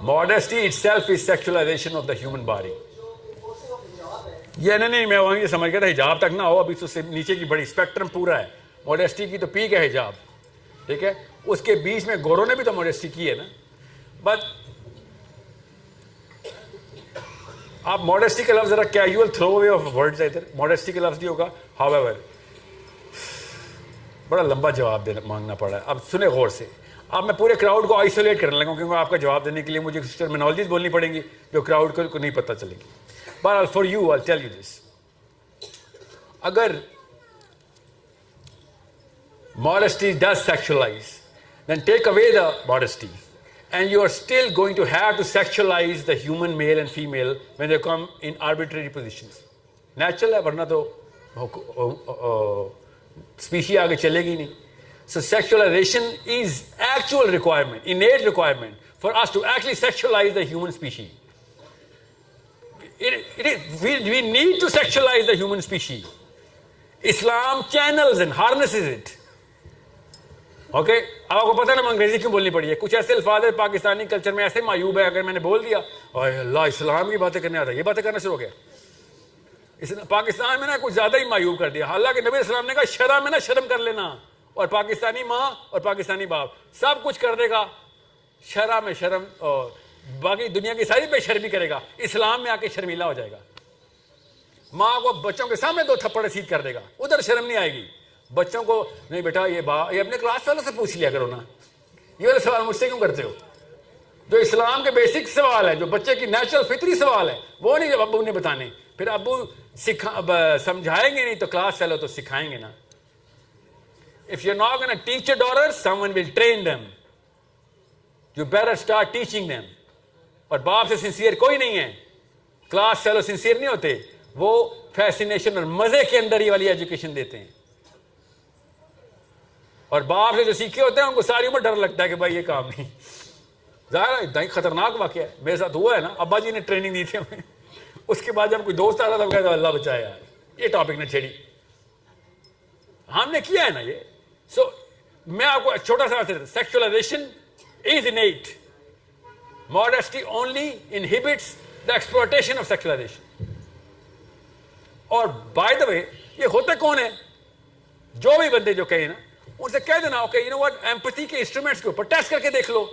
Modesty itself is sexualization of the human body. یہ نہیں میں وہیں سمجھ گیا تھا حجاب تک نہ ہو, ابھی تو سے نیچے کی بڑی اسپیکٹرم پورا ہے. موڈیسٹی کی تو پیک ہے حجاب, ٹھیک ہے, اس کے بیچ میں گوروں نے بھی تو موڈیسٹی کی ہے نا. بٹ آپ موڈیسٹی کا لفظ ذرا casual throw away of words ہے ادھر, موڈیسٹی کا لفظ نہیں ہوگا. ہاؤ ایور بڑا لمبا جواب دینا مانگنا پڑا ہے. اب سنیں غور سے, اب میں پورے کراؤڈ کو آئسولیٹ کرنے لگا ہوں کیونکہ آپ کا جواب دینے کے لیے مجھے کچھ ٹرمینالوجیز بولنی پڑیں گی جو کراؤڈ کو نہیں پتہ چلے گی. بہرحال for you I tell you this, اگر modesty does sexualize, then take away the modesty and you are still going to have to sexualize the human male and female when they come in arbitrary positions. Natural ہے, ورنہ تو species آگے چلے گی نہیں. So sexualization is actual requirement, innate requirement for us to actually sexualize the human species. We need to sexualize the human species. Islam channels and harnesses it. Okay, اب آپ کو پتہ نا انگریزی کیوں بولنی پڑی ہے. کچھ ایسے الفاظ ہے پاکستانی کلچر میں ایسے معیوب ہے, اگر میں نے بول دیا اوہ اللہ اسلام کی باتیں کرنے آتا ہے, یہ باتیں کرنا شروع ہو گیا. پاکستان میں نا کچھ زیادہ ہی معیوب کر دیا. حالانکہ نبی اسلام نے کہا شرع میں نا شرم کر لینا, اور پاکستانی ماں اور پاکستانی باپ سب کچھ کر دے گا, شرع میں شرم اور باقی دنیا کی ساری بے شرمی کرے گا, اسلام میں آ کے شرمیلا ہو جائے گا. ماں کو بچوں کے سامنے 2 تھپڑ رسید کر دے گا, ادھر شرم نہیں آئے گی. بچوں کو نہیں بیٹا یہ اپنے کلاس والوں سے پوچھ لیا کرو نا, یہ والا سوال مجھ سے کیوں کرتے ہو؟ جو اسلام کے بیسک سوال ہے, جو بچے کی نیچرل فطری سوال ہے, وہ نہیں جب ابو نے بتانے. پھر ابو سمجھائیں گے نہیں تو کلاس فیلو تو سکھائیں گے نا. If you're not going to teach your daughters, someone will train them. You better start teaching them. اور باپ سے سنسیئر کوئی نہیں ہے, کلاس فیلو سنسیئر نہیں ہوتے, وہ فیسینیشن اور مزے کے اندر یہ والی ایجوکیشن دیتے ہیں. اور باپ سے جو سیکھے ہوتے ہیں ان کو ساری عمر ڈر لگتا ہے کہ بھائی یہ کام نہیں. ظاہر ہے اتنا ہی خطرناک واقعہ ہے, میرے ساتھ ہوا ہے نا, ابا جی نے ٹریننگ دی تھی ہمیں. اس کے بعد جب کوئی دوست آ رہا تھا کہتا اللہ بچایا یار, یہ ٹاپک نہ چھیڑی, ہم نے کیا ہے نا یہ. سو میں آپ کو چھوٹا سا sexualization is innate, modesty only inhibits the exploitation of sexualization. اور بائی دا وے یہ ہوتے کون ہیں؟ جو بھی بندے جو کہیں نا ان سے کہہ دینا okay you know what, empathy کے انسٹرومنٹس کے اوپر ٹیسٹ کر کے دیکھ لو,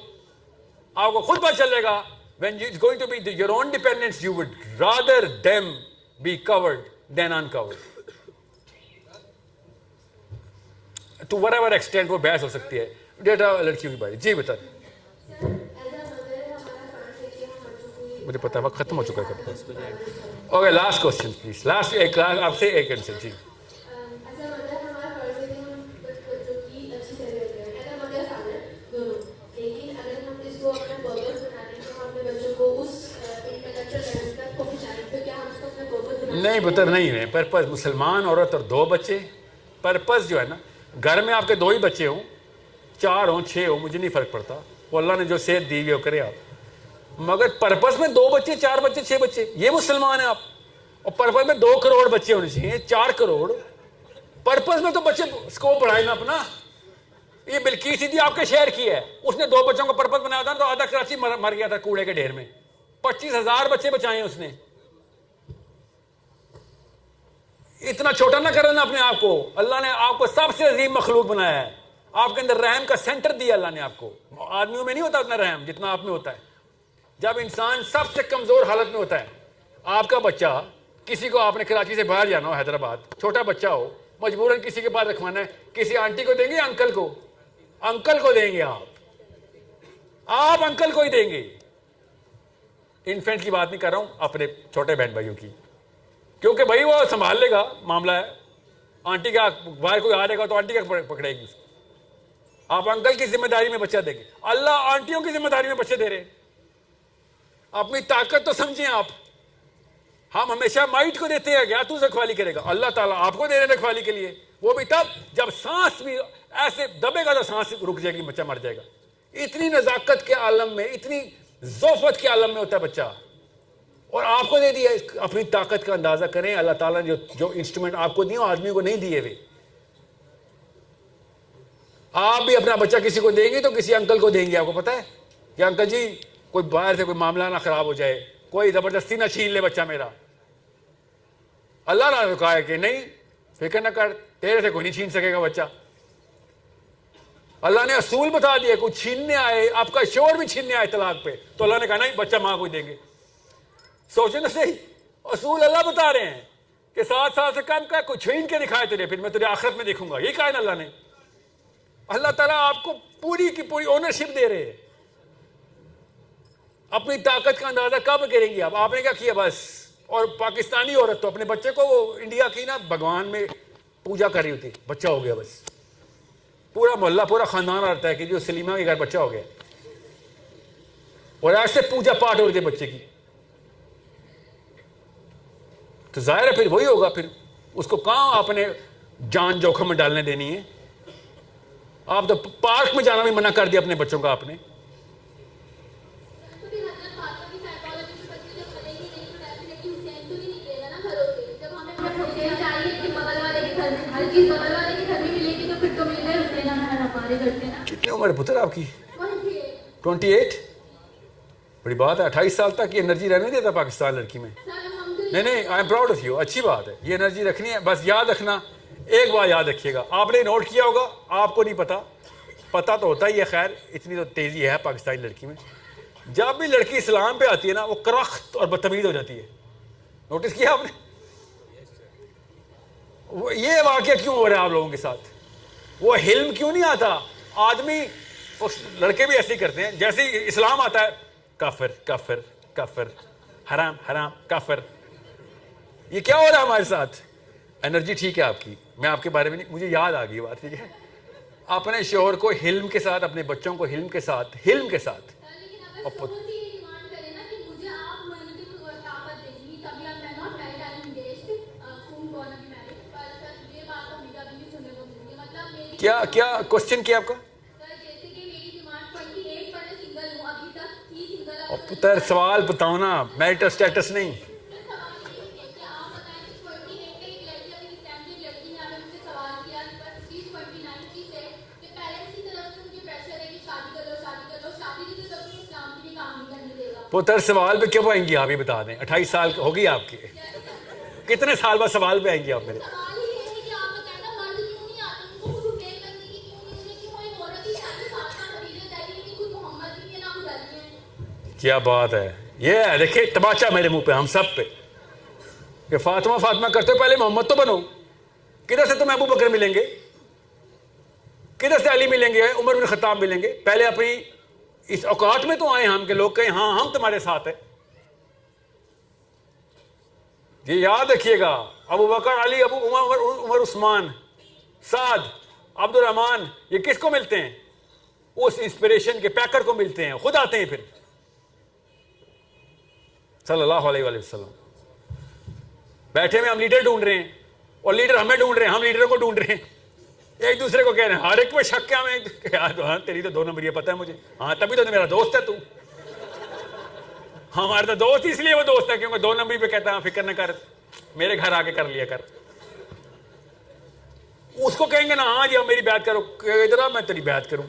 آپ کو خود پتہ چلے گا. when it's going to be your own dependence, you would rather them be covered than uncovered. to whatever extent وہ بحث ہو سکتی ہے. ڈیٹا لڑکیوں کی باری. جی بتا دیں. مجھے پتا ہے وقت ختم ہو چکا ہے. Okay last question please, last ایک آپ سے ایک آنسر. جی نہیں بتر نہیں ہے. پرپز مسلمان عورت اور 2 بچے, پرپز جو ہے نا, گھر میں آپ کے 2 ہی بچے ہوں, 4 ہوں 6 ہوں, مجھے نہیں فرق پڑتا, وہ اللہ نے جو صحت دی ہوئی وہ کرے آپ, مگر پرپز میں 2 بچے 4 بچے 6 بچے, یہ مسلمان ہیں آپ. اور پرپز میں 2 کروڑ بچے ہونے چاہیے, 4 کروڑ. پرپز میں تو بچے اسکوپ بڑھائے نا اپنا. یہ بلقیس تھی آپ کے شہر کی ہے, اس نے 2 بچوں کا پرپز بنایا تھا تو آدھا کراچی مر گیا تھا کوڑے کے ڈھیر میں. 25,000 بچے بچائے اس نے. اتنا چھوٹا نہ کرنا اپنے آپ کو. اللہ نے آپ کو سب سے عظیم مخلوق بنایا ہے, آپ کے اندر رحم کا سینٹر دیا اللہ نے آپ کو. آدمیوں میں نہیں ہوتا اتنا رحم جتنا آپ میں ہوتا ہے. جب انسان سب سے کمزور حالت میں ہوتا ہے, آپ کا بچہ کسی کو آپ نے کراچی سے باہر جانا ہو, حیدرآباد, چھوٹا بچہ ہو, مجبوراً کسی کے پاس رکھوانا ہے, کسی آنٹی کو دیں گے, انکل کو, انکل کو دیں گے, آپ انکل کو ہی دیں گے. انفینٹ کی بات نہیں کر رہا ہوں, اپنے چھوٹے بہن بھائیوں کی, کیونکہ بھائی وہ سنبھال لے گا, معاملہ ہے. آنٹی کا باہر کوئی آ رہے گا تو آنٹی کا پکڑے گی. آپ انکل کی ذمہ داری میں بچہ دیں گے. اللہ آنٹیوں کی ذمہ داری میں بچے دے رہے ہیں. اپنی طاقت تو سمجھیں آپ. ہم ہمیشہ مائٹ کو دیتے ہیں, کیا تو رکھوالی کرے گا؟ اللہ تعالیٰ آپ کو دے رہے ہیں رکھوالی کے لیے, وہ بھی تب جب سانس بھی ایسے دبے گا تو سانس رک جائے گی, بچہ مر جائے گا. اتنی نزاکت کے عالم میں, اتنی ذوفت کے عالم میں ہوتا ہے بچہ, اور آپ کو دے دیا. اپنی طاقت کا اندازہ کریں, اللہ تعالیٰ نے جو انسٹرومنٹ آپ کو دیے آدمی کو نہیں دیے ہوئے. آپ بھی اپنا بچہ کسی کو دیں گے تو کسی انکل کو دیں گے, آپ کو پتا ہے کہ انکل جی کوئی باہر سے کوئی معاملہ نہ خراب ہو جائے, کوئی زبردستی نہ چھین لے بچہ میرا. اللہ نے کہا ہے کہ نہیں, فکر نہ کر, تیرے سے کوئی نہیں چھین سکے گا بچہ. اللہ نے اصول بتا دیا, کوئی چھیننے آئے, آپ کا شوہر بھی چھیننے آئے طلاق پہ, تو اللہ نے کہا نہیں بچہ ماں کو دیں گے. سوچے نا صحیح, اصول اللہ بتا رہے ہیں کہ 7 سال سے کم کا کوئی چھین کے دکھائے تیرے, پھر میں تجھے آخرت میں دیکھوں گا. یہ کہا ہے نا اللہ نے. اللہ تعالیٰ آپ کو پوری کی پوری اونرشپ دے رہے ہیں. اپنی طاقت کا اندازہ کب کریں گے آپ نے کیا کیا بس. اور پاکستانی عورت تو اپنے بچے کو وہ انڈیا کی نا بھگوان میں پوجا کر رہی ہوتی, بچہ ہو گیا بس, پورا محلہ پورا خاندان آتا ہے کہ جو سلیمہ کے گھر بچہ ہو گیا, اور ایسے پوجا پاٹ ہو رہی تھی بچے کی. تو ظاہر ہے پھر وہی ہوگا, پھر اس کو کہاں آپ نے جان جوخم میں ڈالنے دینی ہے. آپ تو پارک میں جانا بھی منع کر دیا اپنے بچوں کا آپ نے. کتنی عمر ہے پتر آپ کی؟ 28. بڑی بات ہے, 28 سال تک یہ انرجی رہنے دیتا پاکستان لڑکی میں. نہیں I am proud of you, اچھی بات ہے, یہ انرجی رکھنی ہے. بس یاد رکھنا, ایک بات یاد رکھیے گا, آپ نے نوٹ کیا ہوگا, آپ کو نہیں پتا تو ہوتا ہی ہے, خیر اتنی تو تیزی ہے پاکستانی لڑکی میں. جب بھی لڑکی اسلام پہ آتی ہے نا, وہ کرخت اور بدتمیز ہو جاتی ہے. نوٹس کیا آپ نے؟ یہ واقعہ کیوں ہو رہا ہے آپ لوگوں کے ساتھ؟ وہ حلم کیوں نہیں آتا؟ آدمی, لڑکے بھی ایسے ہی کرتے ہیں, جیسے ہی اسلام آتا ہے کافر کافر کافر, حرام حرام کافر. یہ کیا ہو رہا ہے ہمارے ساتھ؟ انرجی ٹھیک ہے آپ کی, میں آپ کے بارے میں نہیں, مجھے یاد آ گئی بات, ٹھیک ہے. اپنے شوہر کو حلم کے ساتھ, اپنے بچوں کو حلم کے ساتھ کیا کوشچن کیا آپ کا؟ پتر سوال بتاؤ نا, میرٹل سٹیٹس نہیں. پتر سوال پہ کیوں آئیں گی آپ, یہ بتا دیں. 28 سال ہوگی آپ کی, کتنے سال بعد سوال پہ آئیں گی آپ میرے؟ کیا بات ہے, یہ ہے دیکھیں تماچا میرے منہ پہ, ہم سب پہ, کہ فاطمہ کرتے ہو, پہلے محمد تو بنو. کدھر سے تمہیں ابو بکر ملیں گے, کدھر سے علی ملیں گے, عمر بن خطاب ملیں گے؟ پہلے اپنی اس اوقات میں تو آئے ہم کہ لوگ کہیں ہاں ہم تمہارے ساتھ ہیں. یہ یاد رکھیے گا, ابو بکر, علی, ابو عمر, عثمان, سعد, عبد الرحمان, یہ کس کو ملتے ہیں؟ اس انسپریشن کے پیکر کو ملتے ہیں, خود آتے ہیں پھر صلی اللہ علیہ وآلہ وسلم. بیٹھے میں ہم لیڈر ڈھونڈ رہے ہیں, اور لیڈر ہمیں ڈھونڈ رہے ہیں, ہم لیڈروں کو ڈھونڈ رہے ہیں. ایک دوسرے کو کہہ رہے ہیں, ہر ایک میں شک ہے ہمیں, ہاں تیری تو 2 نمبر, یہ پتہ ہے مجھے, ہاں تبھی تو میرا دوست ہے تو. ہمارا تو دوست اس لیے وہ دوست ہے کیونکہ 2 نمبر پہ کہتا ہے فکر نہ کر, میرے گھر آ کے کر لیا کر. اس کو کہیں گے نا ہاں جی اب میری بیعت کرو, ادھر آ میں تیری بیعت کروں,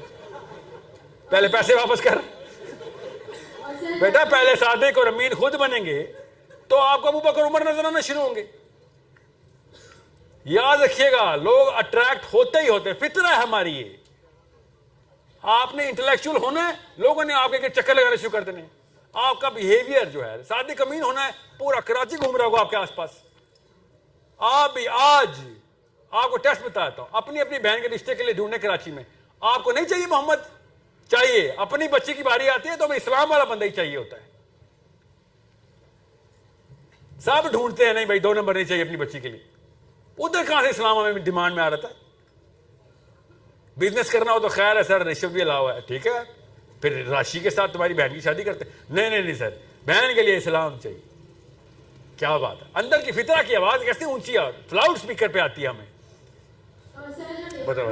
پہلے پیسے واپس کر. بیٹا پہلے صادق اور امین خود بنیں گے تو آپ کو ابو بکر عمر نظر آنا شروع ہوں گے. یاد رکھیے گا, لوگ اٹریکٹ ہوتے ہی ہوتے, فطرہ ہے ہماری یہ. آپ نے انٹلیکچوئل ہونا ہے, لوگوں نے آپ کے چکر لگانے شروع کر دینے. آپ کا بیہیویئر جو ہے صادق امین ہونا ہے, پورا کراچی گھوم رہا ہوگا آپ کے آس پاس. آپ بھی آج آپ کو ٹیسٹ بتاتا ہوں, اپنی بہن کے رشتے کے لیے ڈھونڈنے کراچی میں, آپ کو نہیں چاہیے محمد, چاہیے. اپنی بچی کی باری آتی ہے تو ہمیں اسلام والا بندہ ہی چاہیے ہوتا ہے. سب ڈھونڈتے ہیں نہیں بھائی 2 نمبر نہیں چاہیے اپنی بچی کے لیے. ادھر کہاں سے اسلام ہمیں ڈیمانڈ میں آ رہا تھا؟ بزنس کرنا ہو تو خیر ہے سر, رشوت بھی الاؤ ہے, ٹھیک ہے, پھر راشی کے ساتھ تمہاری بہن کی شادی کرتے. نہیں سر, بہن کے لیے اسلام چاہیے. کیا بات ہے, اندر کی فطرہ کی آواز کیسے اونچی ہے, لاؤڈ اسپیکر پہ آتی ہے ہمیں. بتاؤ